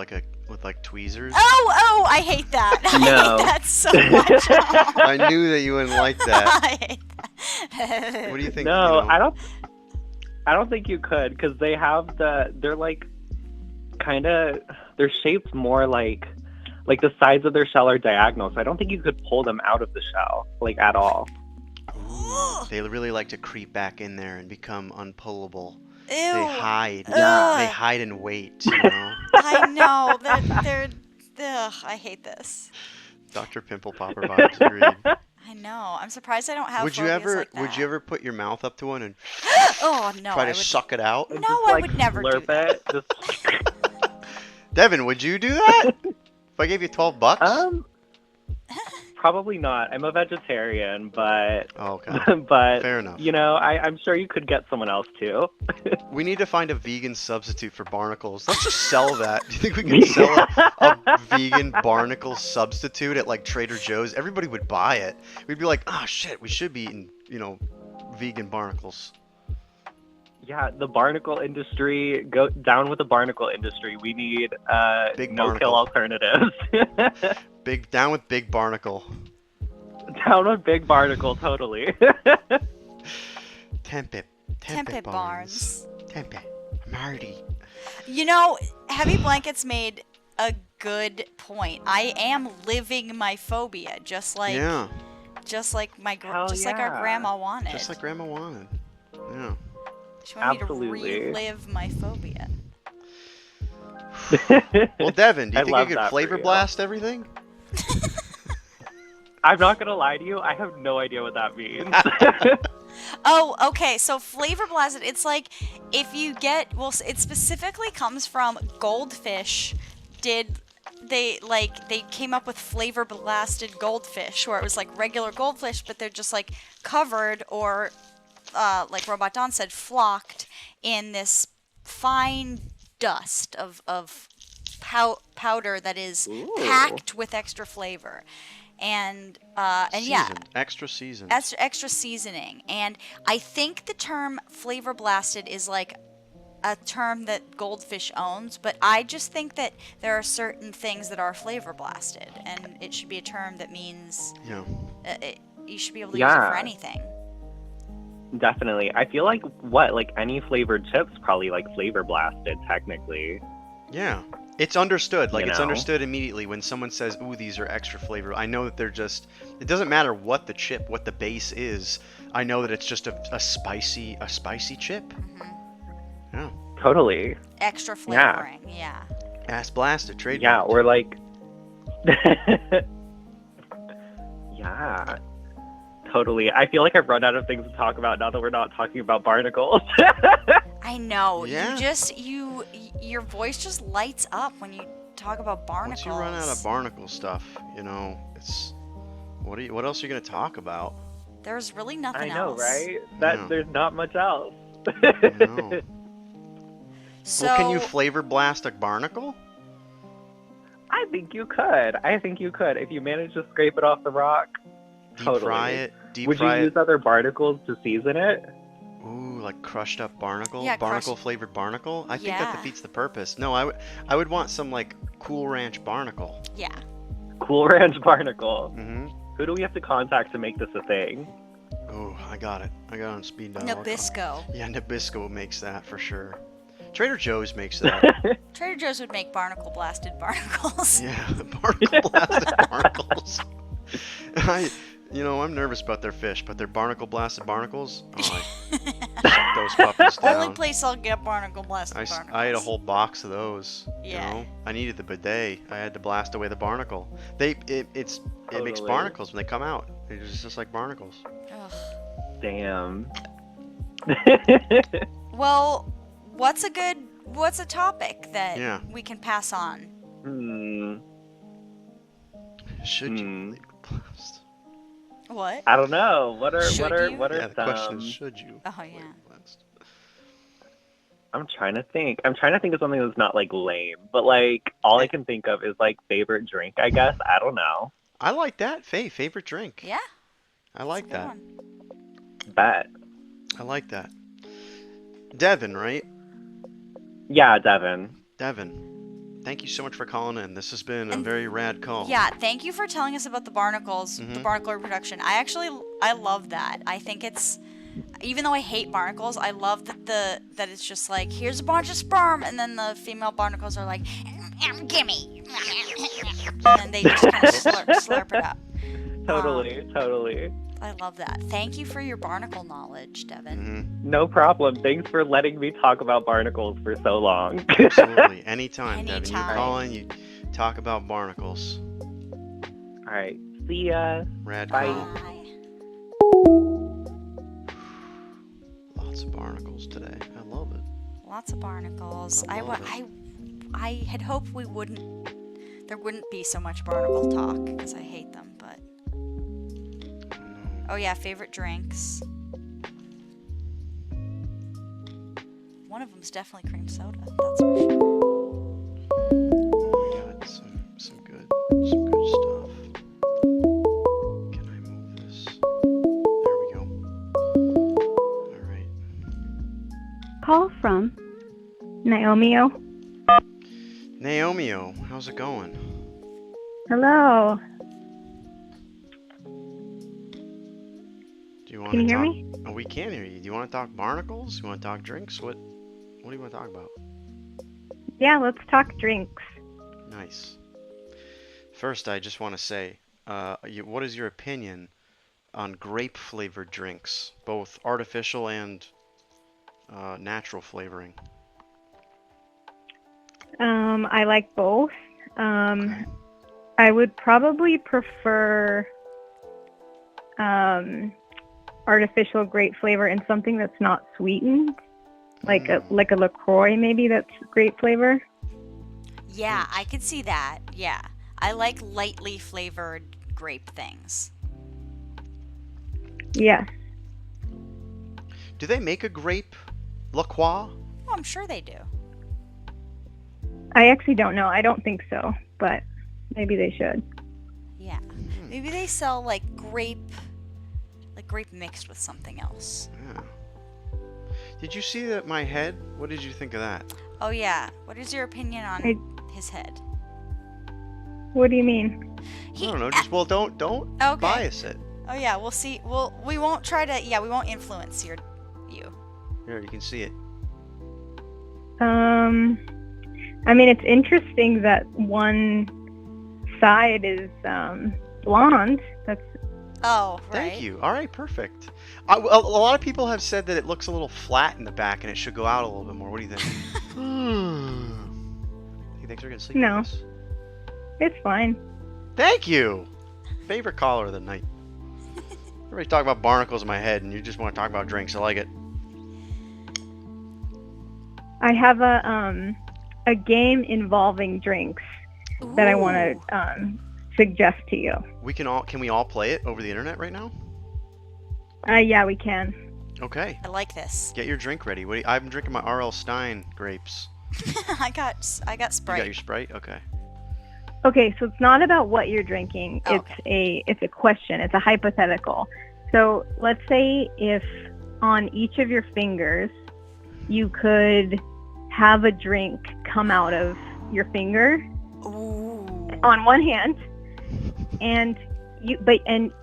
tweezers. Oh, I hate that. I No. hate that so much. I knew that you wouldn't like that. I hate that. What do you think? No, you know? I don't think you could, because they have they're like they're shaped more like the sides of their shell are diagonal, so I don't think you could pull them out of the shell, like, at all. Ooh, they really like to creep back in there and become unpullable. Ew. They hide. Ugh. They hide and wait, you know? I know. They're ugh, I hate this. Dr. Pimple Popper vibes, agreed. I know. I'm surprised I don't have Would you phobias ever like that. would you ever put your mouth up to one and Oh, no. try to I would, suck it out? no, Just, I like, would never do slurp that. it. Just Devin, would you do that? If I gave you $12? probably not. I'm a vegetarian, but Oh, okay. but Fair enough. you know, I'm sure you could get someone else too. We need to find a vegan substitute for barnacles. Let's just sell that. Do you think we can sell a vegan barnacle substitute at like Trader Joe's? Everybody would buy it. We'd be like, oh shit, we should be eating, vegan barnacles. Yeah, the barnacle industry, go down with the barnacle industry. We need Big no-kill barnacle. alternatives. Down with big barnacle. Down with big barnacle, totally. Tempe Tempe Barnes. Tempe. Marty. You know, Heavy Blankets made a good point. I am living my phobia, just like Yeah. just like like our yeah. grandma wanted. Just like Grandma wanted. Yeah. She wanted Absolutely. me to relive my phobia. Well, Devin, do you I think love you could that for flavor you. blast everything? I'm not gonna lie to you. I have no idea what that means. Oh, okay. So flavor blasted, it's like if you get, well, it specifically comes from Goldfish. They came up with flavor blasted goldfish, where it was like regular goldfish, but they're just like covered or, like Robot Don said, flocked in this fine dust of powder that is packed with extra flavor. And yeah, Seasoned. Extra seasoned. extra seasoning. And I think the term flavor blasted is like a term that Goldfish owns, but I just think that there are certain things that are flavor blasted, and it should be a term that means Yeah. You should be able to use it for anything. Definitely. I feel like any flavored chips probably like flavor blasted technically. Yeah. It's understood. Like, You it's know? understood immediately when someone says, ooh, these are extra flavor. I know that they're just, it doesn't matter what the chip, what the base is. I know that it's just a spicy chip. Yeah. Totally. Extra flavoring, yeah. Ass blasted, trademark. Yeah, or like yeah. Totally. I feel like I've run out of things to talk about now that we're not talking about barnacles. I know. Yeah. Your voice just lights up when you talk about barnacles. Once you run out of barnacle stuff, it's, what else are you going to talk about? There's really nothing I know, else. right? Yeah. There's not much else. I know. So, Well, can you flavor blast a barnacle? I think you could. If you manage to scrape it off the rock. Deep Totally. fry it? Would you use other barnacles to season it? Ooh, like crushed up barnacle? Yeah, barnacle flavored barnacle? I think that Yeah. defeats the purpose. No, I would want some like Cool Ranch barnacle. Yeah. Cool Ranch barnacle. Mm-hmm. Who do we have to contact to make this a thing? Oh, I got it. I got it on speed dial. Nabisco. Yeah, Nabisco makes that for sure. Trader Joe's makes that. Trader Joe's would make barnacle blasted barnacles. Yeah, barnacle blasted barnacles. I'm nervous about their fish, but their barnacle blasted barnacles, those puppies down. Only place I'll get barnacle blasted barnacles. I ate a whole box of those. Yeah. I needed the bidet. I had to blast away the barnacle. It makes Totally. barnacles when they come out. It's just like barnacles. Ugh. Damn. Well, what's a topic that Yeah. we can pass on? Should you flavor blast? What? I don't know. What are Should you? Yeah, the question is, should you? Oh yeah. flavor blast? I'm trying to think. of something that's not like lame, but like all I can think of is like favorite drink, I guess. I don't know. I like that. Favorite drink. Yeah. I like that. Bet. I like that. Devin, right? Yeah, Devin. Devin, thank you so much for calling in. This has been a very rad call. Yeah, thank you for telling us about the barnacles, the barnacle reproduction. I love that. I think it's even though I hate barnacles, I love that it's just like, here's a bunch of sperm, and then the female barnacles are like, gimme, and then they just kind of slurp it up. Totally. I love that. Thank you for your barnacle knowledge, Devin. No problem. Thanks for letting me talk about barnacles for so long. Absolutely. Anytime, Devin. You Anytime. call in, you talk about barnacles. All right. See ya. Rad Bye. cool. Lots of barnacles today. I love it. Lots of barnacles. I love I had hoped there wouldn't be so much barnacle talk, because I hate them, but... Oh yeah, favorite drinks. One of them's definitely cream soda, that's for sure. Oh my god, some good stuff. Can I move this? There we go. Alright. Call from Naomio. Naomio, how's it going? Hello. Do you want Can to you hear talk? me? Oh, we can hear you. Do you want to talk barnacles? You want to talk drinks? What do you want to talk about? Yeah, let's talk drinks. Nice. First, I just want to say, what is your opinion on grape-flavored drinks, both artificial and natural flavoring? I like both. I would probably prefer artificial grape flavor and something that's not sweetened, like a LaCroix maybe that's grape flavor. Yeah, I could see that. Yeah. I like lightly flavored grape things. Yeah. Do they make a grape LaCroix? Oh, I'm sure they do. I actually don't know. I don't think so, but maybe they should. Yeah. Maybe they sell like grape mixed with something else. Yeah. Did you see that my head? What did you think of that? Oh yeah. What is your opinion on his head? What do you mean? I don't know. Just don't Okay. bias it. Oh yeah, we'll see. We won't try to. Yeah, we won't influence you. Here, you can see it. I mean, it's interesting that one side is blonde. That's. Oh, right. Thank you. All right, perfect. A lot of people have said that it looks a little flat in the back and it should go out a little bit more. What do you think? You think they're gonna sleep? No. with us? It's fine. Thank you. Favorite caller of the night. Everybody talk about barnacles in my head, and you just want to talk about drinks. I like it. I have a game involving drinks that I want to suggest to you. Can we all play it over the internet right now? Yeah, we can. Okay. I like this. Get your drink ready. I'm drinking my R.L. Stein grapes. I got Sprite. You got your Sprite? Okay. Okay, so it's not about what you're drinking. It's a question. It's a hypothetical. So let's say if on each of your fingers you could have a drink come out of your finger on one hand, and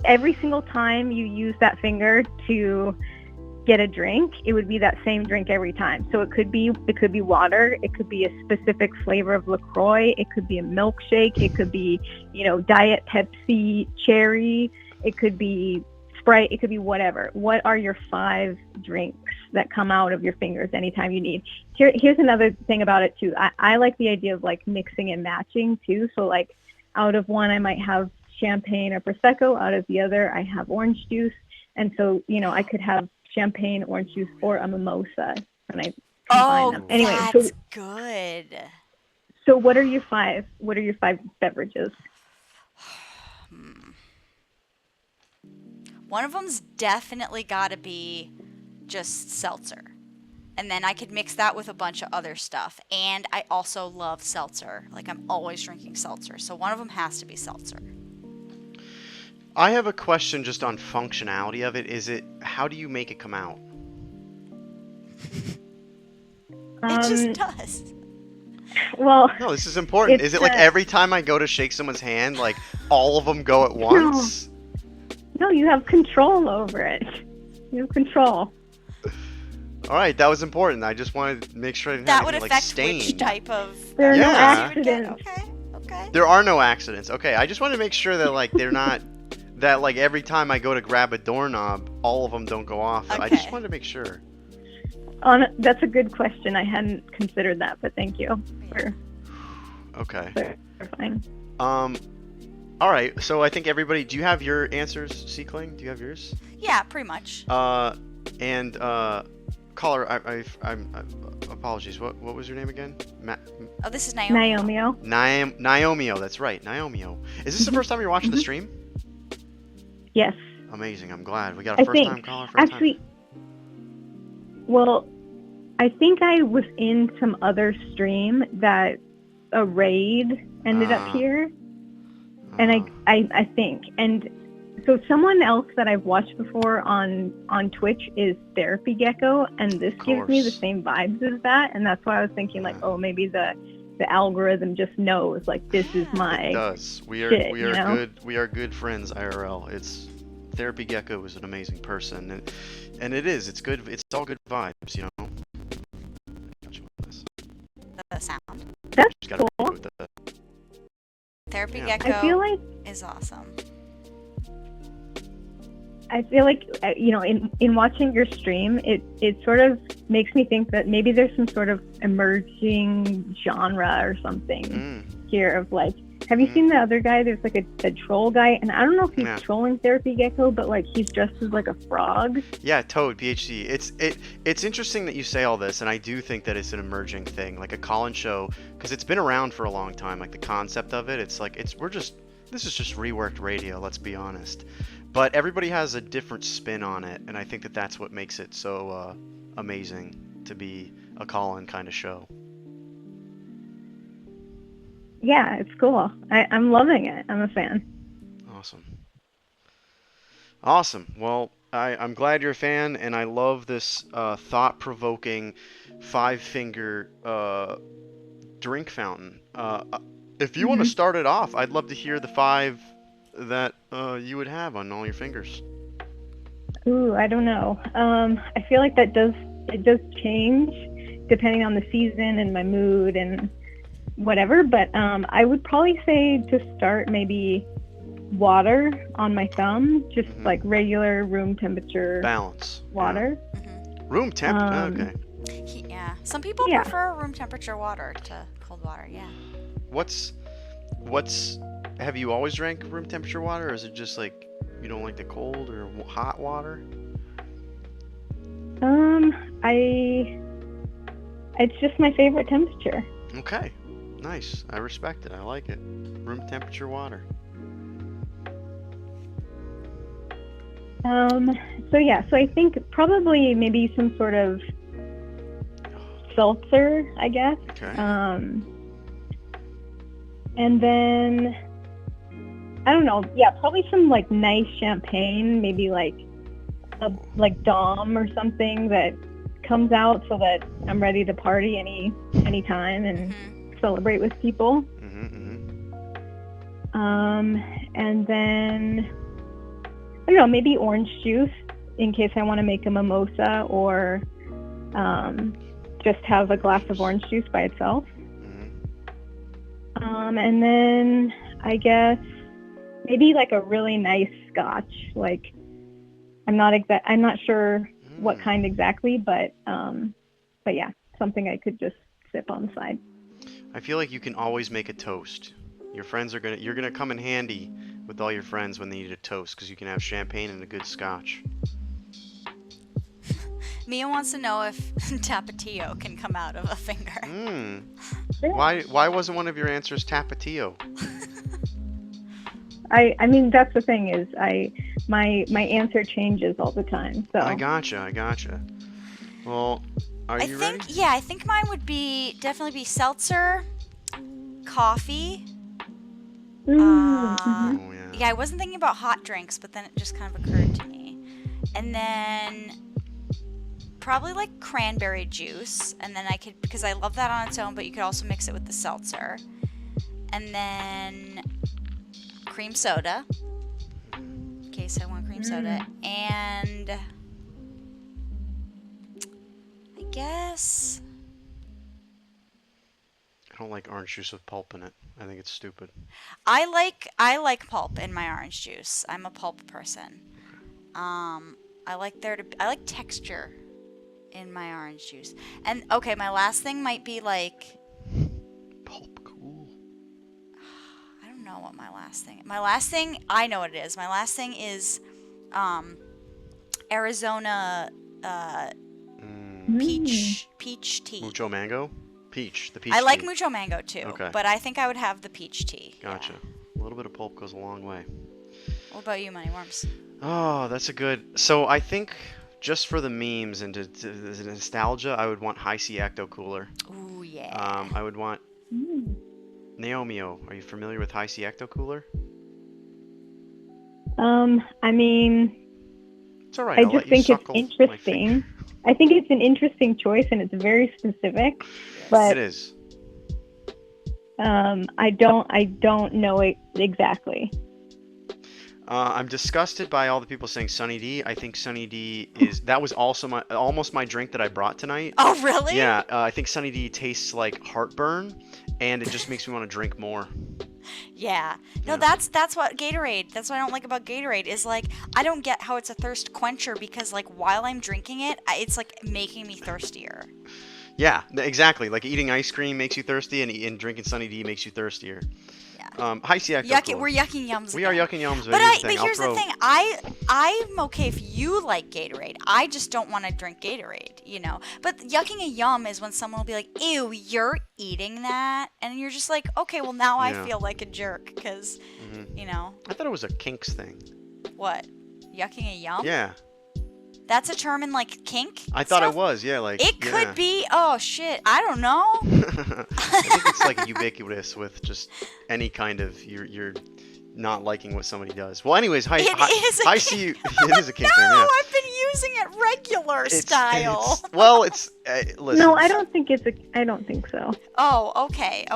every single time you use that finger to get a drink, it would be that same drink every time. So it could be water, it could be a specific flavor of LaCroix, it could be a milkshake, it could be, Diet Pepsi cherry, it could be Sprite, it could be whatever. What are your 5 drinks that come out of your fingers anytime you need? Here's another thing about it too. I like the idea of like mixing and matching too. So like out of one I might have champagne or Prosecco, out of the other I have orange juice. And so, I could have champagne, orange juice, or a mimosa, and I combine them. Anyway, that's good. So what are your 5? What are your 5 beverages? One of them's definitely got to be just seltzer, and then I could mix that with a bunch of other stuff. And I also love seltzer. Like I'm always drinking seltzer, so one of them has to be seltzer. I have a question just on functionality of it. How do you make it come out? It just does. Well, no, this is important. Is it like every time I go to shake someone's hand, like all of them go at once? No, you have control over it. No control. All right, that was important. I just wanted to make sure I didn't That have would anything, affect like, which stained. type of There are no Yeah. accidents. Okay. There are no accidents. Okay, I just want to make sure that, like, they're not... that, like, every time I go to grab a doorknob, all of them don't go off. I just Okay. wanted to make sure. That's a good question. I hadn't considered that, but thank you for Okay. clarifying. All right, so I think everybody... Do you have your answers, Seekling? Do you have yours? Yeah, pretty much. And caller, I'm apologies. What was your name again? Oh, this is Naomi. Naomio. Naomio. That's right, Naomio. Is this the first time you're watching the stream? Yes. Amazing. I'm glad we got a first-time caller. Actually, well, I think I was in some other stream that a raid ended up here, and I think, and so someone else that I've watched before on Twitch is Therapy Gecko, and this gives me the same vibes as that, and that's why I was thinking like, oh, maybe the algorithm just knows like this is my. It does. We are shit, good. We are good friends IRL. It's Therapy Gecko is an amazing person, and it is. It's good. It's all good vibes, you know. The sound. That's Just gotta cool. with the, Therapy Yeah. Gecko I feel like is awesome. I feel like in watching your stream, it sort of makes me think that maybe there's some sort of emerging genre or something here of like. Have you seen the other guy? There's like a troll guy, and I don't know if he's trolling Therapy Gecko, but like he's dressed as like a frog. Yeah, Toad, PhD. It's interesting that you say all this, and I do think that it's an emerging thing, like a call-in show, because it's been around for a long time. Like the concept of it, it's like this is just reworked radio. Let's be honest, but everybody has a different spin on it, and I think that that's what makes it so amazing to be a call-in kind of show. Yeah, it's cool. I'm loving it. I'm a fan. Awesome. Well, I'm glad you're a fan, and I love this thought-provoking five-finger drink fountain. If you want to start it off, I'd love to hear the 5 that you would have on all your fingers. Ooh, I don't know. I feel like it does change depending on the season and my mood and whatever, but I would probably say to start maybe water on my thumb, just like regular room temperature balance water. Room temp. Okay. Yeah, some people prefer room temperature water to cold water. Yeah. What's have you always drank room temperature water, or is it just like you don't like the cold or hot water? It's just my favorite temperature. Okay. Nice. I respect it. I like it. Room temperature water. So I think probably maybe some sort of seltzer, I guess. Okay. And then I don't know. Yeah, probably some like nice champagne, maybe like Dom or something that comes out so that I'm ready to party any time and celebrate with people. And then I don't know, maybe orange juice in case I want to make a mimosa or just have a glass of orange juice by itself. And then I guess maybe like a really nice scotch. Like I'm not sure what kind exactly, but yeah, something I could just sip on the side. I feel like you can always make a toast. You're gonna come in handy with all your friends when they need a toast, because you can have champagne and a good scotch. Mia wants to know if Tapatio can come out of a finger. Why wasn't one of your answers Tapatio? I mean that's the thing is my answer changes all the time. So I gotcha. Well, are you ready? Yeah, I think mine would definitely be seltzer, coffee. Yeah, I wasn't thinking about hot drinks, but then it just kind of occurred to me. And then probably like cranberry juice, and then because I love that on its own, but you could also mix it with the seltzer. And then cream soda, in case I want cream soda. And guess. I don't like orange juice with pulp in it. I think it's stupid. I like pulp in my orange juice. I'm a pulp person. I like texture in my orange juice. And okay, my last thing might be like pulp cool. I don't know what my last thing. My last thing, I know what it is. My last thing is Arizona peach tea. Mucho mango? Peach. The peach I like tea. mucho mango too, Okay. but I think I would have the peach tea. Gotcha. Yeah. A little bit of pulp goes a long way. What about you, Moneyworms? Oh, that's a good. So I think just for the memes and to the nostalgia, I would want High C Ecto Cooler. Ooh yeah. I would want Naomio. Are you familiar with High C Ecto Cooler? I mean, It's all right. I I'll just let you think it's suckle my interesting. I think it's an interesting choice, and it's very specific. But it is. I don't know it exactly. I'm disgusted by all the people saying Sunny D. I think Sunny D is that was also almost my drink that I brought tonight. Oh really? Yeah, I think Sunny D tastes like heartburn, and it just makes me want to drink more. Yeah. No, Yeah. that's what Gatorade. That's what I don't like about Gatorade is like I don't get how it's a thirst quencher because like while I'm drinking it, it's like making me thirstier. Yeah, exactly. Like eating ice cream makes you thirsty, and drinking Sunny D makes you thirstier. Yeah. High C Ecto Cooler. We're yucking yums. We are yucking yums, But here's the thing. I'm okay if you like Gatorade. I just don't want to drink Gatorade, you know. But yucking a yum is when someone will be like, "Ew, you're eating that," and you're just like, "Okay, well now I Yeah. feel like a jerk because, you know." I thought it was a kinks thing. What? Yucking a yum? Yeah. That's a term in like kink. I thought stuff? it was. Yeah, like It yeah. could be. Oh shit! I don't know. I think it's like ubiquitous with just any kind of you're not liking what somebody does. Well, anyways, It is a I kink. see you. It is a kink No, term. Yeah. I've been using it regular style. Listen. No, I don't think I don't think so. Oh, okay.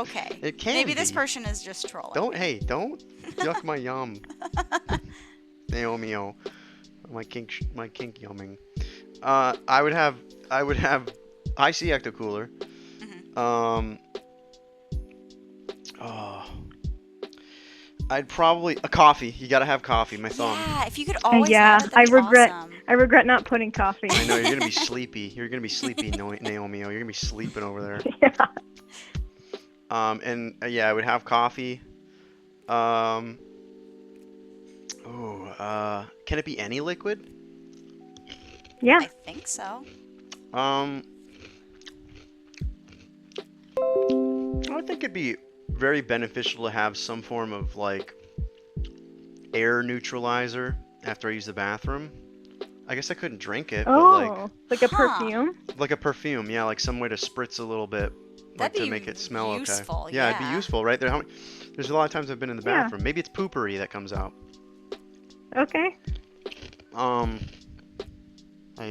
It can Maybe this be. person is just trolling. Don't yuck my yum. Naomio. My kink yumming. I would have High C Ecto Cooler. I'd probably a coffee. You gotta have coffee. My thumb. Yeah, if you could always Yeah, have it, that'd be awesome. I regret not putting coffee. I know you're gonna be sleepy. You're gonna be sleepy, Naomio. You're gonna be sleeping over there. Yeah. I would have coffee. Can it be any liquid? Yeah. I think so. I think it'd be very beneficial to have some form of like air neutralizer after I use the bathroom. I guess I couldn't drink it, Oh, but like a perfume? like a perfume, yeah, like some way to spritz a little bit, like That'd to be make it smell useful, okay. Yeah, it'd yeah. be useful, right? There's a lot of times I've been in the Yeah. bathroom. Maybe it's poopery that comes out. Okay. I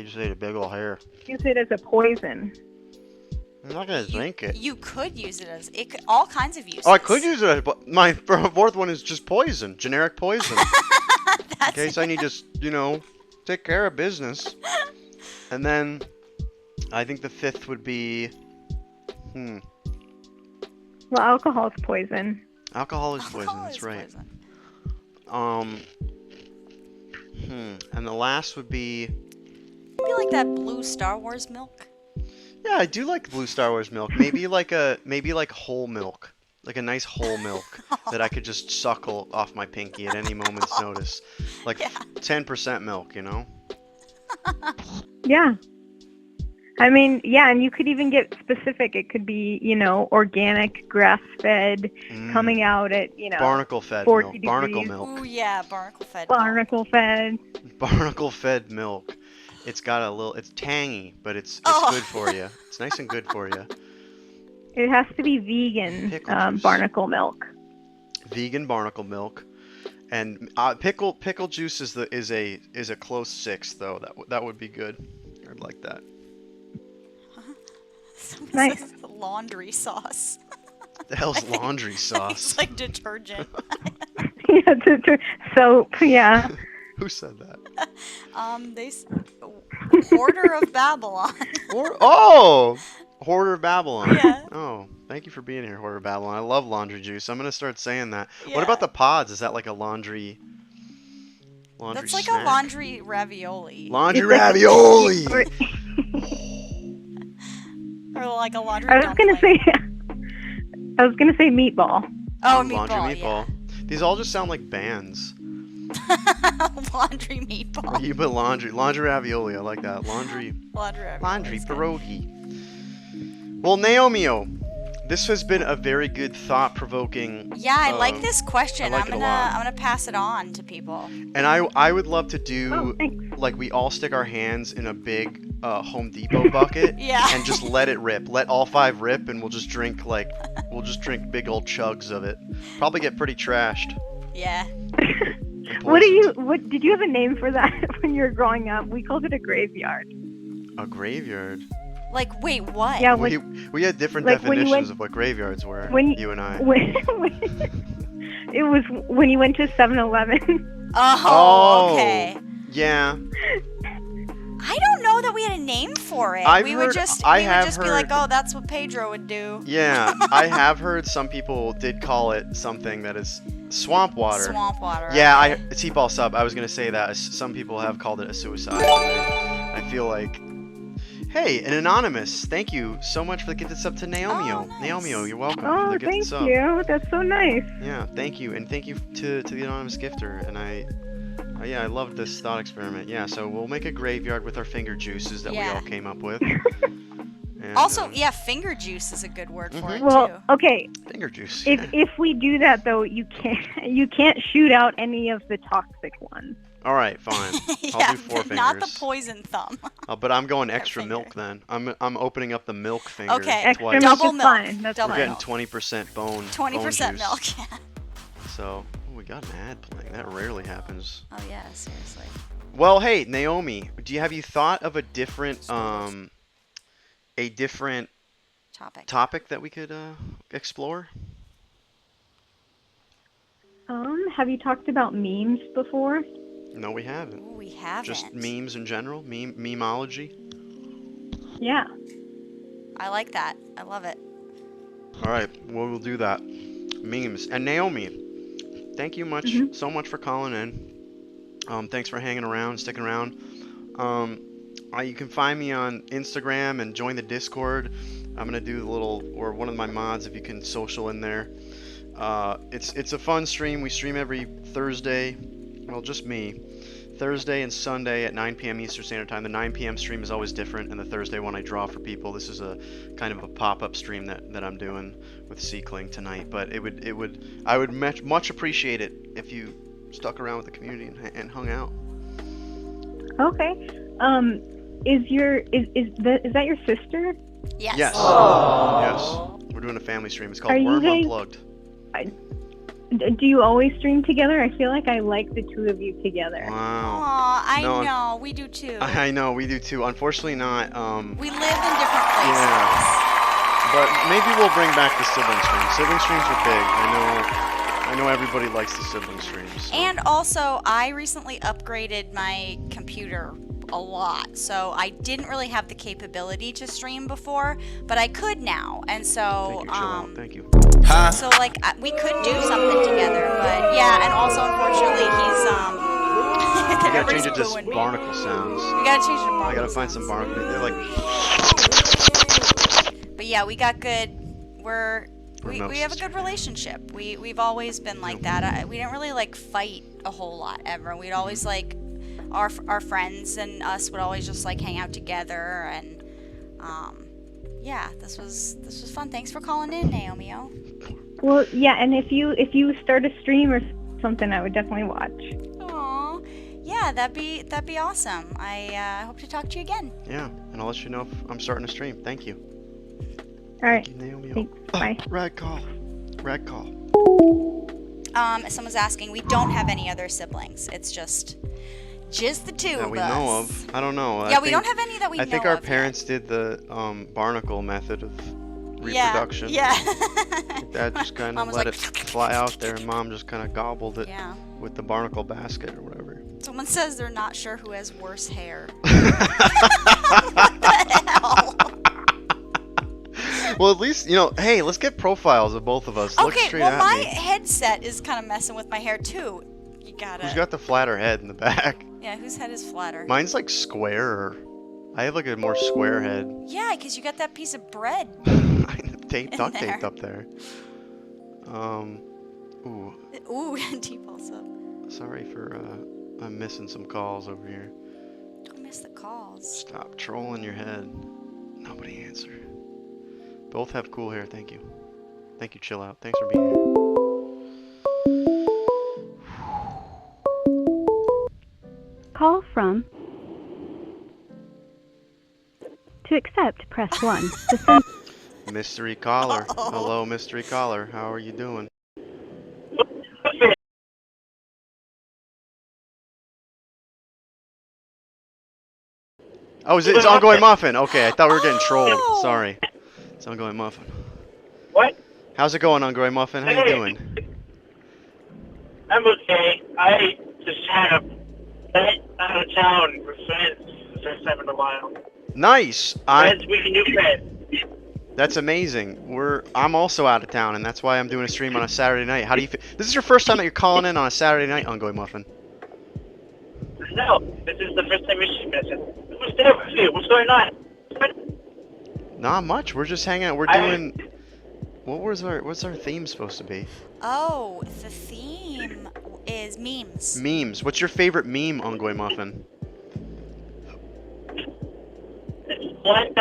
just ate a big ol' hair. Use it as a poison. I'm not gonna drink it. You could use it as all kinds of uses. Oh, I could use it, but my fourth one is just poison, generic poison. In case I need to, take care of business. And then, I think the fifth would be, Well, alcohol's poison. alcohol is poison. Alcohol That's is right. poison. And the last would be, Maybe like that blue Star Wars milk. yeah, I do like blue Star Wars milk. Maybe like whole milk. Like a nice whole milk that I could just suckle off my pinky at any moment's notice. Like 10% milk, Yeah. I mean, yeah, and you could even get specific. It could be, organic, grass-fed, coming out at, Barnacle-fed 40 milk. Barnacle degrees. milk. Ooh yeah, barnacle fed. Barnacle-fed. Barnacle-fed milk. It's got it's tangy, but it's good for you. It's nice and good for you. It has to be vegan barnacle milk. Vegan barnacle milk, and pickle juice is a close sixth though. That would be good. I'd like that. Nice. Laundry sauce. The hell's laundry sauce? It's like detergent. Yeah, soap. Yeah. Who said that? They. Hoarder of Babylon. Hoarder of Babylon. Yeah. Oh, thank you for being here, Hoarder of Babylon. I love laundry juice. I'm gonna start saying that. Yeah. What about the pods? Is that like a laundry That's like snack? a laundry ravioli. Laundry ravioli. Or like a laundry I was dumpling. gonna say meatball. Oh, Laundry meatball. These all just sound like bands. Yeah. Laundry meatball. You put laundry ravioli. I like that. Laundry Laundry pierogi. Well, Naomio, this has been a very good, thought-provoking. Yeah, I like this question. I like it a lot. I'm gonna pass it on to people. And I would love to do like we all stick our hands in a big Home Depot bucket Yeah. and just let it rip. Let all 5 rip, and we'll just drink big old chugs of it. Probably get pretty trashed. Yeah. What did you have a name for that when you were growing up? We called it a graveyard. A graveyard. Like, wait, what? Yeah, we had different like when you definitions went- of what graveyards were. when you and I. It was when you went to 7-Eleven. Oh, okay. Yeah. I don't know that we had a name for it. I've we heard- would just I we would have just be like, heard- oh, that's what Pedro would do. Yeah, I have heard some people did call it something that is swamp water. Swamp water. Yeah, T-ball sub. I was gonna say that some people have called it a suicide. I feel like. Hey, an anonymous. Thank you so much for the gifted sub to Naomio. Naomio, you're welcome for Oh, the gifted thank sub. you. That's so nice. Yeah, thank you, and thank you to the anonymous gifter. And I loved this thought experiment. Yeah, so we'll make a graveyard with our finger juices that we all came up with. And, Also, yeah, finger juice is a good word for it Well, too. okay. Finger juice. If we do that though, you can't shoot out any of the toxic ones. All right, fine. I'll Yeah, do 4 fingers. not the poison thumb. But I'm going extra milk then. I'm opening up the milk finger. Okay, Extra twice. milk double is milk. fine. That's We're fine. getting 20% bone. 20% juice. milk. Yeah. So we got an ad playing. That rarely happens. Oh yeah, seriously. Well, hey Naomi, have you thought of a different topic that we could explore? Have you talked about memes before? No, we haven't. Ooh, we haven't. Just memes in general, memeology. Yeah. I like that. I love it. All right, well, we'll do that. Memes. And Naomi, thank you so much for calling in. Thanks for hanging around, sticking around. You can find me on Instagram and join the Discord. I'm gonna do one of my mods if you can social in there. It's a fun stream. We stream every Thursday. Well, just me. Thursday and Sunday at 9 p.m. Eastern Standard Time. The 9 p.m. stream is always different, and the Thursday one I draw for people. This is a kind of a pop-up stream that I'm doing with Seekling tonight. But I would much appreciate it if you stuck around with the community and hung out. Okay. Is that your sister? Yes. Yes. Yes. We're doing a family stream. It's called Are you Worm guys- Unplugged. Do you always stream together? I feel like I like the two of you together. Wow. Aw, I No, know. We do too. I know, we do too. Unfortunately not. We live in different places. Yeah. But maybe we'll bring back the sibling streams. Sibling streams are big. I know everybody likes the sibling streams. And also, I recently upgraded my computer a lot, so I didn't really have the capability to stream before, but I could now, and so Thank you. So like we could do something together, but yeah, and also unfortunately he's I gotta change it to barnacle sounds. We gotta change it to barnacle I gotta find some barnacle. They're like. But yeah, we got good. We Remote have a good relationship. We've always been like that. We didn't really like fight a whole lot ever. We'd always like our friends and us would always just like hang out together, and yeah, this was fun. Thanks for calling in, Naomio. Well, yeah, and if you start a stream or something, I would definitely watch. Aw, yeah, that'd be awesome. I hope to talk to you again. Yeah, and I'll let you know if I'm starting to stream. Thank you. All right. Thank you, Naomi. Thanks. Bye. Rad call. Someone's asking. We don't have any other siblings. It's just the two That of we us. know of. I don't know. Yeah, we don't have any that we know I think our of parents did the barnacle method of reproduction. Yeah. Dad just kind Mom of was let like, it fly out there, and Mom just kind of gobbled it Yeah. with the barnacle basket or whatever. So Someone says they're not sure who has worse hair. What the hell? Well, at least, you know, hey, let's get profiles of both of us. Look Okay, straight well, at my me. headset is kind of messing with my hair, too. You gotta... Who's got the flatter head in the back? Yeah, whose head is flatter? Mine's like square. I have like a more square head. Yeah, because you got that piece of bread. Duct taped up there. Ooh. Ooh, deep also. Sorry for, I'm missing some calls over here. Don't miss the calls. Stop trolling your head. Nobody answer. Both have cool hair, thank you. Thank you, chill out. Thanks for being here. Call from. To accept, press 1. To send. Mystery caller. Hello, mystery caller. How are you doing? Oh, it's ongoing muffin. Okay, I thought we were getting trolled. Sorry. It's ongoing muffin. What? How's it going, ongoing muffin? How you doing? I'm okay. I just had a night out of town with friends for the first time in a while. Nice. Friends meeting new friends. That's amazing. I'm also out of town, and that's why I'm doing a stream on a Saturday night. How do you feel? This is your first time that you're calling in on a Saturday night, ongoing muffin. No, this is the first time you're streaming. What's there with you? What's going on? Not much. We're just hanging out. We're doing. What's our theme supposed to be? Oh, the theme is memes. Memes. What's your favorite meme, ongoing muffin? What?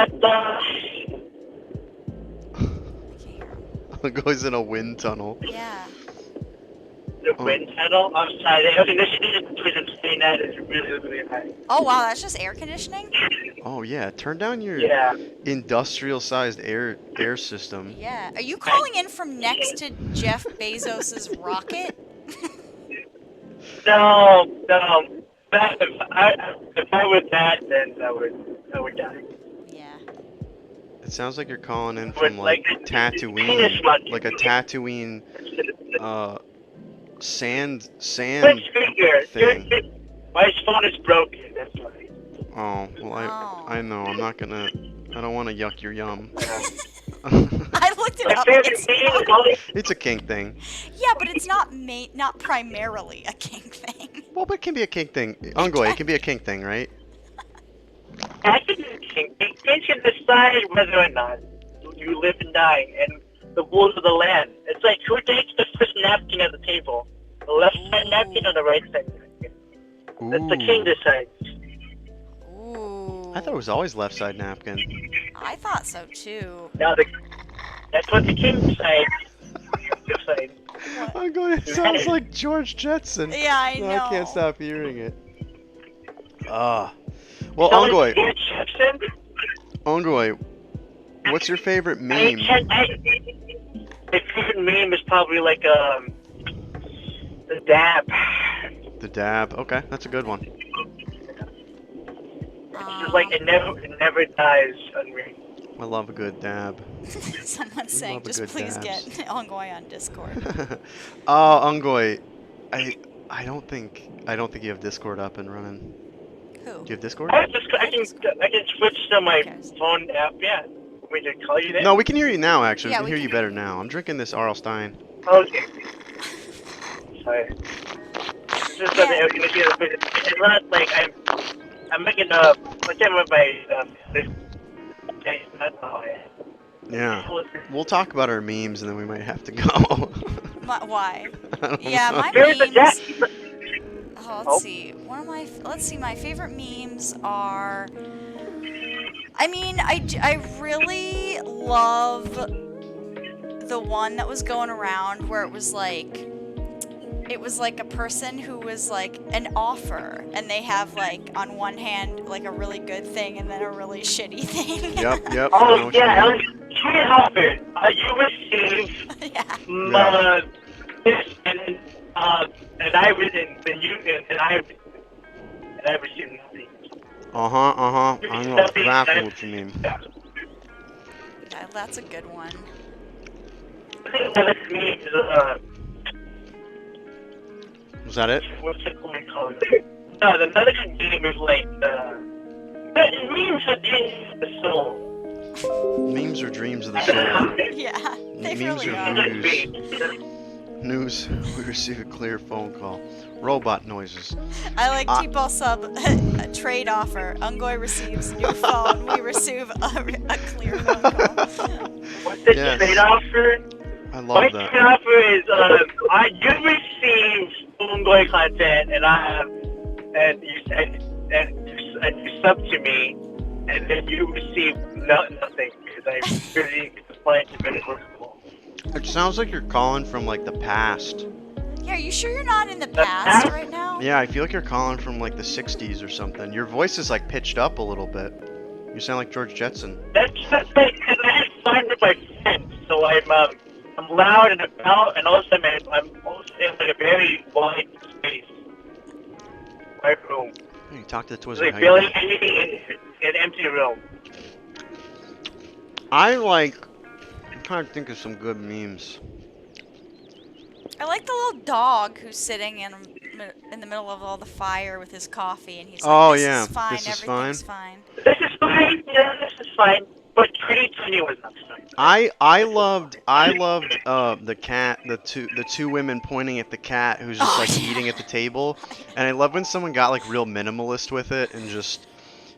Goes in a wind tunnel. Yeah. The wind tunnel? I'm sorry, the air conditioning prison staying at is really, really high. Oh, wow, that's just air conditioning? Oh, yeah. Turn down your industrial-sized air system. Yeah. Are you calling in from next to Jeff Bezos's rocket? No. If I were that, then I would die. It sounds like you're calling in from like Tatooine, like a Tatooine, sand thing. My phone is broken. That's why. Oh well, I know. I don't want to yuck your yum. I looked it up. It's a kink thing. Yeah, but it's not primarily a kink thing. Well, but it can be a kink thing. Ongoy, it can be a kink thing, right? Actually, you can decide whether or not you live and die, and the rules of the land. It's like who takes the first napkin at the table, the left side napkin or the right side napkin. That's the king decides. I thought it was always left side napkin. I thought so too. Now that's what the king decides. Ongoy, it sounds like George Jetson. Yeah, I know. I can't stop hearing it. Well, Ongoy. Ongoy, what's your favorite meme? My favorite meme is probably like the dab. The dab. Okay, that's a good one. It's just like it never dies on me. I love a good dab. Someone's saying, just please get Ongoy on Discord. Ongoy, I don't think you have Discord up and running. Who? Do you have Discord? I can switch to my phone app. Yeah. We can call you there. No, we can hear you now. Actually, Yeah, we can hear you better now. I'm drinking this R.L. Stein. Okay. Sorry. It's just that the air conditioner. It's not like I'm making whatever my that's all I am. Yeah. We'll talk about our memes and then we might have to go. Why? I don't Yeah, know. my memes. Oh, let's see. Let's see. My favorite memes are. I mean, I really love the one that was going around where it was like a person who was like an offer, and they have like on one hand like a really good thing and then a really shitty thing. Yep. Oh yeah, she offered. You receive this, and I was and you and I received nothing. I know exactly what you mean. Yeah, that's a good one. I think that me is Was that it? what's it called? another good game is like memes are dreams of the soul. Memes are dreams of the soul. Yeah, they Memes really are are. news. News. We receive a clear phone call. Robot noises. I like T-Ball sub a trade offer. Ungoy receives new phone. We receive a clear phone call. What's the Yes. trade offer? I My love that. trade offer is I do receive ongoing content, and you sub to me, and then you receive nothing because I really complained to medical school. It sounds like you're calling from like the past. Yeah, are you sure you're not in the past right now? Yeah, I feel like you're calling from like the 60s or something. Your voice is like pitched up a little bit. You sound like George Jetson. That's because I had fun with my friends, so I'm loud and about, and all of a sudden I'm also in like a very wide space. My room. You talk to the It's Twizzler. like how you barely doing? anything in an empty room. I'm trying to think of some good memes. I like the little dog who's sitting in the middle of all the fire with his coffee, and he's like, Oh, "This yeah, is fine. this is Everything's fine." This is fine. Yeah, this is fine. But 2020 was not fine. I loved the cat, the two women pointing at the cat who's just like eating at the table, and I love when someone got like real minimalist with it and just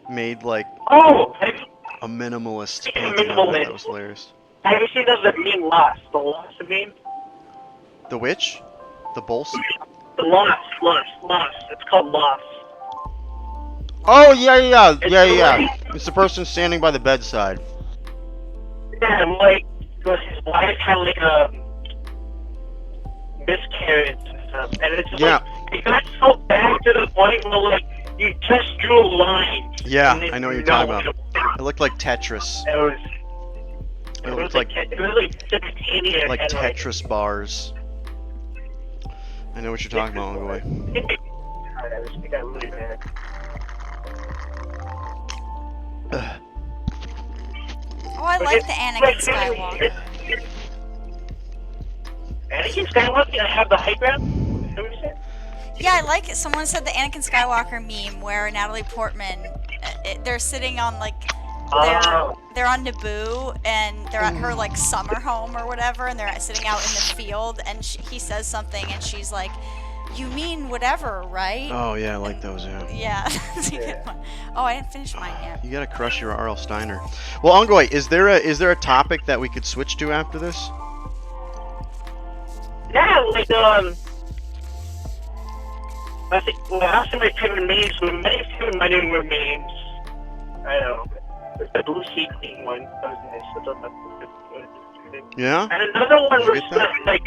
made like a minimalist painting of it. That was hilarious. Have you seen the meme Lost? The Lost meme? The witch? The Bolsa? The Lost. It's called Lost. Oh yeah. It's the person standing by the bedside. Yeah, like, his wife had like a miscarriage and stuff, and it's just like, it got so bad to the point where like, you just drew a line. Yeah, and then I know what you're you talking about. It looked like Tetris. It was like simultaneous. Like and, Tetris bars. I know what you're talking about, boy. It got really bad. Oh, I like the Anakin Skywalker. Anakin Skywalker, I have the high ground? Is that what you said? Yeah, I like it. Someone said the Anakin Skywalker meme where Natalie Portman, they're sitting on like, they're on Naboo and they're at her like summer home or whatever, and they're sitting out in the field, and he says something, and she's like, "You mean whatever, right?" Oh yeah, I like those. Yeah. Yeah, that's a good one. Oh, I didn't finish mine yet. You gotta crush your R.L. Steiner. Well, Ongoy, is there a topic that we could switch to after this? Yeah, like, I think, well, after my favorite memes, many favorite Moneyworms memes. I know. The blue sea queen one. That was nice. I thought that was good. Yeah? And another one Did you was get that? like,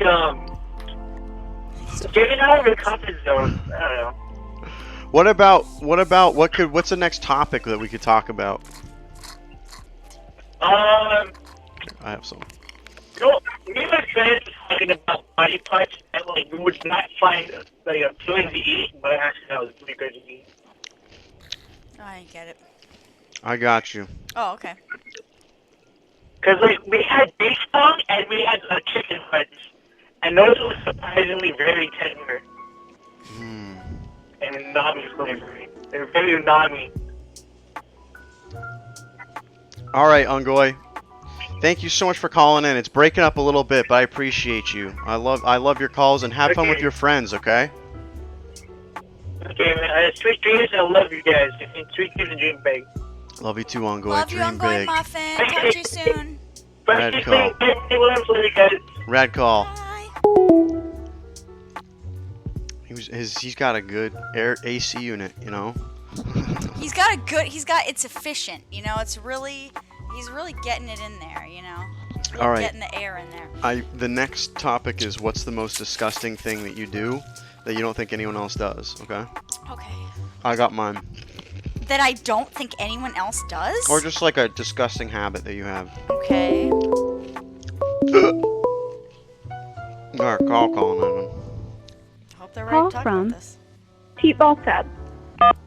getting out of your comfort zone. I don't know. What's the next topic that we could talk about? I have some. No, me and my friends were talking about body parts that like we would not find like appealing to eat, but actually that was pretty good to eat. Oh, I didn't get it. I got you. Oh, okay. Cause like we had beef tongue and we had chicken hearts, and those were surprisingly very tender and umami flavoring. They're very umami. All right, Ongoy. Thank you so much for calling in. It's breaking up a little bit, but I appreciate you. I love your calls, and have fun with your friends, okay? Okay, man. Sweet dreams. I love you guys. Sweet dreams and dream big. Love you too, Ongoy. Love you, Dream Ongoy big. Muffin. Talk to you soon. Rad call. Rad call. He's got a good AC unit, you know. It's efficient, you know, he's really getting it in there, you know. He's really All right. getting the air in there. The next topic is what's the most disgusting thing that you do that you don't think anyone else does, okay? Okay. I got mine. That I don't think anyone else does? Or just like a disgusting habit that you have. Okay. Our call calling in. Hope they're Call ready to talk from about this. T-ball sub.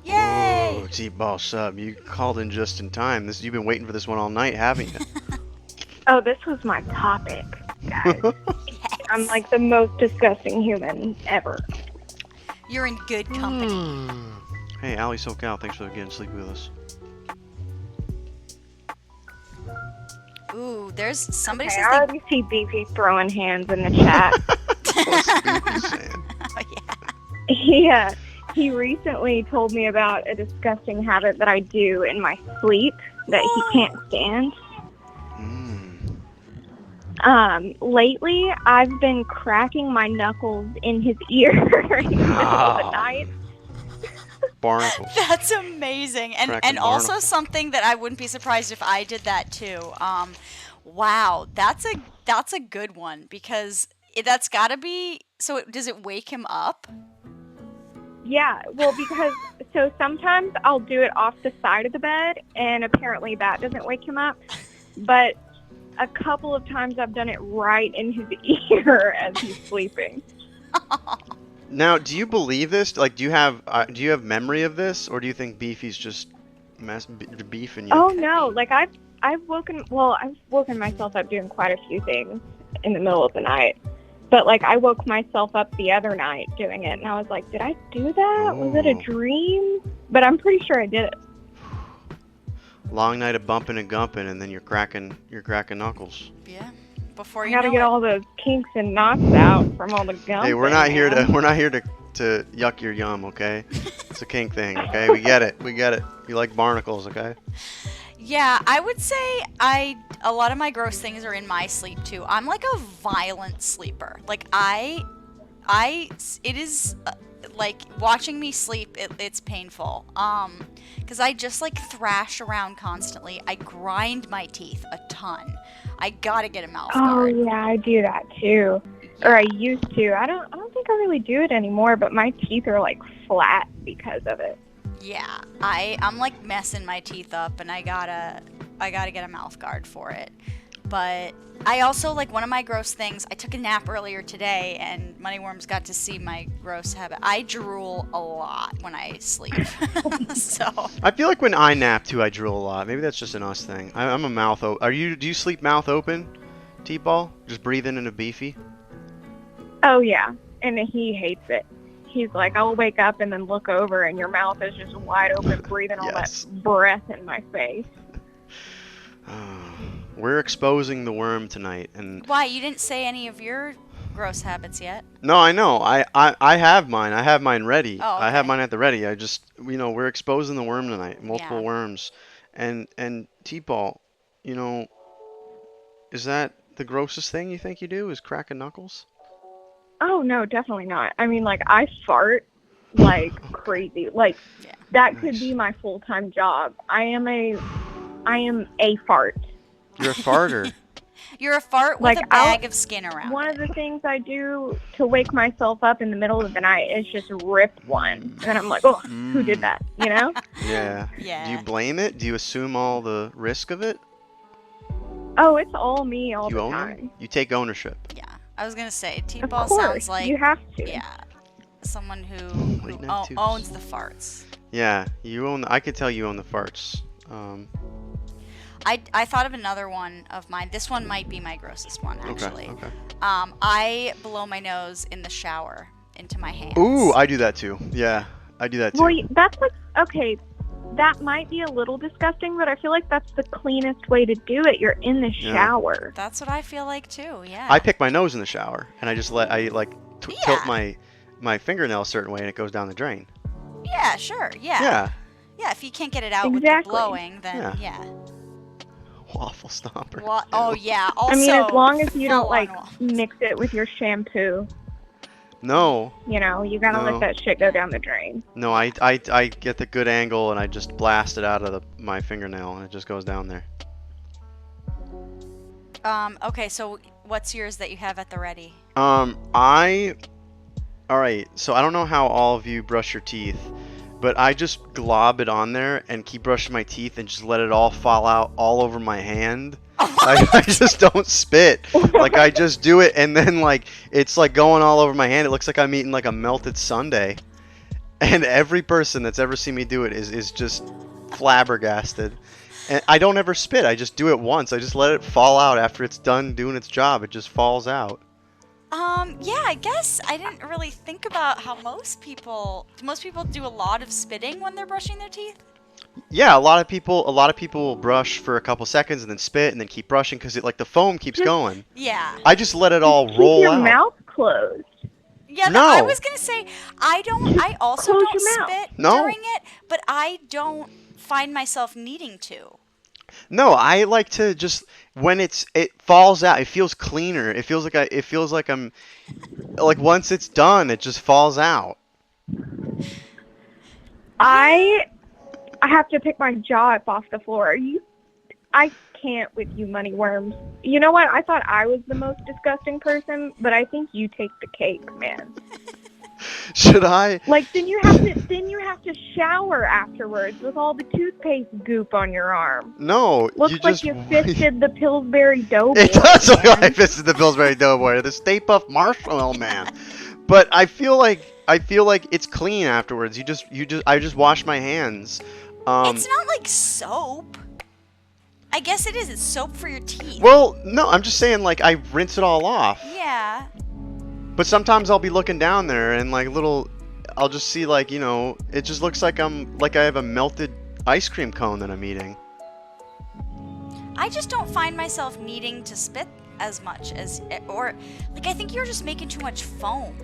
Yay! Oh, T-ball sub. You called in just in time. You've been waiting for this one all night, haven't you? Oh, this was my topic, guys. I'm like the most disgusting human ever. You're in good company. Hey, Ali SoCal, thanks for getting sleepy with us. Ooh, there's somebody Okay, says I they. already see Beefy throwing hands in the chat. What's Beefy saying? He recently told me about a disgusting habit that I do in my sleep that he can't stand. Lately, I've been cracking my knuckles in his ear in the middle of the night. Barnacles. That's amazing, and Cracking also barnacles. something that I wouldn't be surprised if I did that too. Wow, that's a good one because that's got to be. So does it wake him up? Yeah, well, because so sometimes I'll do it off the side of the bed, and apparently that doesn't wake him up. But a couple of times I've done it right in his ear as he's sleeping. Now, do you believe this? Like, do you have memory of this, or do you think Beefy's just beefing you? Oh no, like I've woken myself up doing quite a few things in the middle of the night. But like I woke myself up the other night doing it, and I was like, did I do that? Was it a dream? But I'm pretty sure I did it. Long night of bumping and gumping, and then you're cracking knuckles. Yeah. Before I you gotta know get it. all those kinks and knots out from all the gum. Hey, we're not here to yuck your yum, okay? It's a kink thing, okay? We get it. You like barnacles, okay? Yeah, I would say a lot of my gross things are in my sleep too. I'm like a violent sleeper. Like it is like watching me sleep. It's painful. Because I just like thrash around constantly. I grind my teeth a ton. I gotta get a mouth guard. Oh yeah, I do that too. Or I used to. I don't think I really do it anymore, but my teeth are like flat because of it. Yeah, I'm like messing my teeth up, and I gotta get a mouth guard for it. But I also, like, one of my gross things, I took a nap earlier today, and Moneyworms got to see my gross habit. I drool a lot when I sleep. So I feel like when I nap too, I drool a lot. Maybe that's just an us thing. I'm a mouth open. Do you sleep mouth open, T-Ball? Just breathing into Beefy? Oh yeah, and he hates it. He's like, I'll wake up and then look over, and your mouth is just wide open, breathing all that breath in my face. We're exposing the worm tonight, and why, you didn't say any of your gross habits yet? no, I know. I have mine. I have mine ready. Oh, okay. I have mine at the ready. I just, we're exposing the worm tonight. Multiple worms, and T-Ball, is that the grossest thing you think you do? Is cracking knuckles? Oh no, definitely not. I mean, like I fart like crazy. Like that could be my full-time job. I am a fart. You're a farter. You're a fart with a bag of skin around. One of the things I do to wake myself up in the middle of the night is just rip one, and then I'm like, oh, who did that? You know? Yeah. Yeah. Do you blame it? Do you assume all the risk of it? Oh, it's all me all You the own time. them? You take ownership. Yeah, I was gonna say Of T-Ball course, sounds like you have to. Yeah, someone who night twos. owns the farts. Yeah, you own. I could tell you own the farts. I thought of another one of mine. This one might be my grossest one, actually. Okay. I blow my nose in the shower into my hands. Ooh, I do that too. Yeah, I do that too. Well, that's like, okay, that might be a little disgusting, but I feel like that's the cleanest way to do it. You're in the shower. That's what I feel like too. Yeah. I pick my nose in the shower, and I just tilt my fingernail a certain way, and it goes down the drain. Yeah, sure. Yeah. Yeah. Yeah. If you can't get it out with the blowing, then yeah. Waffle stomper. Oh yeah. Also, I mean, as long as you don't full-on like waffles. mix it with your shampoo, No. you gotta No. let that shit go down the drain. No, I get the good angle, and I just blast it out of my fingernail, and it just goes down there. Okay, so what's yours that you have at the ready? Alright, so I don't know how all of you brush your teeth, but I just glob it on there and keep brushing my teeth and just let it all fall out all over my hand. I just don't spit. Like, I just do it, and then, like, it's, like, going all over my hand. It looks like I'm eating, like, a melted sundae. And every person that's ever seen me do it is just flabbergasted. And I don't ever spit. I just do it once. I just let it fall out after it's done doing its job. It just falls out. Yeah, I guess I didn't really think about how most people do a lot of spitting when they're brushing their teeth. Yeah, a lot of people will brush for a couple seconds and then spit and then keep brushing because like the foam keeps going. Yeah. I just let it all Keep roll your out. mouth closed. Yeah, No. I was gonna say I also Close don't your mouth. spit No. during it, but I don't find myself needing to. No, I like to just when it falls out, it feels cleaner. It feels like I'm like once it's done, it just falls out. I have to pick my jaw up off the floor. I can't with you, Moneyworms. You know what? I thought I was the most disgusting person, but I think you take the cake, man. Should I? Like then you have to shower afterwards with all the toothpaste goop on your arm. No, Looks you like just. you fisted the Pillsbury Doughboy. It does look like I fisted the Pillsbury Doughboy, the Stay Puft Marshmallow Man. But I feel like it's clean afterwards. I just wash my hands. It's not like soap. I guess it is. It's soap for your teeth. Well, no, I'm just saying like I rinse it all off. Yeah. But sometimes I'll be looking down there and like I'll just see like, you know, it just looks like I have a melted ice cream cone that I'm eating. I just don't find myself needing to spit as much or like I think you're just making too much foam.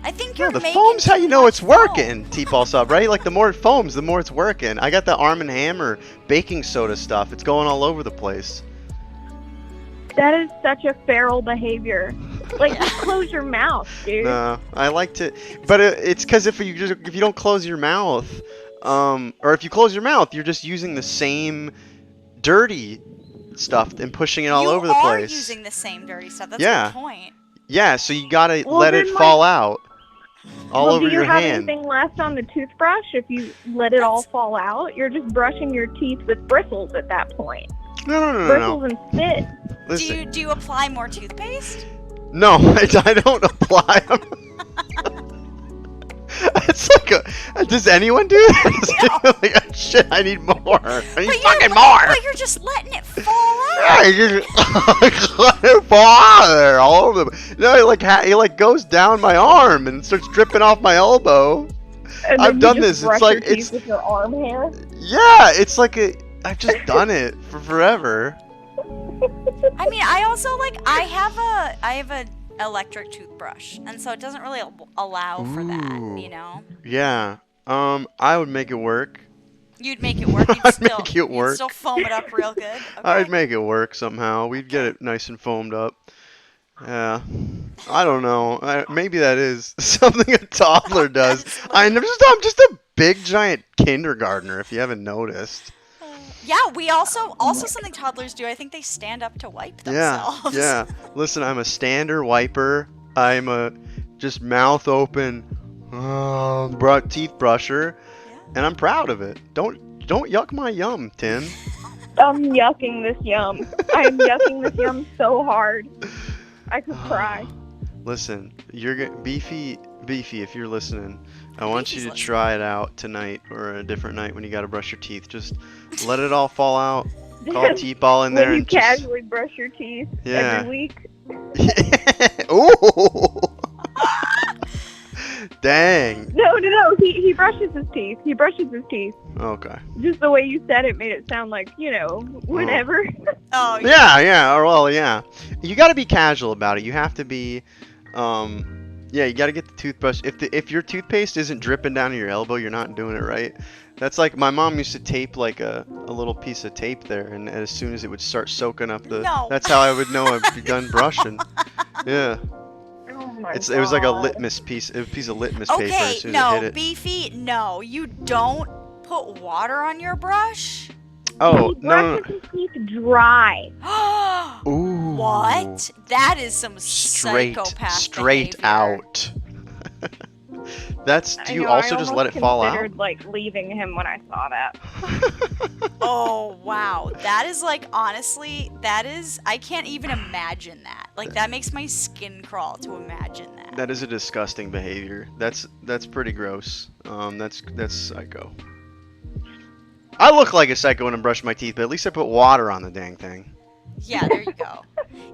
I think you're The making foam's how too you know much it's working, T-ball sub, right? Like the more it foams, the more it's working. I got the Arm & Hammer baking soda stuff. It's going all over the place. That is such a feral behavior. Like, just close your mouth, dude. No, I like to, but it's because if you don't close your mouth, or if you close your mouth, you're just using the same dirty stuff and pushing it all over the place. You are using the same dirty stuff. That's Yeah. the point. Yeah, so you gotta Well, let it then, fall out all over do you your have hand. anything left on the toothbrush? If you let it all fall out, you're just brushing your teeth with bristles at that point. No. Bristles and spit. Listen. Do you apply more toothpaste? No, I don't apply them. It's like does anyone do that? Like, oh, shit, I need more. I need fucking more. But you're just letting it fall out. Yeah, you just let it fall out there all over the. No, it like goes down my arm and starts dripping off my elbow. And I've done this. Brush It's like your teeth with your arm hair. Yeah, it's like I've just done it for forever. I mean, I also I have a electric toothbrush, and so it doesn't really allow for that, you know. Yeah. I would make it work. You'd make it work. You'd still foam it up real good. Okay. I'd make it work somehow. We'd get it nice and foamed up. Yeah. I don't know. Maybe that is something a toddler does. I'm just a big giant kindergartner. If you haven't noticed. Yeah, we also something toddlers do. I think they stand up to wipe themselves. Yeah. Listen, I'm a stander wiper. I'm a just mouth open teeth brusher, and I'm proud of it. Don't yuck my yum, Tim. I'm yucking this yum. I'm yucking this yum so hard. I could cry. Listen, Beefy, if you're listening, I want you to try it out tonight or a different night when you gotta brush your teeth. Just let it all fall out. Call T-ball in there When you and just... casually brush your teeth every week. Ooh. Dang. No. He brushes his teeth. He brushes his teeth. Okay. Just the way you said it made it sound like, whatever. Oh. Yeah. Well, yeah. You got to be casual about it. You have to be, yeah. You got to get the toothbrush. If your toothpaste isn't dripping down to your elbow, you're not doing it right. That's like my mom used to tape like a little piece of tape there, and as soon as it would start soaking up that's how I would know I've done brushing. Yeah. It was like a litmus piece, a piece of litmus paper as soon as it hit it. Beefy, no, you don't put water on your brush. Oh, he brushes his teeth dry. Ooh. What? That is some psychopath straight behavior. Out. Do you also just let it fall out? I considered leaving him when I saw that. Oh wow, that is honestly, I can't even imagine that. That makes my skin crawl to imagine that. That is a disgusting behavior. That's pretty gross. That's psycho. I look like a psycho when I'm brushing my teeth, but at least I put water on the dang thing. Yeah, there you go.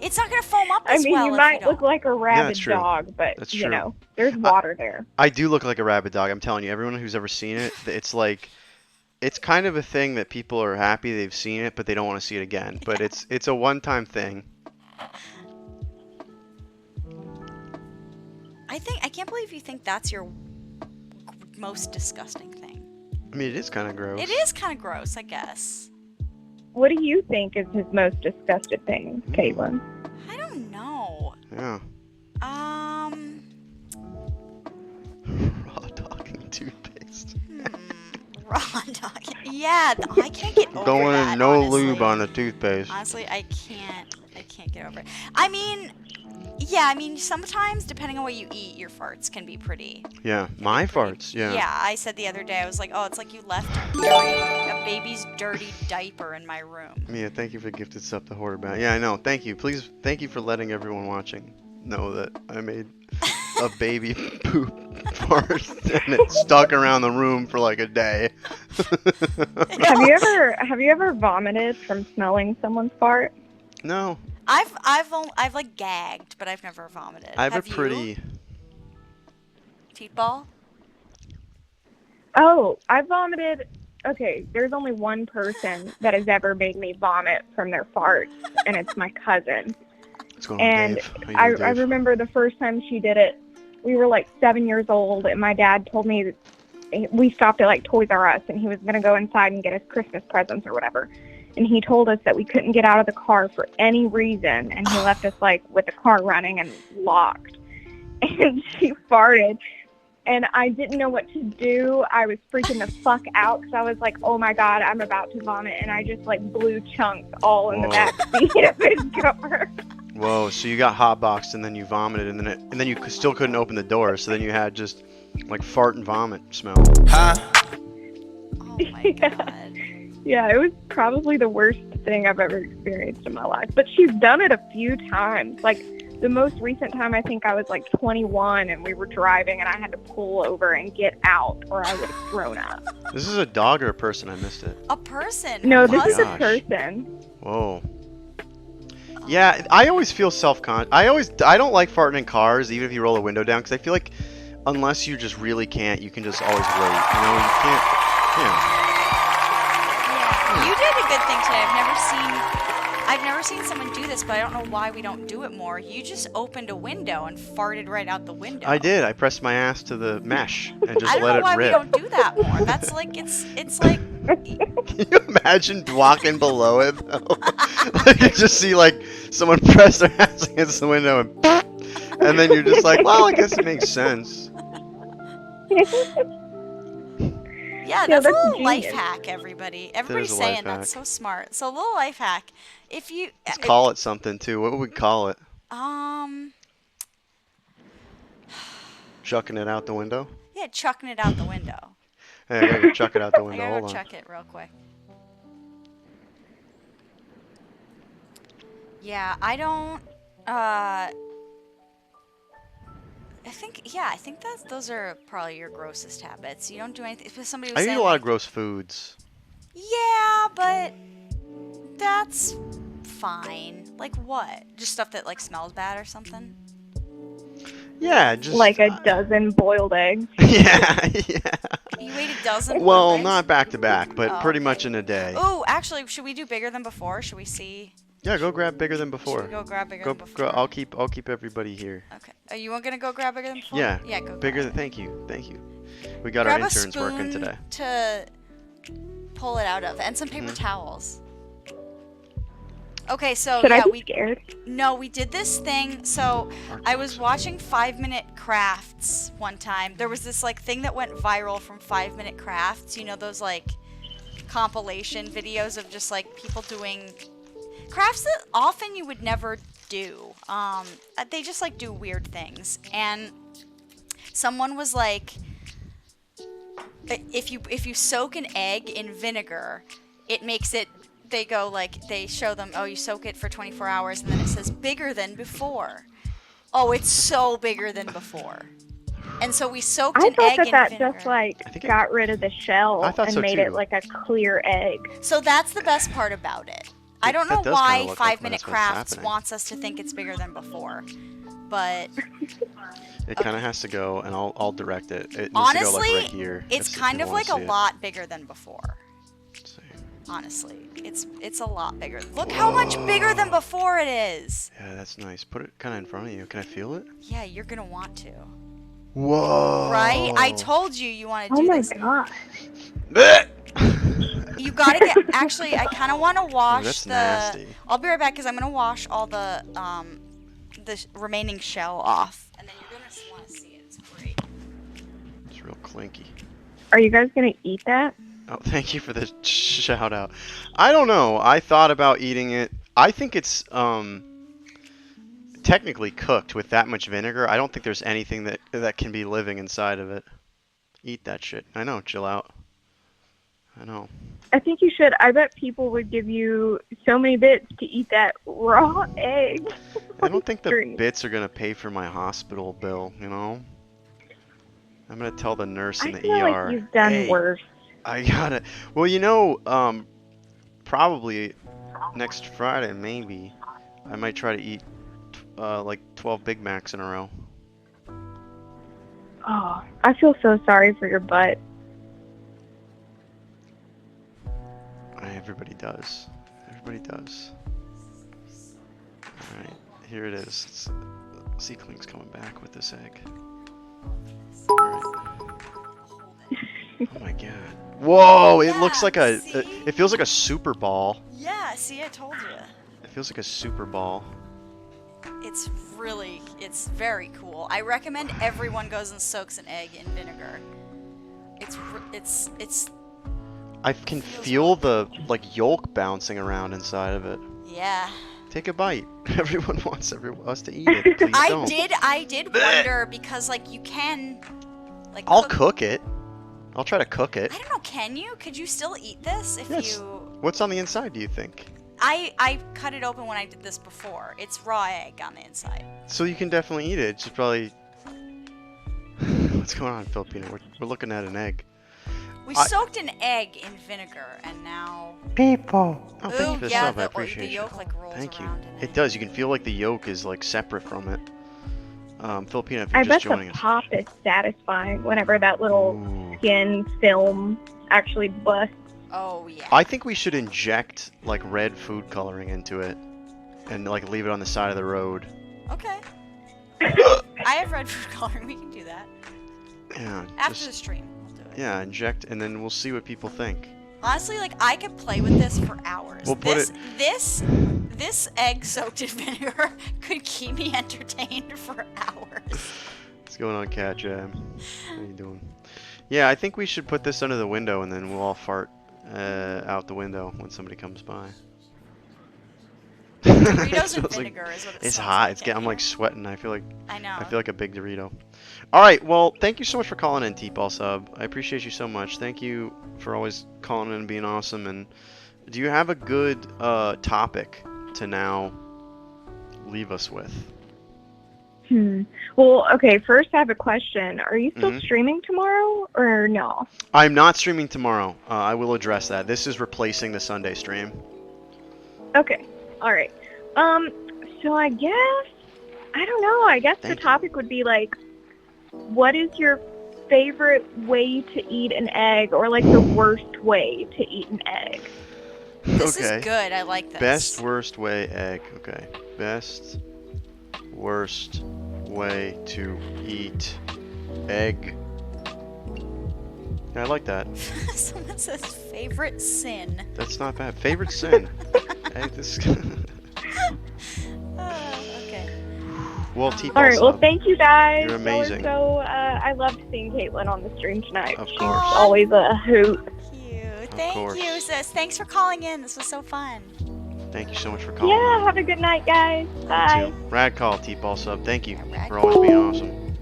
It's not gonna foam up I as mean, well you if might you look don't. like a rabid true. dog, but That's you true. know, there's water there. I do look like a rabid dog. I'm telling you, everyone who's ever seen it, it's like, it's kind of a thing that people are happy they've seen it, but they don't want to see it again. But it's a one-time thing. I can't believe you think that's your most disgusting thing. I mean, it is kind of gross. It is kind of gross, I guess. What do you think is his most disgusted thing, Caitlin? I don't know. Yeah. Raw dog and toothpaste. Raw dog. Yeah, I can't get over Going that. in no honestly. lube on the toothpaste. Honestly, I can't get over it. I mean, yeah, I mean, sometimes, depending on what you eat, your farts can be pretty. Yeah, my farts. Yeah. Yeah, I said the other day, I was like, oh, it's like you left a baby's dirty diaper in my room. Yeah, thank you for the gifted sub to Hoarder Bound. Yeah, I know. Thank you. Please, thank you for letting everyone watching know that I made a baby poop fart and it stuck around the room for like a day. Have you ever vomited from smelling someone's fart? No. I've like gagged, but I've never vomited. I have a you? pretty. Feet ball? Oh, I vomited. Okay, there's only one person that has ever made me vomit from their farts, and it's my cousin. What's going on, And Dave? How you I doing, Dave? remember the first time she did it, we were like 7 years old, and my dad told me that we stopped at like Toys R Us, and he was going to go inside and get us Christmas presents or whatever. And he told us that we couldn't get out of the car for any reason, and he left us like with the car running and locked. And she farted, and I didn't know what to do. I was freaking the fuck out because I was like, oh my god, I'm about to vomit, and I just like blew chunks all in the back seat of his car. Whoa! So you got hotboxed and then you vomited and then you still couldn't open the door, so then you had just like fart and vomit smell. Oh my god. Yeah, it was probably the worst thing I've ever experienced in my life. But she's done it a few times. Like, the most recent time, I think I was like 21 and we were driving and I had to pull over and get out or I would have thrown up. This is a dog or a person? I missed it. A person. No, this is a Gosh. person. Whoa. Yeah, I always feel self-conscious. I don't like farting in cars, even if you roll the window down, because I feel like unless you just really can't, you can just always wait. You know, you can't. Yeah. You did a good thing today. I've never seen someone do this, but I don't know why we don't do it more. You just opened a window and farted right out the window. I did. I pressed my ass to the mesh and just I don't let know it why rip. we don't do that more. That's like it's like Can you imagine walking below it though? Like you just see like someone press their ass against the window and then you're just like, well, I guess it makes sense. yeah, Yeah, that's a that's little life genius. hack, everybody. is Everybody's a saying life that's hack. so smart. So a little life hack. If you Let's call it something too. What would we call it? Chucking it out the window? yeah, chucking it out the window. Hey, I gotta go chuck it out the I window. gotta Hold go on. check it real quick. Yeah, I don't. I think those are probably your grossest habits. You don't do anything. If somebody was I eat saying, a lot like, of gross foods. yeah, but that's fine. Like what? Just stuff that like smells bad or something. Yeah, just Like a dozen boiled eggs. yeah, yeah. You ate a dozen. Well, boiled eggs? not back to back, but Oh, pretty okay. much in a day. Oh, actually, should we do bigger than before? Should we see? Yeah, go grab bigger than before. Should we go grab bigger than before? I'll keep everybody here. Okay. Are you gonna go grab bigger than before? Yeah. Yeah, go. Bigger grab than. it. Thank you. We got Grab our a interns working spoon today. to pull it out of, and some paper towels. Okay, so Should yeah, I be scared? No, we did this thing. So I was watching 5-Minute Crafts one time. There was this like thing that went viral from 5-Minute Crafts. You know those like compilation videos of just like people doing crafts that often you would never do. They just like do weird things. And someone was like, if you soak an egg in vinegar, it makes it. They go like, they show them, oh, you soak it for 24 hours, and then it says bigger than before. Oh, it's so bigger than before. And so we soaked I an thought egg in that vinegar. just like got rid of the shell I thought and so, made too. it like a clear egg. So that's the best part about it. I don't know That does kinda why look like 5 when Minute that's when it's Crafts happening. wants us to think it's bigger than before, but It kind of has to go, and I'll direct it. It needs to go honestly, like right here. it's if kind you of wanna like a see it. lot bigger than before. Let's see. Honestly, it's a lot bigger. Look how much bigger than before it is. Yeah, that's nice. Put it kind of in front of you. Can I feel it? Yeah, you're gonna want to. Whoa! Right? I told you you want to Oh do my this. god. You gotta get. Actually, I kind of want to wash that's the. nasty. I'll be right back because I'm gonna wash all the remaining shell off, and then you're gonna want to see it. It's great. It's real clinky. Are you guys gonna eat that? Oh, thank you for the shout out. I don't know. I thought about eating it. I think it's technically cooked with that much vinegar. I don't think there's anything that can be living inside of it. Eat that shit. I know. Chill out. I know. I think you should. I bet people would give you so many bits to eat that raw egg. I don't think the bits are gonna pay for my hospital bill. You know. I'm gonna tell the nurse in I the feel ER. like you've done hey, worse. I got it. Well, you know, probably next Friday, maybe, I might try to eat like 12 Big Macs in a row. Oh, I feel so sorry for your butt. Everybody does. Everybody does. Alright, here it is. Seakling's coming back with this egg. Alright. Oh my god. Whoa, it looks like it feels like a super ball. Yeah, see, I told you. It feels like a super ball. It's very cool. I recommend everyone goes and soaks an egg in vinegar. It's I can feel the like yolk bouncing around inside of it. yeah. Take a bite. Everyone wants us to eat it. Please don't. I did wonder because like you can like I'll cook it. I'll try to cook it. I don't know, can you? Could you still eat this if Yes. you What's on the inside, do you think? I cut it open when I did this before. It's raw egg on the inside. So you can definitely eat it. It's just probably... What's going on, Filipino? We're looking at an egg. We soaked an egg in vinegar and now People. Oh, thank you for the yeah, sub. I the appreciate the you. yolk like rolls Thank you. around in It does. You can feel like the yolk is like separate from it. Filipino, if you're I bet just the joining us. pop is satisfying whenever that little skin film actually busts. Oh yeah. I think we should inject like red food coloring into it and like leave it on the side of the road. Okay. I have red food coloring. We can do that. Yeah. After the stream, we'll do it. Yeah, inject, and then we'll see what people think. Honestly, like I could play with this for hours. We'll put it- This egg soaked in vinegar could keep me entertained for hours. What's going on, Cat Jam? How you doing? Yeah, I think we should put this under the window, and then we'll all fart out the window when somebody comes by. Doritos and Feels like- vinegar is what it It's sounds hot. like in I'm like sweating. I feel like I know. I feel like a big Dorito. All right. Well, thank you so much for calling in, T-Ball Sub. I appreciate you so much. Thank you for always calling in and being awesome. And do you have a good topic to now leave us with? Well, okay, first I have a question. Are you still Mhm. streaming tomorrow or no? I'm not streaming tomorrow. I will address that. This is replacing the Sunday stream. Okay. All right. So I guess I don't know. I guess the topic would be like, what is your favorite way to eat an egg, or like the worst way to eat an egg? This okay. is good. I like this. Best worst way egg. Okay. Best worst way to eat egg. Yeah, I like that. Someone says favorite sin. That's not bad. Favorite sin. Egg. This. Okay. Well, T-Ball All right. Well, Sub. thank you guys. You're Y'all are amazing. So I loved seeing Caitlin on the stream tonight. Of She's course. always a hoot. Thank course. you, sis. Thanks for calling in. This was so fun. Thank you so much for calling. Yeah. Have a good night, guys. Bye. Rad call, T-Ball Sub. Thank you for always being awesome.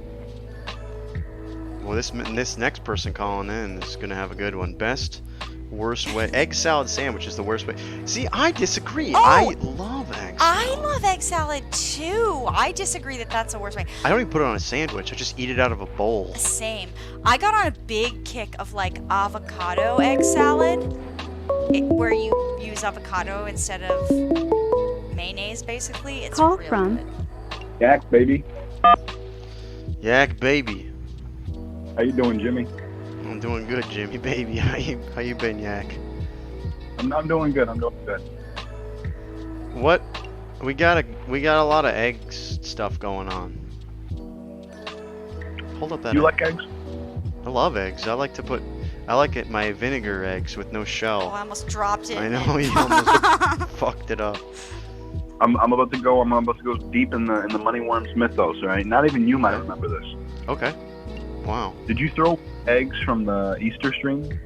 Well, this next person calling in is gonna have a good one. Best worst way. Egg salad sandwich is the worst way. See, I disagree. I love egg salad. I love egg salad too. I disagree that that's the worst way. I don't even put it on a sandwich. I just eat it out of a bowl. Same. I got on a big kick of like avocado egg salad. where you use avocado instead of mayonnaise, basically. It's Call real from good. Yak, baby. Yak baby. How you doing, Jimmy? I'm doing good, Jimmy baby. How you been, Yak? I'm doing good. I'm doing good. What? We got a lot of eggs stuff going on. Hold up that. You egg. like eggs? I love eggs. I like it my vinegar eggs with no Oh, shell. I almost dropped it. I know you almost fucked it up. I'm about to go deep in the Moneyworms mythos, right? Not even you might remember this. Okay. Wow. Did you throw eggs from the Easter stream?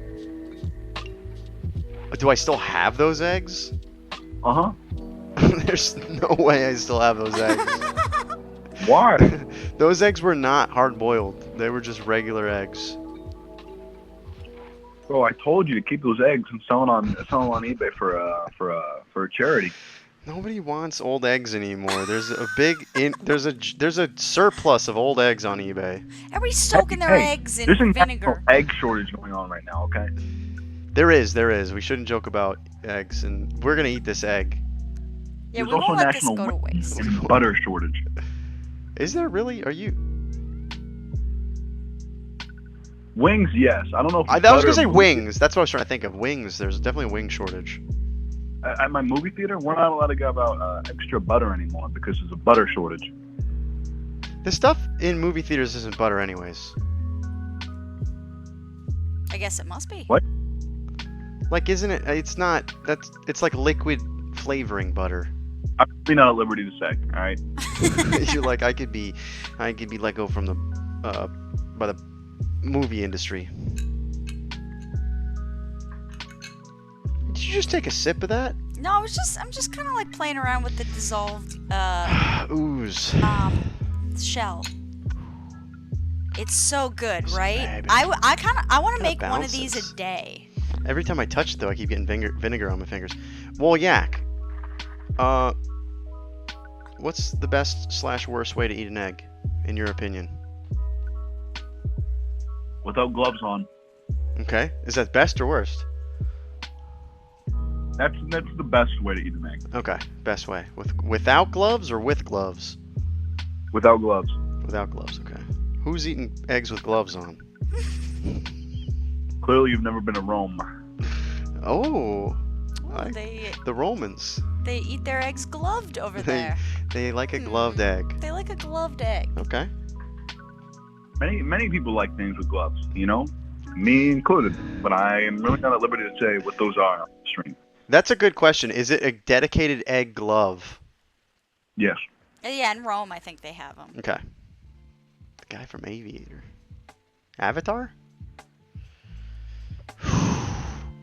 Do I still have those eggs? Uh-huh. There's no way I still have those eggs. Why? Those eggs were not hard-boiled. They were just regular eggs. Bro, I told you to keep those eggs and sell them on eBay for a charity. Nobody wants old eggs anymore. There's a surplus of old eggs on eBay. Everybody's soaking their eggs in there's an vinegar. egg shortage going on right now, okay? There is. We shouldn't joke about eggs, and we're gonna eat this egg. Yeah, There's we also won't let this national go to waste. butter shortage. Is there really? Are you? Wings, yes. I don't know if I was gonna say wings. That's what I was trying to think of. Wings. There's definitely a wing shortage. At my movie theater, we're not allowed to give out extra butter anymore because there's a butter shortage. The stuff in movie theaters isn't butter, anyways. I guess it must be. What? Like, isn't it? It's not. It's like liquid flavoring butter. I'm really not at liberty to say. All right. You're like, I could be let go from the by the movie industry. Did you just take a sip of that? No, I'm just kind of like playing around with the dissolved ooze shell. It's so good, right? Baby. I want to make one of bounces. these a day. Every time I touch it, though, I keep getting vinegar on my fingers. Well, Yak. What's the best / worst way to eat an egg, in your opinion? Without gloves on. Okay. Is that best or worst? That's the best way to eat an egg. Okay. Best way. Without gloves or with gloves? Without gloves. Without gloves. Okay. Who's eating eggs with gloves on? Clearly, you've never been to Rome. Oh. The Romans. They eat their eggs gloved over there. They like a gloved egg. They like a gloved egg. Okay. Many people like things with gloves, you know? Me included. But I am really not at liberty to say what those are on the stream. That's a good question. Is it a dedicated egg glove? Yes. Yeah, in Rome, I think they have them. Okay. The guy from Aviator. Avatar?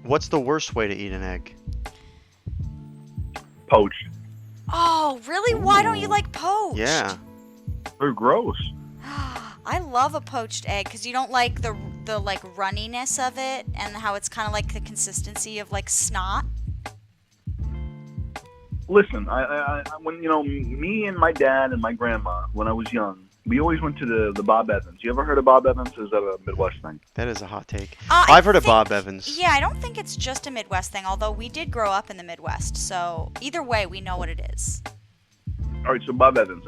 What's the worst way to eat an egg? Poached. Oh, really? Why don't you like poached? Yeah. They're gross. I love a poached egg because you don't like the like runniness of it and how it's kind of like the consistency of like snot. Listen, I when me and my dad and my grandma when I was young, we always went to the Bob Evans. You ever heard of Bob Evans? Or is that a Midwest thing? That is a hot take. I've heard of Bob Evans. Yeah, I don't think it's just a Midwest thing, although we did grow up in the Midwest. So either way, we know what it is. All right, so Bob Evans.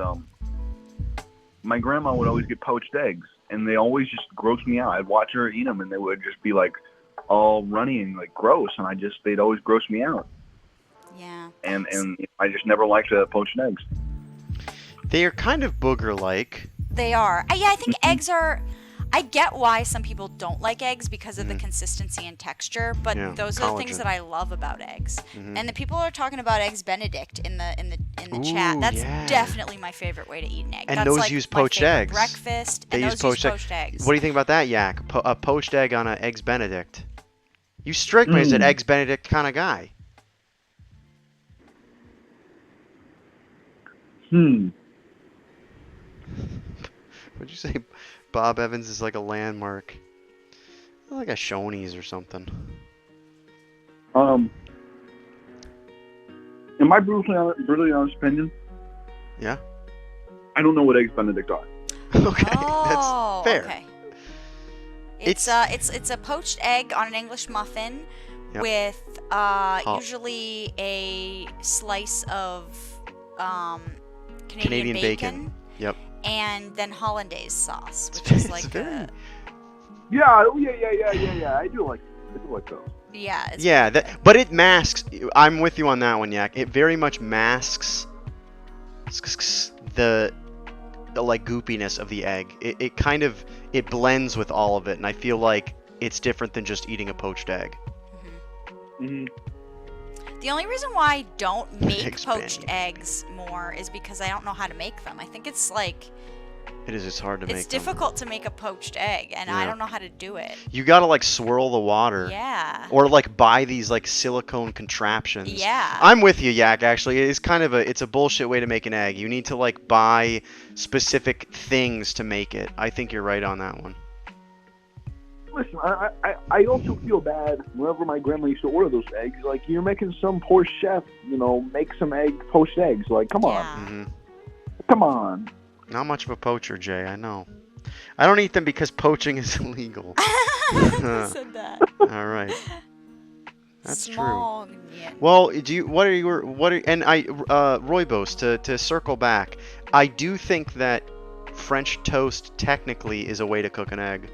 My grandma would always get poached eggs, and they always just gross me out. I'd watch her eat them, and they would just be like all runny and like gross, and they'd always gross me out. Yeah. And I just never liked poached eggs. They are kind of booger-like. They are. Yeah, I think eggs are. I get why some people don't like eggs because of the consistency and texture, but those are the things that I love about eggs. And the people are talking about eggs Benedict in the chat. That's definitely my favorite way to eat an egg. And That's those like use my poached favorite eggs. Breakfast. They and use those poached eggs. What do you think about that, Yak? A poached egg on an eggs Benedict. You strike me as an eggs Benedict kind of guy. Would you say Bob Evans is like a landmark? Like a Shoney's or something. In my brutally honest opinion, yeah, I don't know what eggs Benedict are. Okay, Oh, that's fair. Okay. It's a poached egg on an English muffin Yep. with usually a slice of Canadian bacon. Yep. And then hollandaise sauce, which is like a... Yeah, I do like those. Yeah. It's Yeah, but it masks. I'm with you on that one, Yak. It very much masks the like goopiness of the egg. It kind of blends with all of it, and I feel like it's different than just eating a poached egg. Mm-hmm. The only reason why I don't make Eggs poached eggs more is because I don't know how to make them. I think it's like... It's hard to make. It's difficult to make a poached egg, and I don't know how to do it. You gotta like swirl the water. Yeah. Or like buy these like silicone contraptions. Yeah. I'm with you, Yak. Actually, it's kind of it's a bullshit way to make an egg. You need to like buy specific things to make it. I think you're right on that one. Listen, I also feel bad whenever my grandma used to order those eggs. Like, you're making some poor chef, make some poached eggs. Like, come on. Mm-hmm. Come on. Not much of a poacher, Jay. I know. I don't eat them because poaching is illegal. Who said that? All right. That's Small, true. Yeah. Well, Roybos, to circle back, I do think that French toast technically is a way to cook an egg.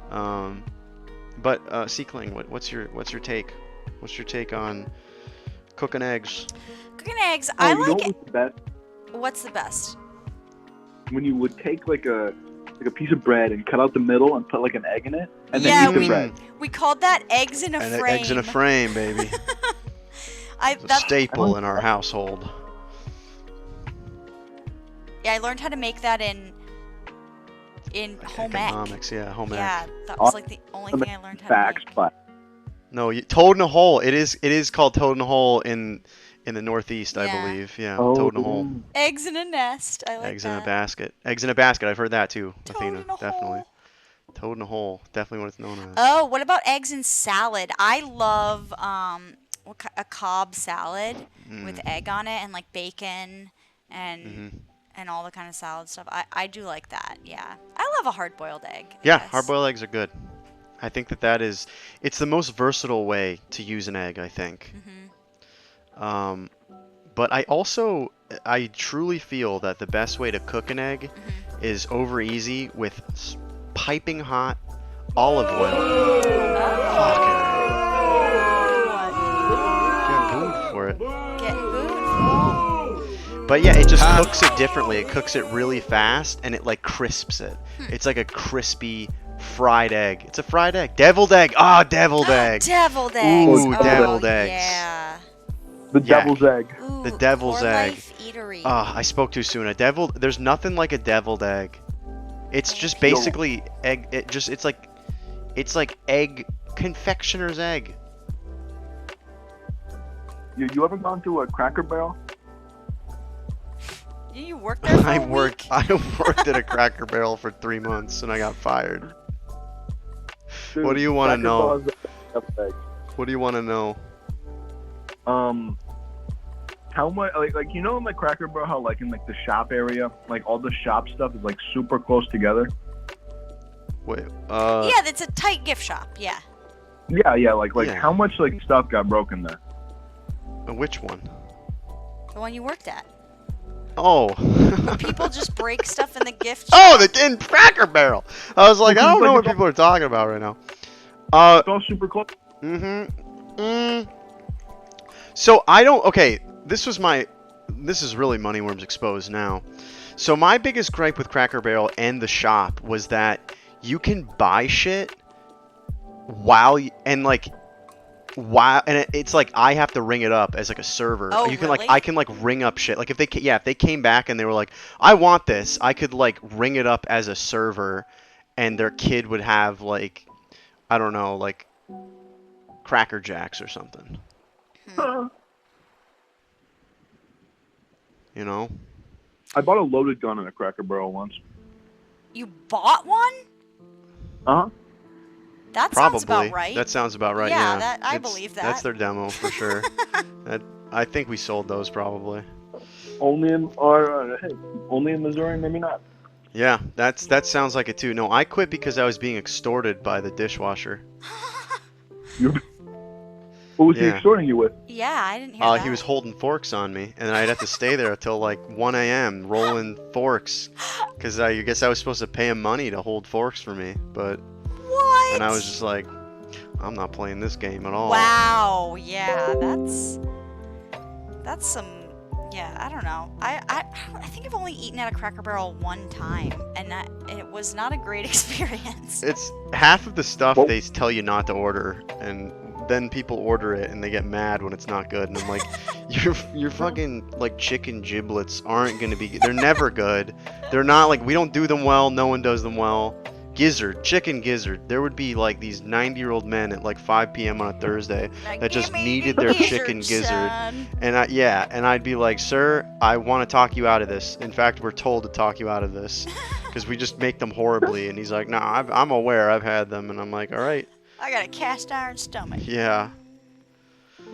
But Seekling, what's your take? What's your take on cooking eggs? Cooking eggs, Oh, I you know like it. what's the best? What's the best? When you would take like a piece of bread and cut out the middle and put like an egg in it, and Yeah, then eat the bread. We called that eggs in a frame. Eggs in a frame, baby. It's a staple in our household. Yeah, I learned how to make that in home ec. Economics, yeah, home ec. Yeah, that was like the only thing I learned how to make. But no, toad in a hole. It is called toad in a hole in the Northeast, I believe. Yeah, toad in a hole. Eggs in a nest. I like Eggs that. in a basket. Eggs in a basket. I've heard that too, Toad Athena. in a Definitely. Toad in a hole. Definitely what it's known as. Oh, what about eggs in salad? I love a Cobb salad with egg on it and like bacon and all the kind of salad stuff. I do like that. Yeah, I love a hard-boiled egg. Yeah, hard-boiled eggs are good. I think it's the most versatile way to use an egg, I think. But I truly feel that the best way to cook an egg is over easy with piping hot olive oil. Get booed for it. But yeah, it just cooks it differently. It cooks it really fast, and it like crisps it. It's like a crispy fried egg. It's a fried egg. Deviled egg. Ah, deviled egg. Deviled eggs. Ooh, deviled eggs. Yeah. The devil's egg. The devil's egg. Eatery. I spoke too soon. There's nothing like a deviled egg. It's just basically egg. It's like egg, confectioner's egg. You ever gone to a Cracker Barrel? You worked there for I a week? worked at a Cracker Barrel for 3 months and I got fired. Dude, What do you want to Cracker know? Barrel is the deviled egg. What do you want to know? How much like in like Cracker Barrel, how like in like the shop area, like all the shop stuff is like super close together. Wait, yeah, that's a tight gift shop. Yeah. Yeah, like how much like stuff got broken there? Which one? The one you worked at. Oh. Where people just break stuff in the gift shop. Oh, in Cracker Barrel. I was like, I don't know what people are talking about right now. It's all super close. So this is really Moneyworms exposed now. So my biggest gripe with Cracker Barrel and the shop was that you can buy shit it's like I have to ring it up as like a server. Oh, you can really? I can like ring up shit. Like if they came back and they were like, I want this, I could like ring it up as a server, and their kid would have like, I don't know, like Cracker Jacks or something. You know? I bought a loaded gun in a Cracker Barrel once. You bought one? Uh-huh. That Probably. sounds about right. That sounds about right. Yeah, I believe that. That's their demo for sure. I think we sold those probably. Only in Missouri, maybe not. Yeah, that sounds like it too. No, I quit because I was being extorted by the dishwasher. What was he Yeah. extorting you with? Yeah, I didn't hear that. He was holding forks on me, and I'd have to stay there till like 1 a.m. rolling forks, because I guess I was supposed to pay him money to hold forks for me, but What? and I was just like, I'm not playing this game at all. Wow. Yeah, that's some. Yeah, I don't know. I think I've only eaten at a Cracker Barrel one time, and it was not a great experience. It's half of the stuff they tell you not to order, and then people order it and they get mad when it's not good, and I'm like, your fucking like chicken giblets aren't gonna be. They're never good. They're not like, we don't do them well. No one does them well. Gizzard, chicken gizzard. There would be like these 90-year-old men at like 5 p.m. on a Thursday that just needed their chicken gizzard, and I'd be like, sir, I want to talk you out of this. In fact, we're told to talk you out of this because we just make them horribly. And he's like, no, I'm aware, I've had them, and I'm like, all right. I got a cast iron stomach. Yeah.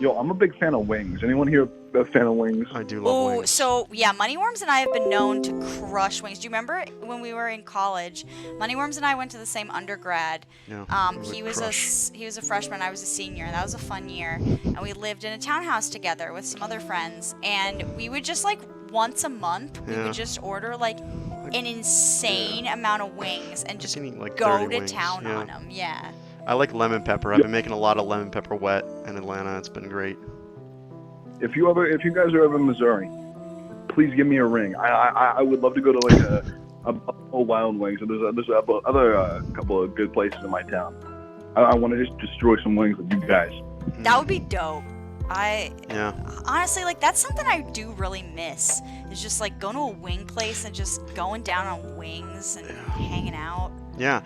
Yo, I'm a big fan of wings. Anyone here a fan of wings? I do Oh, so yeah, Moneyworms and I have been known to crush wings. Do you remember when we were in college? Moneyworms and I went to the same undergrad. Yeah, he was a freshman, I was a senior. That was a fun year, and we lived in a townhouse together with some other friends. And we would just like once a month, we would just order like an insane amount of wings and just like go 30 to wings, town yeah. on them. Yeah. I like lemon pepper. I've been making a lot of lemon pepper wet in Atlanta. It's been great. If you guys are ever in Missouri, please give me a ring. I would love to go to like a Wild Wings. There's other couple of good places in my town. I want to just destroy some wings with you guys. That would be dope. Yeah. Honestly, like that's something I do really miss. Is just like going to a wing place and just going down on wings and hanging out. Yeah,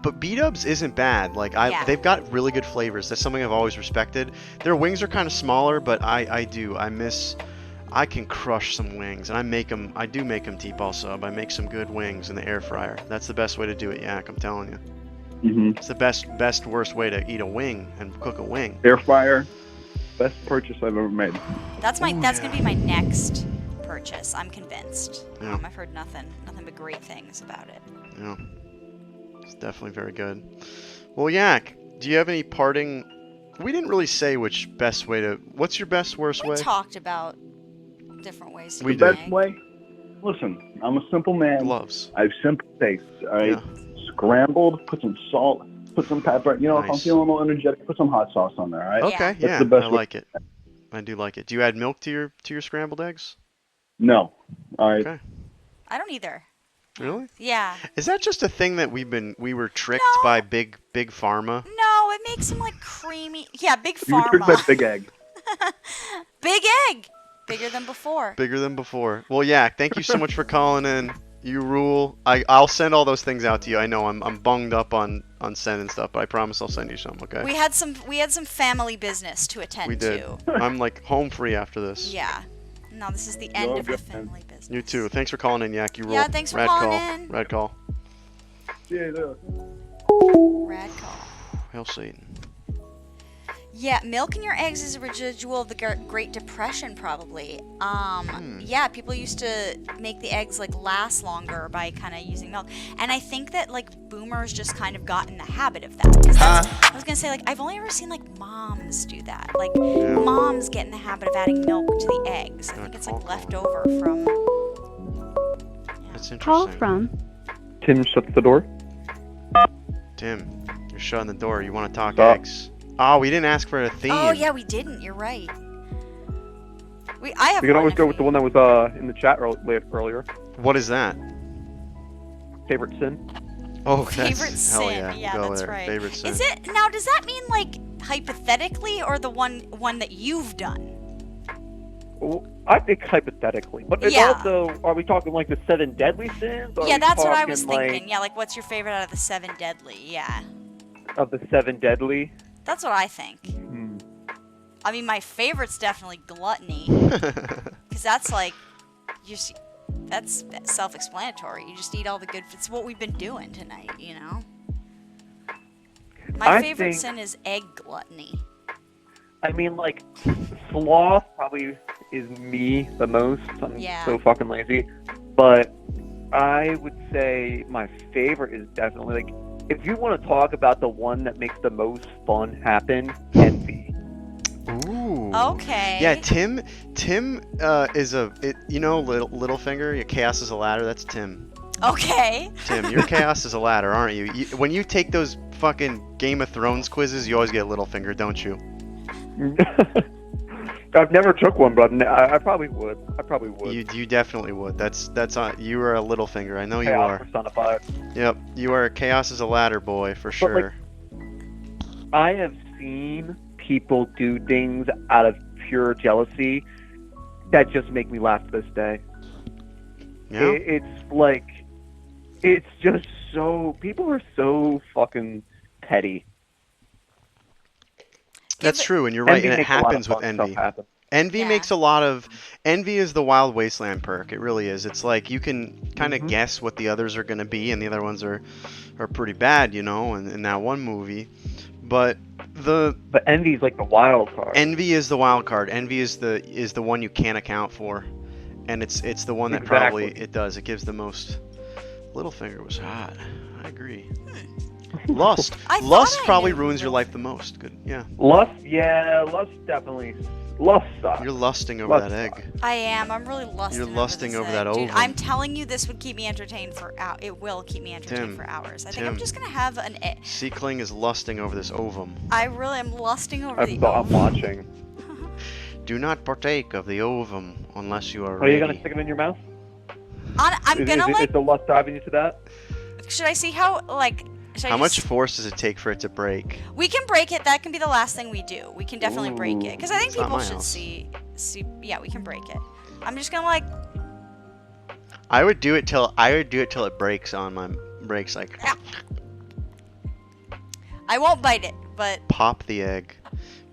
but B-Dubs isn't bad. Like they've got really good flavors. That's something I've always respected. Their wings are kind of smaller, but I can crush some wings, and I do make them deep also. I make some good wings in the air fryer. That's the best way to do it, Yak, I'm telling you. Mm-hmm. It's the best worst way to eat a wing and cook a wing. Air fryer, best purchase I've ever made. That's gonna be my next purchase. I'm convinced. Yeah. I've heard nothing but great things about it. Yeah. It's definitely very good. Well, Yak, do you have any parting? We didn't really say which best way to. What's your best worst way? We talked about different ways to The best way? Listen, I'm a simple man. Gloves. I have simple tastes. All right. Scrambled, put some salt, put some pepper. You know, if I'm feeling a little energetic, put some hot sauce on there. All right. Okay. That's Yeah. the best I way. like it. I do like it. Do you add milk to your scrambled eggs? No. All right. Okay. I don't either. Really? Yeah. Is that just a thing that we were tricked by big pharma? No, it makes them like creamy. Yeah, big You were tricked by pharma. Big Egg. Big egg. Bigger than before. Bigger than before. Well, Yak, thank you so much for calling in. You rule. I'll send all those things out to you. I know I'm bunged up on sending stuff, but I promise I'll send you some. Okay. We had some family business to attend We did. to. I'm like home free after this. Yeah. No, this is the end of the family business. You too. Thanks for calling in, Yak. You rule. Yeah, thanks for Rad calling call. in. Rad call. Yeah. Rad call. Hail Satan. Yeah, milk in your eggs is a residual of the Great Depression, probably. Yeah, people used to make the eggs like last longer by kind of using milk, and I think that like boomers just kind of got in the habit of that. 'Cause I was gonna say like I've only ever seen like moms do that. Like moms get in the habit of adding milk to the eggs. I think it's like left over from. That's interesting. Call from Tim shuts the door. Tim, you're shutting the door. You want to talk eggs? Oh, we didn't ask for a theme. Oh yeah, we didn't. You're right. I have. We can one always if go with the one that was in the chat earlier. What is that? Favorite sin. Oh, Favorite that's, hell sin. yeah. Go That's there. right. Favorite sin. Is it now? Does that mean like hypothetically, or the one that you've done? Well, I think hypothetically, but it's Yeah. also, are we talking like the 7 deadly sins? Or Yeah, are we that's what I was talking, like, thinking. Yeah, like what's your favorite out of the 7 deadly? Yeah, Of the 7 deadly. that's what I think. Hmm. I mean, my favorite's definitely gluttony, because that's like, that's self-explanatory. You just eat all the good. It's what we've been doing tonight, you know. My I favorite think- sin is egg gluttony. I mean, like, sloth probably is me the most. I'm Yeah. so fucking lazy. But I would say my favorite is definitely, like, if you want to talk about the one that makes the most fun happen, envy. Okay. Yeah, Tim is you know, Littlefinger, your chaos is a ladder. That's Tim. Okay. Tim, your chaos is a ladder, aren't you? When you take those fucking Game of Thrones quizzes, you always get Littlefinger, don't you? I've never took one, but I probably would. I probably would. You definitely would. That's you are a Littlefinger. I know you Chaos are. personified. Yep, you are chaos is a ladder boy for sure. I have seen people do things out of pure jealousy that just make me laugh to this day. Yeah. It's just so, people are so fucking petty. That's true, and you're right, Envy and it makes a lot of happens with fun stuff envy. happen. Envy makes a lot of... Envy is the Wild Wasteland perk. It really is. It's like you can kind of guess what the others are going to be, and the other ones are pretty bad, you know, in that one movie. But envy is like the wild card. Envy is the wild card. Envy is the one you can't account for, and it's the one that probably it does. It gives the most. Littlefinger was hot. I agree. Lust. Lust probably ruins your life the most. Good. Yeah. Lust definitely. Lust sucks. You're lusting over that egg. I am. I'm really lusting. You're lusting over that Dude, ovum. I'm telling you, this would keep me entertained for it will keep me entertained Tim, for hours. I think Tim. I'm just gonna have an. Seekling is lusting over this ovum. I really am lusting over the. I'm watching. Do not partake of the ovum unless you are Are ready. you gonna stick it in your mouth? I'm gonna Is the lust driving you to that? Should I see how like? Should How I much just, force does it take for it to break? We can break it. That can be the last thing we do. We can definitely break it because I think It's not people my should house. see. Yeah, we can break it. I'm just gonna like. I would do it till it breaks on my breaks like. I won't bite it, but Pop the egg.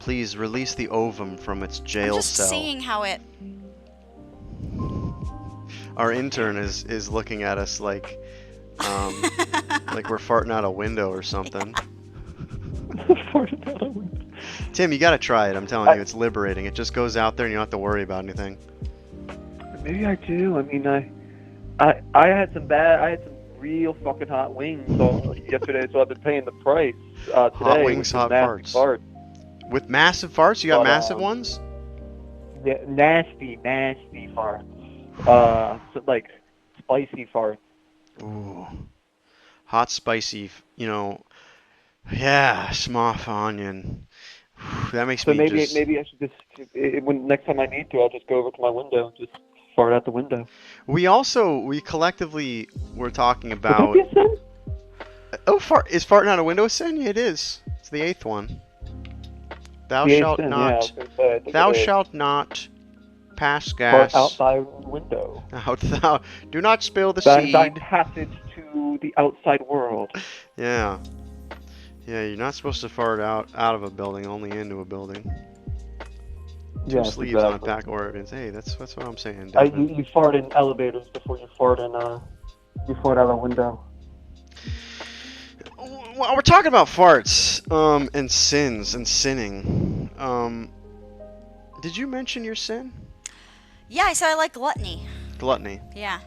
Please release the ovum from its jail I'm just cell. seeing how it. Our intern is looking at us like like we're farting out a window or something. Tim, you gotta try it. I'm telling you, it's liberating. It just goes out there and you don't have to worry about anything. Maybe I do. I mean, I had some real fucking hot wings yesterday, so I've been paying the price today. Hot wings, with hot nasty farts. With massive farts? You got But, massive ones? Yeah, nasty farts. So, like spicy farts. Ooh. Hot, spicy, you know. Yeah, smoff onion. That makes So me maybe just... I should just when next time I need to, I'll just go over to my window and just fart out the window. We collectively were talking about... Would that be a sin? Oh, is farting out a window a sin? Yeah, it is. It's the 8th one. Thou The eighth shalt sin, yeah, I not... was gonna say, I think Thou it is. shalt not pass Fart gas... out thy window. Do not spill the Thy seed. passage to the outside world. Yeah. Yeah, you're not supposed to fart out of a building, only into a building. Two Yes, sleeves on a exactly. pack of organs. Hey, that's what I'm saying. You fart in elevators before you fart out a window. Well, we're talking about farts, and sins and sinning. Did you mention your sin? Yeah, I said I like gluttony. Gluttony. Yeah.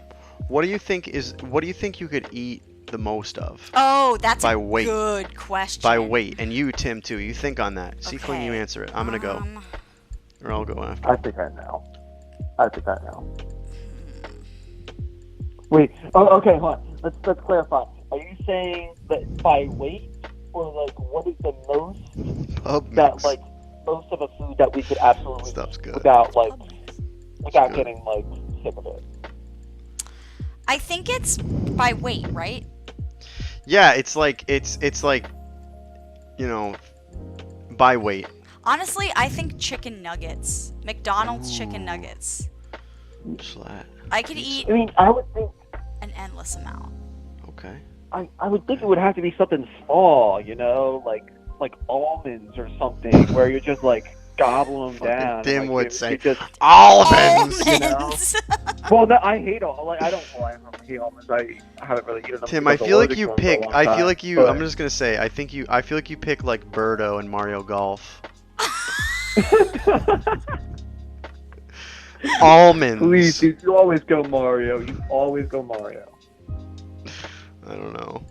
What do you think you could eat the most of? Oh, that's by a weight. good question. By weight, and you, Tim, too. You think on that. See when you Okay. answer it. I'm gonna go, or I'll go after. I think I know. Wait. Oh, okay. Hold on. Let's clarify. Are you saying that by weight, or like what is the most Pub that mix. like most of a food that we could absolutely Stuff's good. without good. getting like sick of it? I think it's by weight, right? Yeah, it's like you know, by weight. Honestly, I think chicken nuggets. McDonald's chicken nuggets. Slat. I could eat I mean, I would think. an endless amount. Okay. I would think it would have to be something small, you know, like almonds or something, where you're just like gobbling them down. Tim and, would like, say, it just almonds! You know? Well, no, I hate almonds. Like, I don't hate almonds. I haven't really eaten them. Tim, because I feel like allergic you to them for a pick. long I feel time, like you. but- I'm just gonna say. I feel like you pick like Birdo and Mario Golf. Almonds. Please, dude, you always go Mario. You always go Mario. I don't know.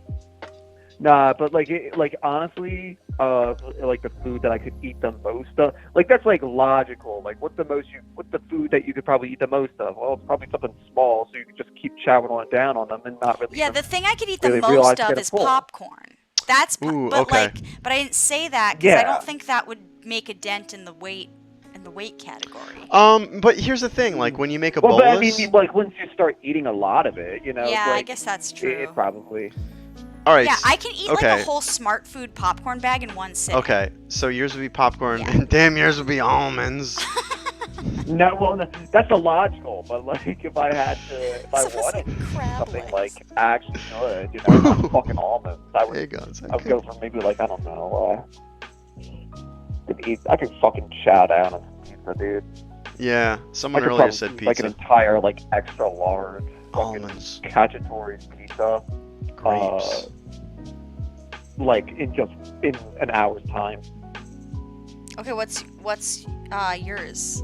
Nah, but like honestly, like the food that I could eat the most of. Like that's like logical. Like what's the food that you could probably eat the most of? Well, it's probably something small, so you could just keep chowing on down on them and not really. Yeah, the thing I could eat the really realize most of getting is full. popcorn. That's Ooh, but okay. but I didn't say that because I Yeah. don't think that would make a dent in the weight category. But here's the thing, like when you make a Well, but I bolus. mean, like once you start eating a lot of it, Yeah, like, I guess that's true. It probably. All right. Yeah, I can eat okay. like a whole Smart Food popcorn bag in one sitting. Okay, so yours would be popcorn, and damn, yours would be almonds. No, well, no, that's illogical. But like, if I wanted something like actually good, not fucking almonds, I would go for maybe like I don't know. I could fucking chow down on some pizza, dude. Yeah, someone I could earlier probably said eat, pizza. like an entire like extra large almonds, cacciatore's pizza. Grapes. Like in an hour's time. Okay, what's yours?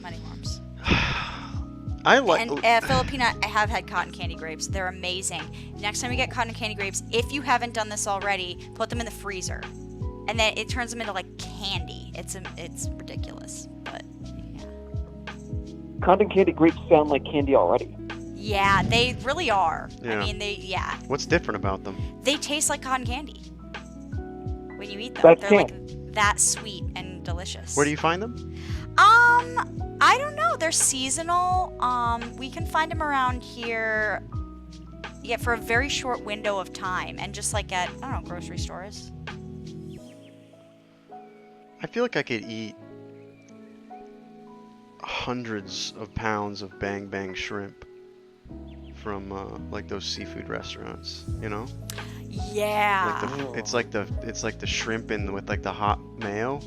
Moneyworms. I like. And Filipina, I have had cotton candy grapes. They're amazing. Next time you get cotton candy grapes, if you haven't done this already, put them in the freezer, and then it turns them into like candy. It's ridiculous, but yeah. Cotton candy grapes sound like candy already. Yeah, they really are. Yeah. I mean, What's different about them? they taste like cotton candy when you eat them. That's They're like that sweet and delicious. Where do you find them? I don't know. They're seasonal. We can find them around here. Yeah, for a very short window of time, and just like at I don't know grocery stores. I feel like I could eat hundreds of pounds of Bang Bang shrimp from like those seafood restaurants, you know? Yeah. Like it's like the shrimp in with like the hot mayo.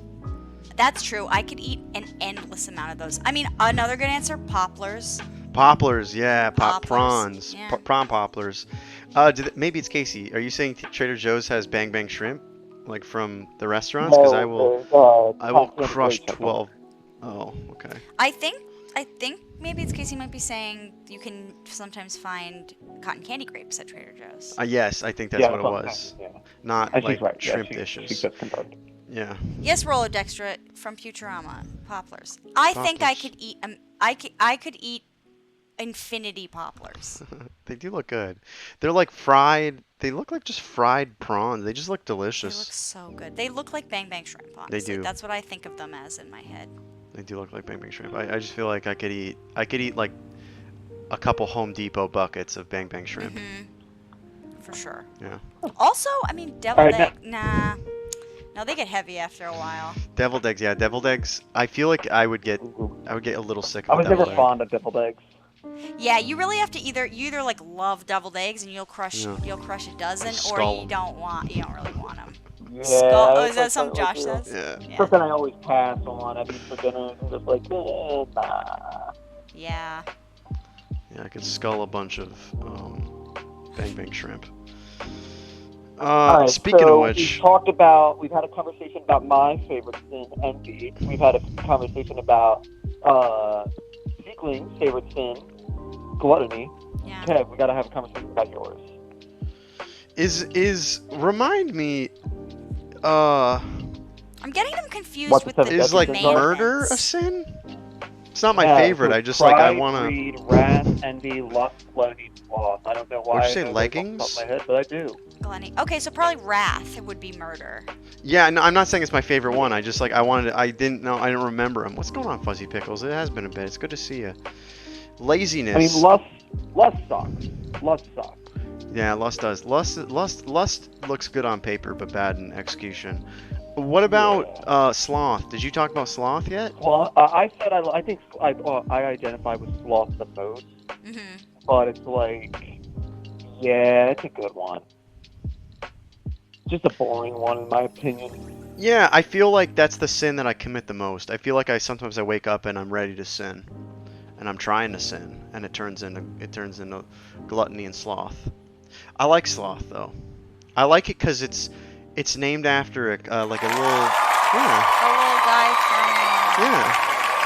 That's true. I could eat an endless amount of those. I mean, another good answer: poplars. Poplars, yeah, prawns, yeah. prawn poplars. Maybe it's Casey. Are you saying Trader Joe's has Bang Bang shrimp, like from the restaurants? Because I will crush 12. Oh, okay. I think maybe it's Casey might be saying you can sometimes find cotton candy grapes at Trader Joe's. Yes, I think that's what it was. Yeah. Not And like she's right. shrimp She dishes. just confirmed. Yeah. Yes, Rolodextra from Futurama, poplars. I think I could eat I could eat infinity poplars. They do look good. They're like fried. They look like just fried prawns. They just look delicious. They look so good. They look like Bang Bang shrimp, honestly. They do. That's what I think of them as in my head. They do look like Bang Bang shrimp. I just feel like I could eat like a couple Home Depot buckets of Bang Bang shrimp. For sure. Yeah. Also, I mean, deviled Alright, egg. Nah. No, they get heavy after a while. Deviled eggs, yeah, deviled eggs. I feel like I would get a little sick I of was a never deviled egg. fond of deviled eggs. Yeah, you really have to you either like love deviled eggs and you'll crush a dozen, or Skull. you don't really want them. Yeah, Skull. Oh, is that's that something like Josh says? Yeah. Something I always pass on. I eat for dinner and just like, nah. Yeah. Yeah, I could skull a bunch of Bang Bang shrimp. All right, Speaking so of which, we've had a conversation about my favorite sin, envy. We've had a conversation about Sibling's favorite sin, gluttony. Yeah. Kev, we gotta have a conversation about yours. remind me, I'm getting them confused What's with the the is like commandments. murder a sin? It's not my Yeah, favorite. so I just like I pride, wanna. greed, wrath, envy, lust, gluttony, sloth. I don't know why. What'd you say, I know those off the top leggings? of my head, but I do. Gluttony. Okay, so probably wrath would be murder. Yeah, no, I'm not saying it's my favorite one. I just like I didn't remember him. What's going on, Fuzzy Pickles? It has been a bit. It's good to see you. Laziness. I mean, lust sucks. Lust sucks. Yeah, lust does. Lust looks good on paper, but bad in execution. What about sloth? Did you talk about sloth yet? Well, I said I think I identify with sloth the most, but it's like, yeah, it's a good one. Just a boring one in my opinion. Yeah, I feel like that's the sin that I commit the most. I feel like sometimes I wake up and I'm ready to sin, and I'm trying to sin, and it turns into gluttony and sloth. I like sloth though. I like it because it's named after like a little A little guy from. yeah.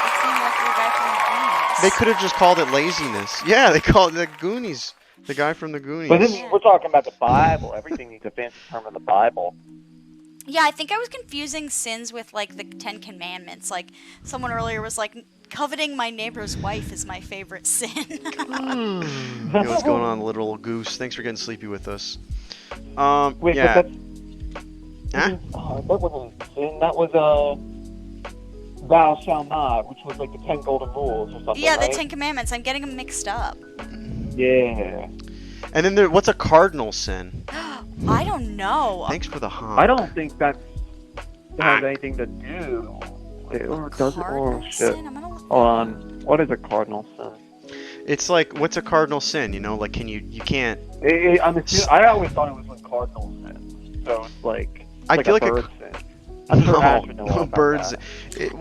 It seemed like the guy from the Goonies. They could have just called it laziness. Yeah, they called it the Goonies. The guy from the Goonies. But we're talking about the Bible. Everything needs a fancy term in the Bible. Yeah, I think I was confusing sins with like the 10 Commandments. Like someone earlier was like, coveting my neighbor's wife is my favorite sin. Yo, what's going on, literal goose? Thanks for getting sleepy with us. Wait, yeah. but Huh? that wasn't a sin. That was thou shalt not, which was like the 10 golden rules or something. Yeah, the right? 10 Commandments. I'm getting them mixed up. Yeah. And then what's a cardinal sin? I don't know. Thanks for the honk. I don't think that has anything to do. Or does it? Oh shit. Hold on. What is a cardinal sin? It's like, what's a cardinal sin? You know, like, you can't. I always thought it was like cardinal sin. So it's like. I feel like a bird sin. I'm sure Ash would know all about birds. that.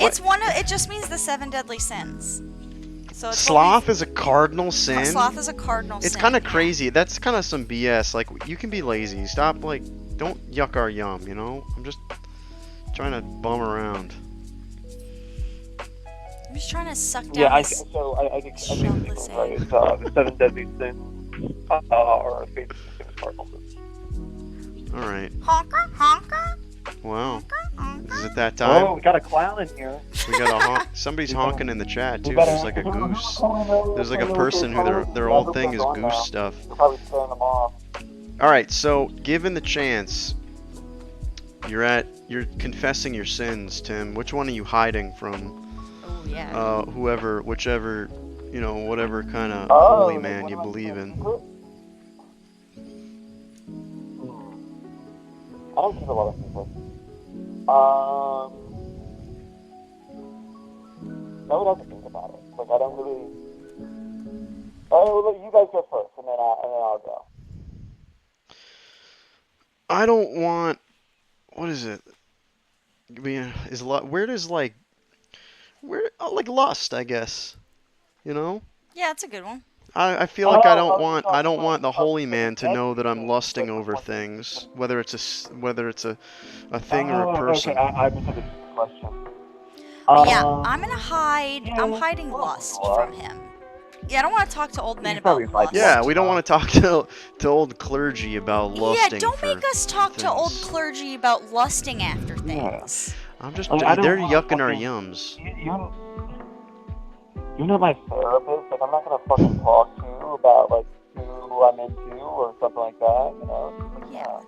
It's one of. It just means the 7 deadly sins. So it's Sloth is a cardinal sin. Sloth is a cardinal sin. It's kind of crazy. That's kind of some BS. Like, you can be lazy. Stop. Like, don't yuck our yum. You know. I'm just trying to bum around. I'm just trying to suck down. Yeah, I this think right. It's the 7 deadly sins are basically cardinal sins. All right. Honker, honker. Wow. Is it that time? Oh, we got a clown in here. We got a honk. Somebody's honking in the chat too. There's like a goose. There's like a person who their whole thing is goose stuff. Probably scaring them off. All right. So, given the chance, you're confessing your sins, Tim. Which one are you hiding from? Oh yeah. Whichever, whatever kind of holy man you believe in. I don't keep a lot of secrets. I would have to think about it. Like, I don't really. You guys go first, and then I'll go. I don't want. What is it? Like lust, I guess. You know. Yeah, that's a good one. I feel like I don't want the holy man to know that I'm lusting over things, whether it's a thing or a person. Okay, I misunderstood the question. Yeah, I'm gonna hide. I'm hiding lust from him. Yeah, I don't want to talk to old men about lust. Yeah, we don't want to talk to old clergy about lusting. Yeah, don't make us talk to old clergy about lusting after things. I'm just. They're yucking our yums. You're not my therapist. Like, I'm not gonna fucking talk to you about like who I'm into or something like that. You know?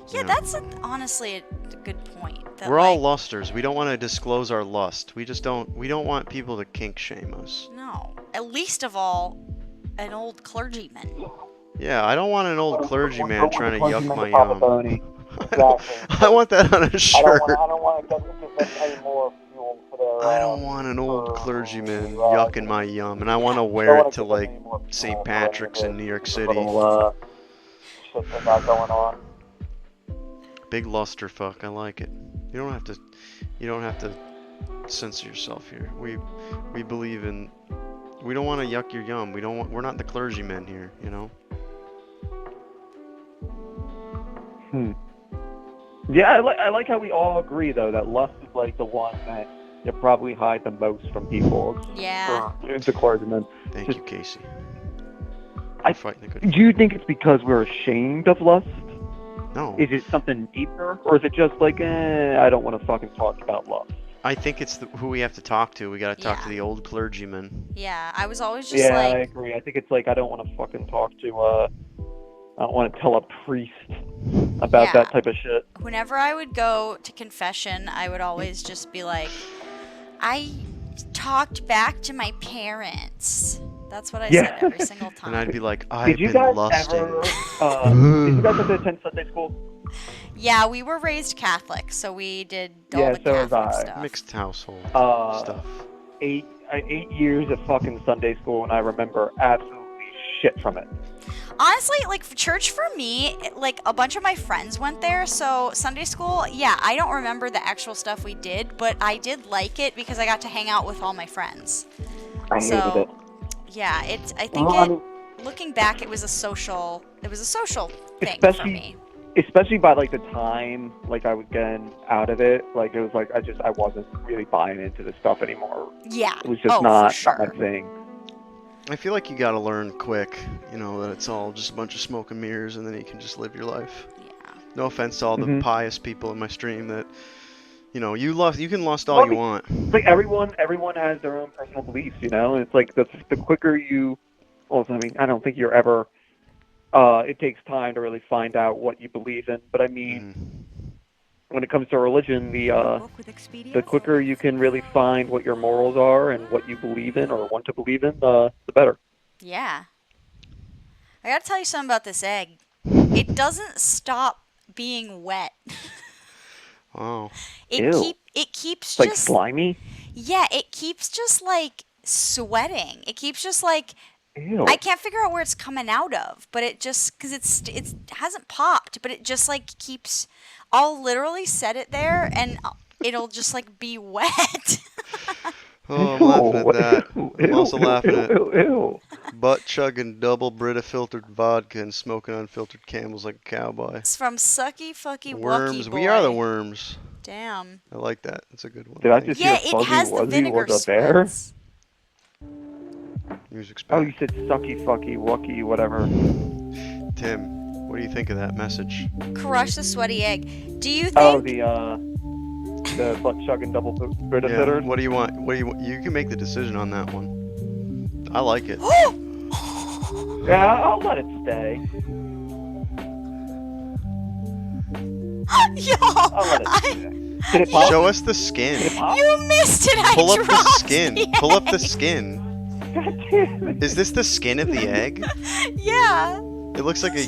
Yeah, that's honestly a good point. We're all lusters. We don't want to disclose our lust. We don't want people to kink shame us. No, at least of all, an old clergyman. Yeah, I don't want an old clergyman trying to yuck my yum. Exactly. I want that on a shirt. I don't want to give them any more fuel for their. I don't want an old clergyman yucking my yum, and I want to wear it to like St. Patrick's in New York City. Shit they got going on. Big luster fuck. I like it. You don't have to censor yourself here. We believe in. We don't want to yuck your yum. We're not the clergymen here. You know. Yeah, I like how we all agree though that lust is like the one that you probably hide the most from people. Yeah. The clergymen. Thank you, Casey. Do you think it's because we're ashamed of lust? No. Is it something deeper, or is it just like, I don't want to fucking talk about lust? I think it's who we have to talk to. We got to talk to the old clergyman. Yeah, I was always just like. Yeah, I agree. I think it's like I don't want to fucking talk to. I don't want to tell a priest about that type of shit. Whenever I would go to confession, I would always just be like, I talked back to my parents. That's what I said every single time. And I'd be like, I've Did you been guys lusting. did you guys ever attend Sunday school? Yeah, we were raised Catholic, so we did all the Catholic stuff. Mixed household stuff. 8 years of fucking Sunday school, and I remember absolutely shit from it. Honestly, like, church for me, like, a bunch of my friends went there, so Sunday school, yeah, I don't remember the actual stuff we did, but I did like it because I got to hang out with all my friends. I hated it. Yeah, I think looking back, it was a social thing for me. Especially by, like, the time, like, I was getting out of it, like, it was like, I wasn't really buying into this stuff anymore. Yeah. It was just not my thing. I feel like you gotta learn quick, that it's all just a bunch of smoke and mirrors, and then you can just live your life. Yeah. No offense to all the Mhm. pious people in my stream that, you know, you can lust all you want. It's like everyone has their own personal beliefs, you know. And it's like the quicker you. Well, I mean, I don't think you're ever. It takes time to really find out what you believe in, but I mean, when it comes to religion, the quicker you can really find what your morals are and what you believe in or want to believe in, the better. Yeah. I gotta tell you something about this egg. It doesn't stop being wet. Oh. Ew. It keeps Like just slimy. Yeah, it keeps just like sweating. It keeps just like Ew. I can't figure out where it's coming out of, but it just because it hasn't popped, but it just like keeps. I'll literally set it there and it'll just like be wet. Oh, I'm laughing at that. I'm also laughing at Ew. butt chugging double Brita filtered vodka and smoking unfiltered Camels like a cowboy. It's from Sucky Fucky Worms. Wucky We are the Boy. worms. Damn. I like that. That's a good one. Did I just Yeah, hear it Fuzzy has the Wuzzy vinegar was a bear? spreads. Music's Oh, back. you said sucky, fucky, wucky, whatever. Tim, what do you think of that message? Crush the sweaty egg. Do you think? Oh, the butt chugging double Brita Yeah. fitters. What do you want? What do you want? You can make the decision on that one. I like it. Yeah, I'll let it stay. Yo, I'll let it stay. Did it pop? Show us the skin. Did it pop? You missed it. I Pull up the dropped skin. the Pull up the egg. skin. God damn it. Is this the skin of the egg? Yeah. It looks like a.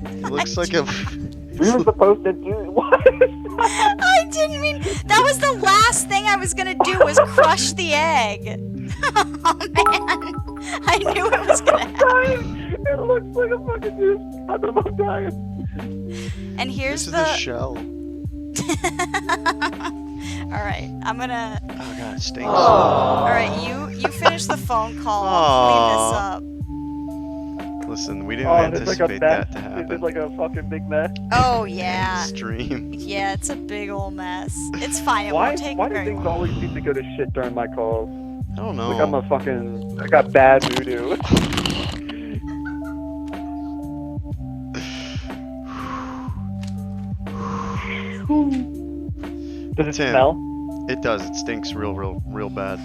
It looks like a. We were supposed to do what? I didn't mean. That was the last thing I was gonna do was crush the egg. Oh man, I knew it was gonna happen. It looks like a fucking juice. I'm dying. And here's This is the. the shell. All right, I'm gonna. Oh god, it stinks. All right, you finish the phone call. I'll clean Listen, we didn't Oh, it's like a anticipate mess. that to Is happen. it like a fucking big mess? this up. Oh yeah. Stream. Yeah, it's a big old mess. It's fine. It Why won't take do very things long. always seem to go to shit during my calls? I don't know. Like I'm a fucking. I got bad voodoo. Does it Tim, smell? It does. It stinks real bad.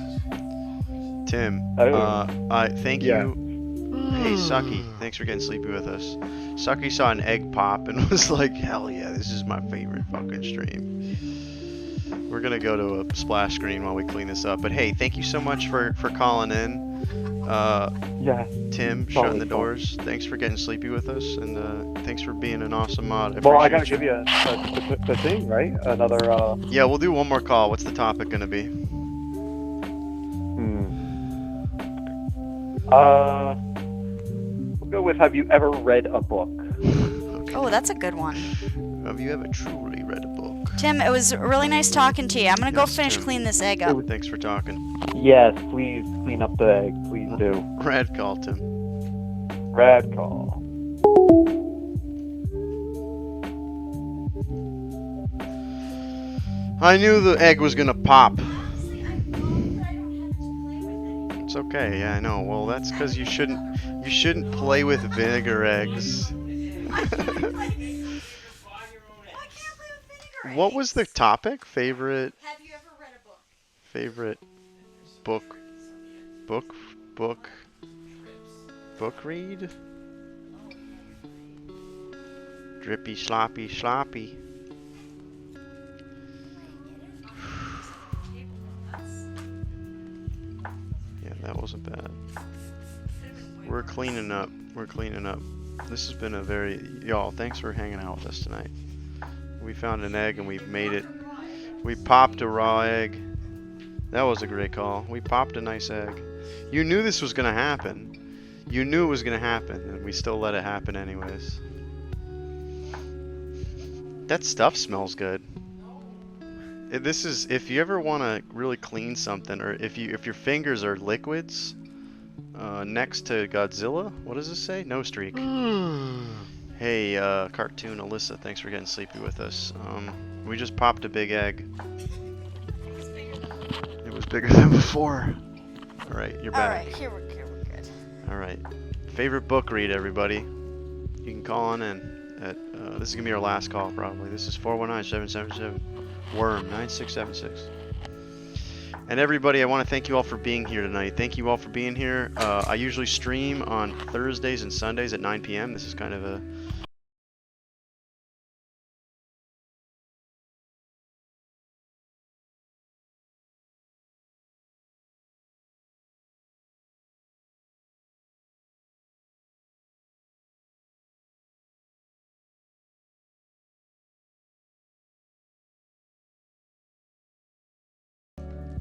Tim, Oh. I thank Yeah. you. Hey, Sucky, thanks for getting sleepy with us. Sucky saw an egg pop and was like, hell yeah, this is my favorite fucking stream. We're gonna go to a splash screen while we clean this up. But hey, thank you so much for calling in. Yeah. Tim, Totally shutting the fine. doors. Thanks for getting sleepy with us, and thanks for being an awesome mod. Well, I appreciate gotta give you the thing, right? Another. Yeah, we'll do one more call. What's the topic gonna be? We'll go with Have you ever read a book? Oh, that's a good one. Have you ever truly read a book? Tim, it was really nice talking to you. I'm gonna go Yes, finish Tim. cleaning this egg up. Thanks for talking. Yes, please clean up the egg. Please do. Rad call, Tim. Rad call. I knew the egg was gonna pop. It's okay, yeah, I know. Well, that's because you shouldn't play with vinegar eggs. What was the topic? Favorite? Have you ever read a book? Favorite book read? Drippy sloppy sloppy. Yeah, that wasn't bad. We're cleaning up. This has been a very... Y'all, thanks for hanging out with us tonight. We found an egg and we've made it. We popped a raw egg. That was a great call. We popped a nice egg. You knew this was gonna happen. You knew it was gonna happen, and we still let it happen anyways. That stuff smells good. This is, if you ever want to really clean something, or if your fingers are liquids, next to Godzilla, what does this say? No streak. Hey, cartoon Alyssa, thanks for getting sleepy with us. We just popped a big egg. It was bigger than before. All right, you're back. All right, here we're good. All right, favorite book read, everybody. you can call on in. This is gonna be our last call probably. This is 419-777 9676. And everybody, I want to thank you all for being here tonight. Thank you all for being here. I usually stream on Thursdays and Sundays at 9 p.m. This is kind of a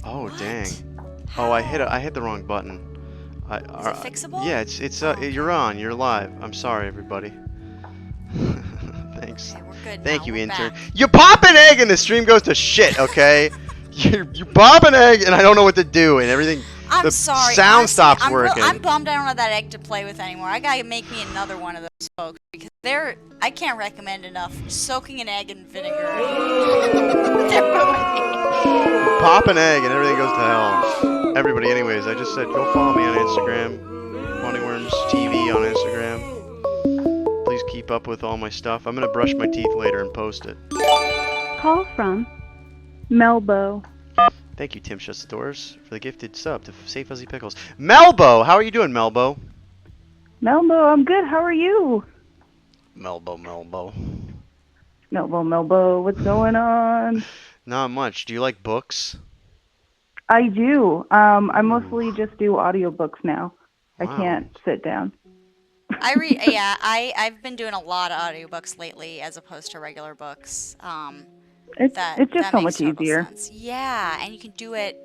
Oh dang! Oh, I hit the wrong button. Is it fixable? Yeah, it's you're on. You're live. I'm sorry, everybody. Thanks. Okay, we're good Thank now. you, We're intern. back. You pop an egg and the stream goes to shit. Okay. you pop an egg and I don't know what to do and everything. I'm the sorry. sound honestly, stops I'm working. I'm bummed I don't have that egg to play with anymore. I gotta make me another one of those folks because I can't recommend enough soaking an egg in vinegar. Pop an egg and everything goes to hell. Everybody, anyways, I just said go follow me on Instagram, Moneyworms TV on Instagram. Please keep up with all my stuff. I'm gonna brush my teeth later and post it. Call from Melbo. Thank you, Tim Shuts the Doors, for the gifted sub to Say Fuzzy Pickles. Melbo, how are you doing, Melbo? Melbo, I'm good. How are you? Melbo. Melbo, what's going on? Not much. Do you like books? I do. I mostly just do audiobooks now. I Wow. can't sit down. I've been doing a lot of audiobooks lately as opposed to regular books. It's just so makes much total easier. sense. Yeah, and you can do it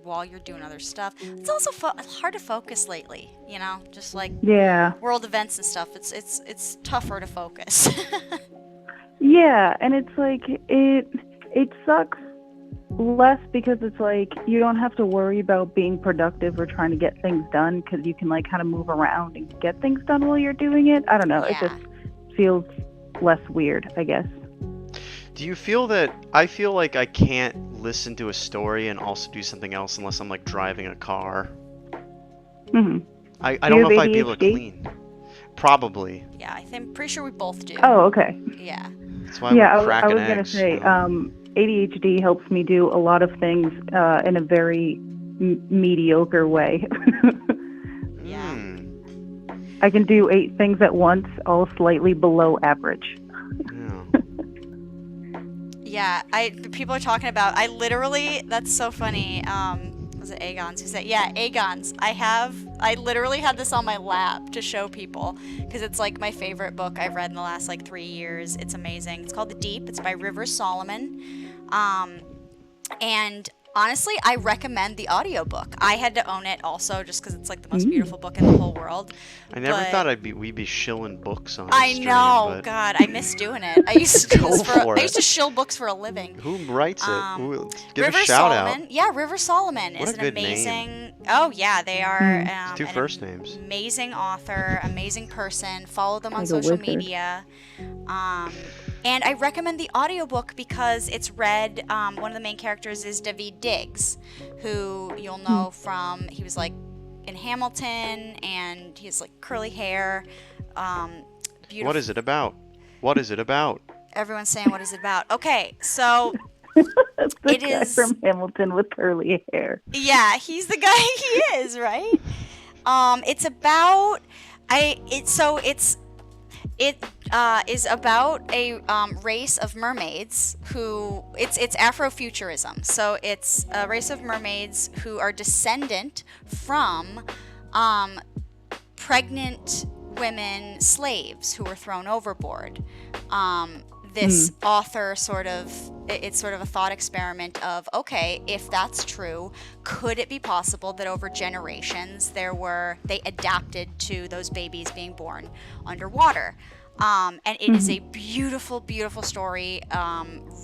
while you're doing other stuff. It's also hard to focus lately, you know, just like Yeah. world events and stuff. It's tougher to focus. Yeah, and it's like it sucks less because it's like you don't have to worry about being productive or trying to get things done because you can like kind of move around and get things done while you're doing it. I don't know. It just feels less weird, I guess. Do you feel that I feel like I can't listen to a story and also do something else unless I'm like driving a car? Mm-hmm. I don't know if I'd be able to clean. Probably. Yeah, I'm pretty sure we both do. Oh, okay. Yeah. That's why Yeah, we're I cracking was gonna eggs. say ADHD helps me do a lot of things in a very mediocre way. Yeah. I can do 8 things at once, all slightly below average. Yeah, people are talking about, that's so funny, was it Aegon's who said, yeah, Aegon's, I literally had this on my lap to show people, because it's like my favorite book I've read in the last like 3 years. It's amazing. It's called The Deep. It's by River Solomon, and honestly, I recommend the audiobook. I had to own it also just because it's like the most beautiful book in the whole world. I never thought we'd be shilling books on I stream, know, but God, I miss doing it. I used to do this for I it. used to shill books for a living. Who writes it? Give River a shout Solomon. out. Yeah, River Solomon What is a an good amazing. name. Oh yeah, they are. It's 2 first names. Amazing author, amazing person. Follow them on Like a social wizard. media. And I recommend the audiobook because it's read. One of the main characters is David Diggs, who you'll know from. He was like in Hamilton, and he has like curly hair. Beautiful. What is it about? What is it about? Everyone's saying, "What is it about?" Okay, so The it guy is. from Hamilton with curly hair. Yeah, he's the guy. He is, right? It's about it is about a race of mermaids who it's Afrofuturism. So it's a race of mermaids who are descendant from pregnant women slaves who were thrown overboard. This author it's sort of a thought experiment of, okay, if that's true, could it be possible that over generations they adapted to those babies being born underwater? And it is a beautiful, beautiful story,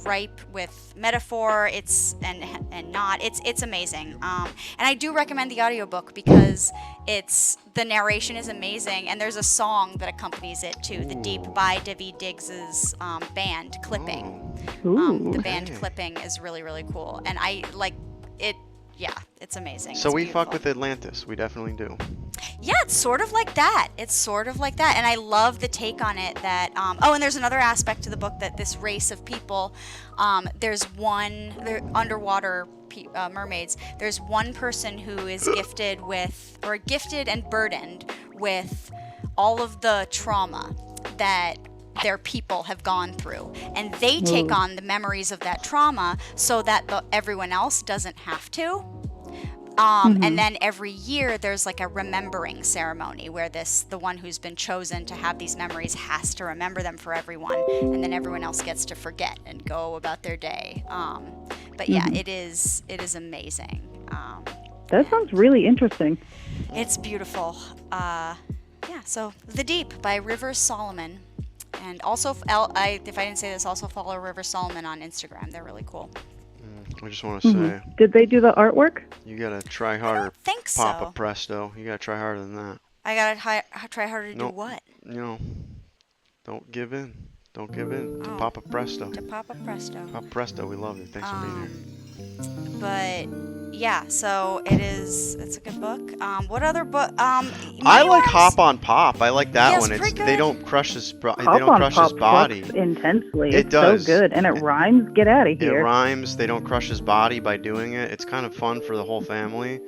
ripe with metaphor. It's amazing. And I do recommend the audiobook because the narration is amazing, and there's a song that accompanies it too. The Deep by David Diggs's band Clipping. The band Clipping is really, really cool, and I like it. Yeah, it's amazing. So It's we beautiful. fuck with Atlantis. We definitely do. Yeah, it's sort of like that. It's sort of like that. And I love the take on it that, oh, and there's another aspect to the book that this race of people, they're underwater mermaids. There's one person who is gifted and burdened with all of the trauma that their people have gone through. And they take on the memories of that trauma so that everyone else doesn't have to. And then every year there's like a remembering ceremony where the one who's been chosen to have these memories has to remember them for everyone, and then everyone else gets to forget and go about their day. But yeah, it is amazing. That sounds really interesting. It's beautiful. Yeah, so The Deep by Rivers Solomon. And also, if I didn't say this, also follow Rivers Solomon on Instagram. They're really cool. I just want to say, Did they do the artwork? you gotta try harder. think so. Papa Presto. You gotta try harder than that. I gotta try harder to do what? You know, don't give in. Don't give in to Papa Presto. To Papa Presto. Papa Presto, we love you. Thanks for being here. But yeah, so it's a good book. What other book? I like Hop on Pop. I like that one. They don't crush his body intensely. It It's does. so good, and it rhymes. Get out of It here. rhymes. They don't crush his body by doing it. It's kind of fun for the whole family.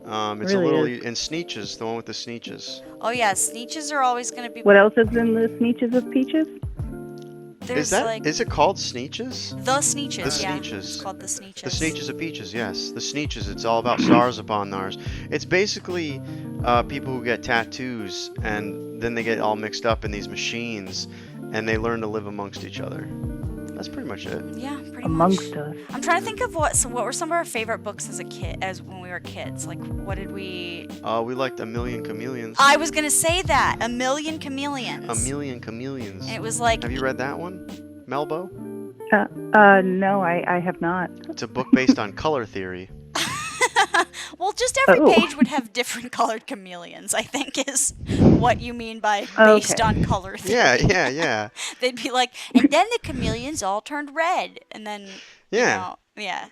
It's Really a little is. and Sneetches, the one with the Sneetches. Oh yeah, Sneetches are always gonna be. What else is in the Sneetches of Peaches? There's Is it called Sneetches? The Sneetches. The Yeah. Sneetches. It's called the Sneetches. The Sneetches of Peaches, yes. The Sneetches. It's all about stars upon Nars. It's basically people who get tattoos and then they get all mixed up in these machines and they learn to live amongst each other. That's pretty much it. Yeah, pretty Amongst much. us. I'm trying to think of what were some of our favorite books as when we were kids. Like, what did we? We liked A Million Chameleons. I was gonna say that A Million Chameleons. A Million Chameleons. And it was like. Have you read that one, Melbo? No, I have not. It's a book based on color theory. Well, just every Oh. page would have different colored chameleons, I think is what you mean by based on color theory. Yeah. They'd be like, and then the chameleons all turned red, and then Yeah. yeah.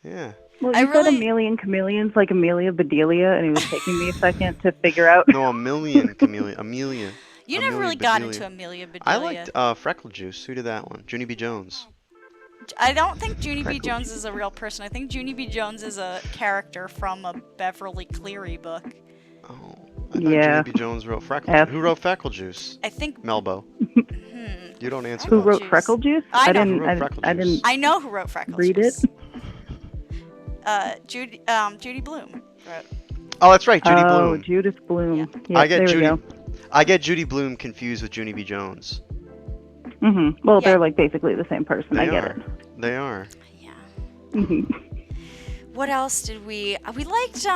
Well, I you said really- A Million Chameleons like Amelia Bedelia, and it was taking me a second to figure out. No, A Million Chameleon. Amelia. You Amelia Never really got Bedelia. into Amelia Bedelia. I liked Freckle Juice. Who did that one? Junie B. Jones. I don't think Junie B. Jones is a real person. I think Junie B. Jones is a character from a Beverly Cleary book. I thought Junie B. Jones wrote Freckle. F. Who wrote Freckle Juice? I think Melbo. You don't answer. Who that. wrote Freckle Juice? I know. didn't. Who wrote Freckle I Juice? didn't I know who wrote Freckles. read it. Judy Blume wrote. Oh, that's right, Judy Oh, Blume. Judith Bloom. Yeah, I get there we go. I get Judy Blume confused with Junie B. Jones. Well, they're like basically the same person. They I get are. it. They are. What else did we liked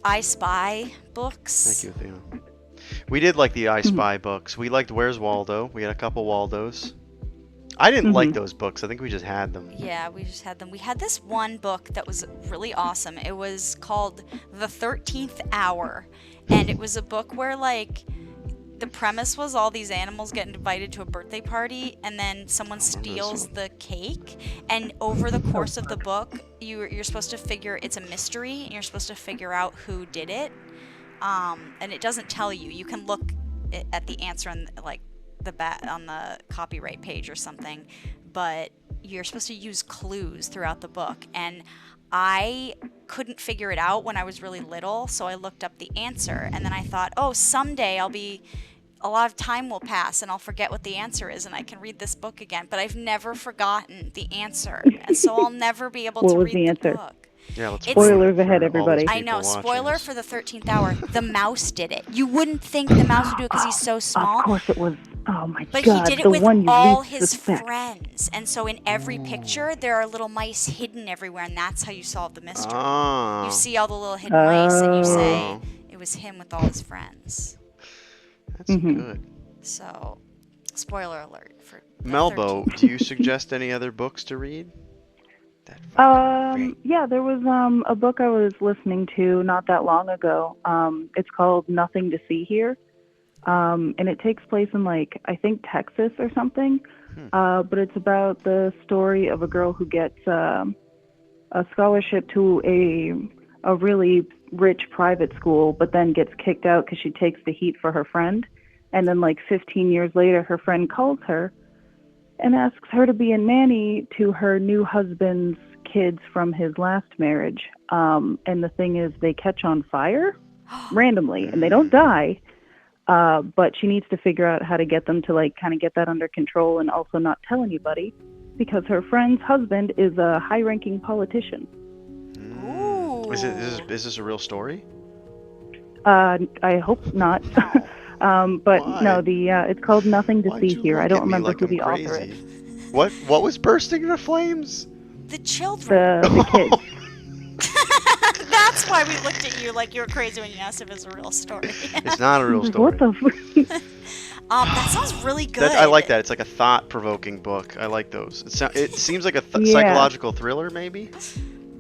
I Spy books. Thank you, Theo. We did like the I Spy books. We liked Where's Waldo. We had a couple Waldos. I didn't like those books. I think we just had them. Yeah, we just had them. We had this one book that was really awesome. It was called The 13th Hour, and it was a book where like the premise was all these animals get invited to a birthday party, and then someone steals the cake. And over the course of the book, you're supposed to figure it's a mystery, and you're supposed to figure out who did it. And it doesn't tell you. You can look at the answer on like on the copyright page or something, but you're supposed to use clues throughout the book. And I couldn't figure it out when I was really little, so I looked up the answer, and then I thought, oh, someday a lot of time will pass and I'll forget what the answer is and I can read this book again. But I've never forgotten the answer, and so I'll never be able What to was read the answer? book. Yeah, let's Spoilers ahead, everybody. I know, spoiler for the 13th hour. The mouse did it. You wouldn't think the mouse would do it because he's so small. Of course it was. Oh my But God, he did the it with one you all least his suspect. friends. And so in every picture, there are little mice hidden everywhere, and that's how you solve the mystery. Oh. You see all the little hidden mice, and you say Oh. it was him with all his friends. That's good. So, spoiler alert for Melbo, do you suggest any other books to read? Yeah, there was a book I was listening to not that long ago. It's called Nothing to See Here. And it takes place in like I think Texas or something. But it's about the story of a girl who gets a scholarship to a really rich private school, but then gets kicked out because she takes the heat for her friend. And then like 15 years later, her friend calls her and asks her to be a nanny to her new husband's kids from his last marriage. And the thing is, they catch on fire randomly, and they don't die. But she needs to figure out how to get them to like kind of get that under control and also not tell anybody, because her friend's husband is a high-ranking politician. Ooh. Is this a real story? I hope not. But Why? no, it's called Nothing to Why'd See you Here. I look don't at me remember like who I'm the author crazy? is. What was bursting into flames? The children. The kids. That's why we looked at you like you were crazy when you asked if it was a real story. It's not a real story. What the? That sounds really good. I like that. It's like a thought-provoking book. I like those. It seems like a Yeah. psychological thriller, maybe,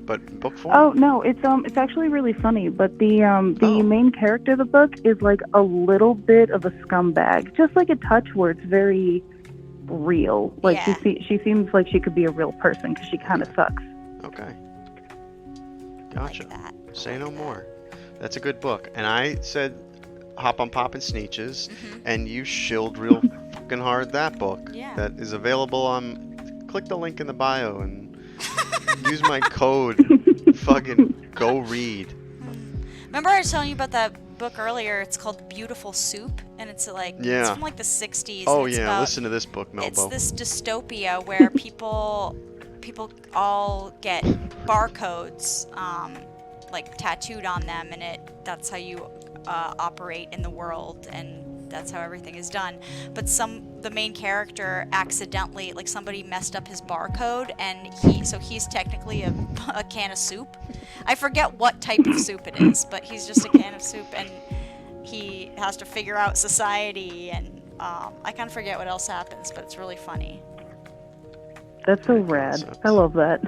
but in book form. Oh no, it's actually really funny. But the main character of the book is like a little bit of a scumbag, just like a touch where it's very real. Like she seems like she could be a real person because she kind of sucks. Okay. Gotcha. Say no more. That's a good book. And I said Hop on Pop and Sneeches, and you shilled real fucking hard that book. Yeah. That is available on. Click the link in the bio and use my code. Fucking go read. Remember I was telling you about that book earlier? It's called Beautiful Soup, and it's like it's from like the 60s. Oh and it's yeah, about, listen to this book, Melbo. It's this dystopia where people all get barcodes like tattooed on them, and that's how you operate in the world, and that's how everything is done. But the main character accidentally, like somebody messed up his barcode, and he's technically a can of soup. I forget what type of soup it is, but he's just a can of soup, and he has to figure out society, and I kind of forget what else happens, but it's really funny. That's so rad. I love that.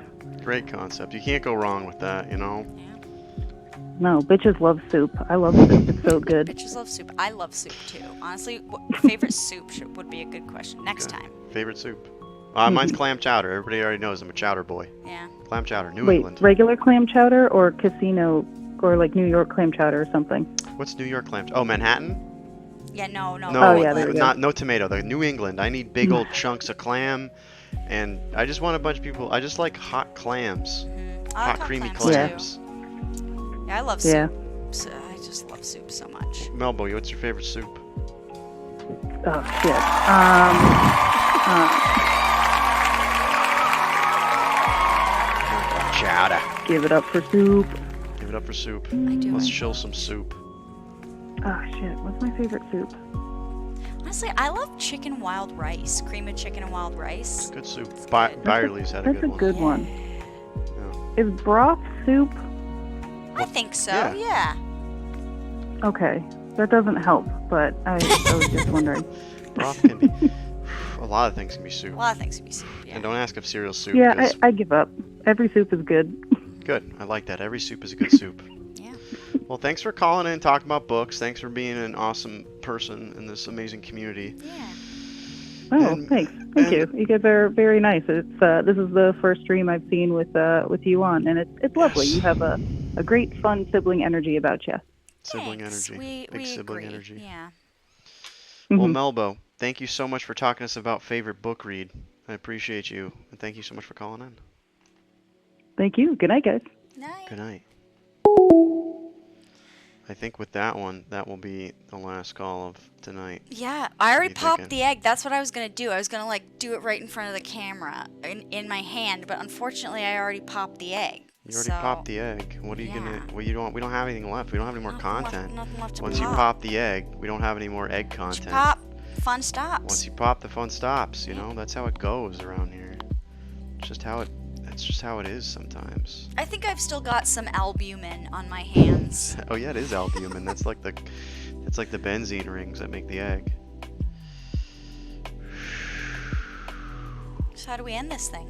Great concept. You can't go wrong with that, you know? No, bitches love soup. I love soup. It's so good. Bitches love soup. I love soup too. Honestly, favorite soup would be a good question next time. Favorite soup? Mine's clam chowder. Everybody already knows I'm a chowder boy. Yeah. Clam chowder, New Wait, England. regular clam chowder or casino or like New York clam chowder or something? What's New York clam? Oh, Manhattan? Yeah, no. Oh, yeah, there you go. No tomato. The New England. I need big old chunks of clam, and I just want a bunch of people. I just like hot clams, I like hot creamy clams, clams. Yeah, I love soup. So, I just love soup so much. Melbo, what's your favorite soup? Oh shit. Chowder. Give it up for soup. Give it up for soup. I do. Let's chill some soup. Oh shit. What's my favorite soup? Honestly, I love chicken wild rice. Cream of chicken and wild rice. Good soup. Byerly's had a That's good a one. good one. Is broth soup? I think so. Yeah. Yeah. Okay. That doesn't help, but I was just wondering. Broth can be. A lot of things can be soup. A lot of things can be soup. Yeah. And don't ask if cereal's soup. Yeah, 'cause- I give up. Every soup is good. Good. I like that. Every soup is a good soup. Yeah. Well, thanks for calling in and talking about books. Thanks for being an awesome person in this amazing community. Yeah. Oh, thanks. Thank you. You guys are very nice. It's this is the first stream I've seen with you on, and it's lovely. You have a great, fun sibling energy about you. Sibling Thanks. energy. Big We sibling agree. energy. Yeah. Well, Melbo, thank you so much for talking to us about favorite book read. I appreciate you, and thank you so much for calling in. Thank you. Good night, guys. Good night. I think with that one, that will be the last call of tonight. Yeah, I already you popped thinking? the egg. That's what I was gonna do. I was gonna like do it right in front of the camera in my hand, but unfortunately, I already popped the egg. You already popped the egg. What are you gonna? Well, we don't have anything left. We don't have any more content. Nothing left to Once you pop. pop the egg, we don't have any more egg content. Pop, fun stops. Once you pop, the fun stops. You know, that's how it goes around here. It's just how it. That's just how it is sometimes. I think I've still got some albumin on my hands. Oh yeah, it is albumin. That's like the benzene rings that make the egg. So how do we end this thing?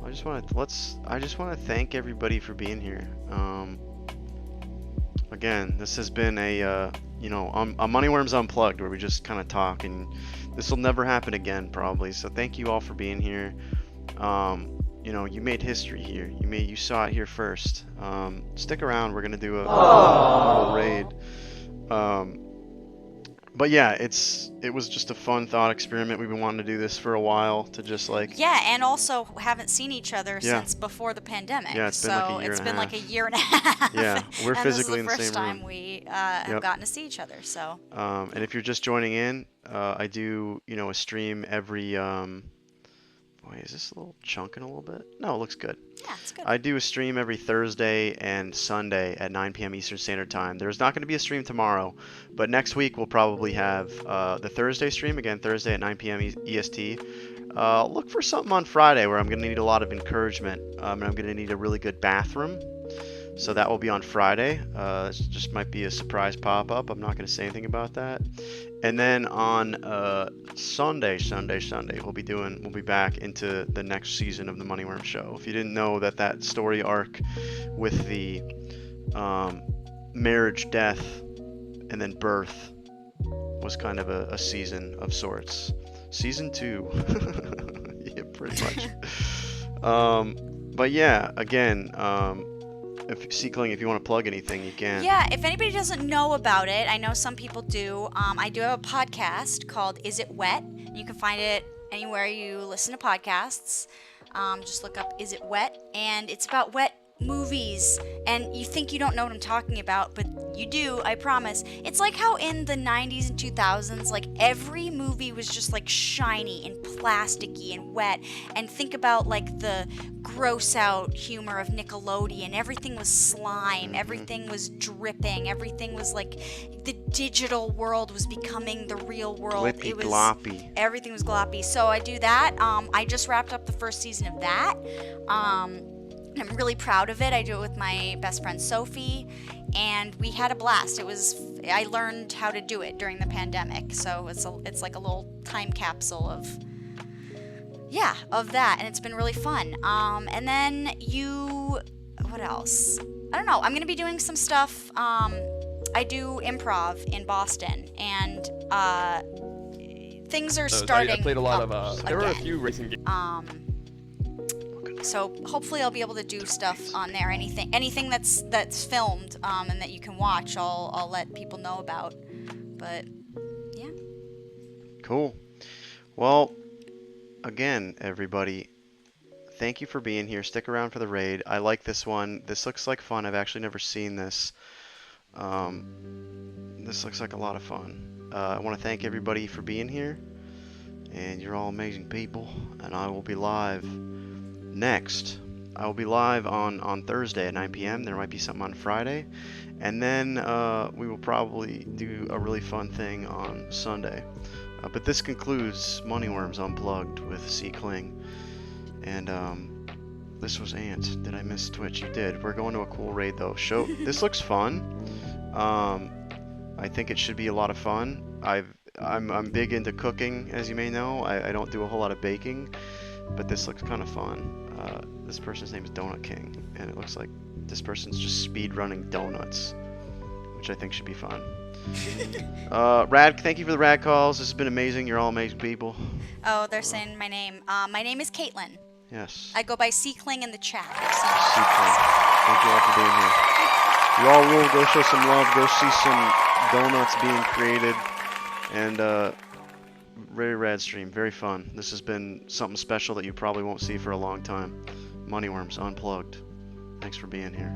I just want to thank everybody for being here. Again, this has been a Moneyworms Unplugged, where we just kind of talk, and this will never happen again probably. So thank you all for being here. you know, you made history here. You saw it here first. Stick around. We're gonna do a little raid. But yeah, it was just a fun thought experiment. We've been wanting to do this for a while, to just like. Yeah, and also haven't seen each other Yeah. since before the pandemic. Yeah, it's been like a year it's and a been like a half. year and a half. Yeah, we're physically in the And this is the same first room. time we have Yep. gotten to see each other. So. And if you're just joining in, I do, you know, a stream every. Boy, is this a little chunking a little bit? No, it looks good. Yeah, it's good. I do a stream every Thursday and Sunday at 9 p.m. Eastern Standard Time. There's not going to be a stream tomorrow, but next week we'll probably have the Thursday stream, again, Thursday at 9 p.m. EST. Look for something on Friday where I'm going to need a lot of encouragement, and I'm going to need a really good bathroom. So that will be on Friday. It just might be a surprise pop-up. I'm not going to say anything about that. And then on Sunday, we'll be back into the next season of the Moneyworms show. If you didn't know that story arc with the marriage, death, and then birth was kind of a season of sorts. Season 2. Yeah, pretty much. But yeah, again, if Seekling, if you want to plug anything, you can. Yeah, if anybody doesn't know about it, I know some people do. I do have a podcast called Is It Wet? You can find it anywhere you listen to podcasts. Just look up Is It Wet? And it's about wet movies. And you think you don't know what I'm talking about, but you do, I promise. It's like how in the 90s and 2000s, like every movie was just like shiny and plasticky and wet. And think about like the gross out humor of Nickelodeon. Everything was slime, everything was dripping, everything was like the digital world was becoming the real world. Lippy It was gloppy. Everything was gloppy. So I do that. I just wrapped up the first season of that. I'm really proud of it. I do it with my best friend Sophie, and we had a blast. I learned how to do it during the pandemic, so it's like a little time capsule of that, and it's been really fun. And then what else? I don't know. I'm gonna be doing some stuff. I do improv in Boston, and things are starting. I played a lot of. There were a again. few racing games. So hopefully I'll be able to do stuff on there. Anything that's filmed and that you can watch, I'll let people know about. But yeah. Cool. Well, again, everybody, thank you for being here. Stick around for the raid. I like this one. This looks like fun. I've actually never seen this. This looks like a lot of fun. I want to thank everybody for being here. And you're all amazing people. And I will be live next. I will be live on Thursday at 9 p.m. There might be something on Friday. And then we will probably do a really fun thing on Sunday. But this concludes Moneyworms Unplugged with Seekling. And this was Ant. Did I miss Twitch? You did. We're going to a cool raid though. This looks fun. I think it should be a lot of fun. I'm big into cooking, as you may know. I don't do a whole lot of baking, but this looks kind of fun. This person's name is Donut King, and it looks like this person's just speed running donuts, which I think should be fun. Rad, thank you for the rad calls. This has been amazing. You're all amazing people. Oh, they're saying my name. My name is Caitlin. Yes. I go by Seekling in the chat. Seekling. Thank you all for being here. You all will go show some love. Go see some donuts being created, and very rad stream. Very fun. This has been something special that you probably won't see for a long time. Moneyworms Unplugged. Thanks for being here.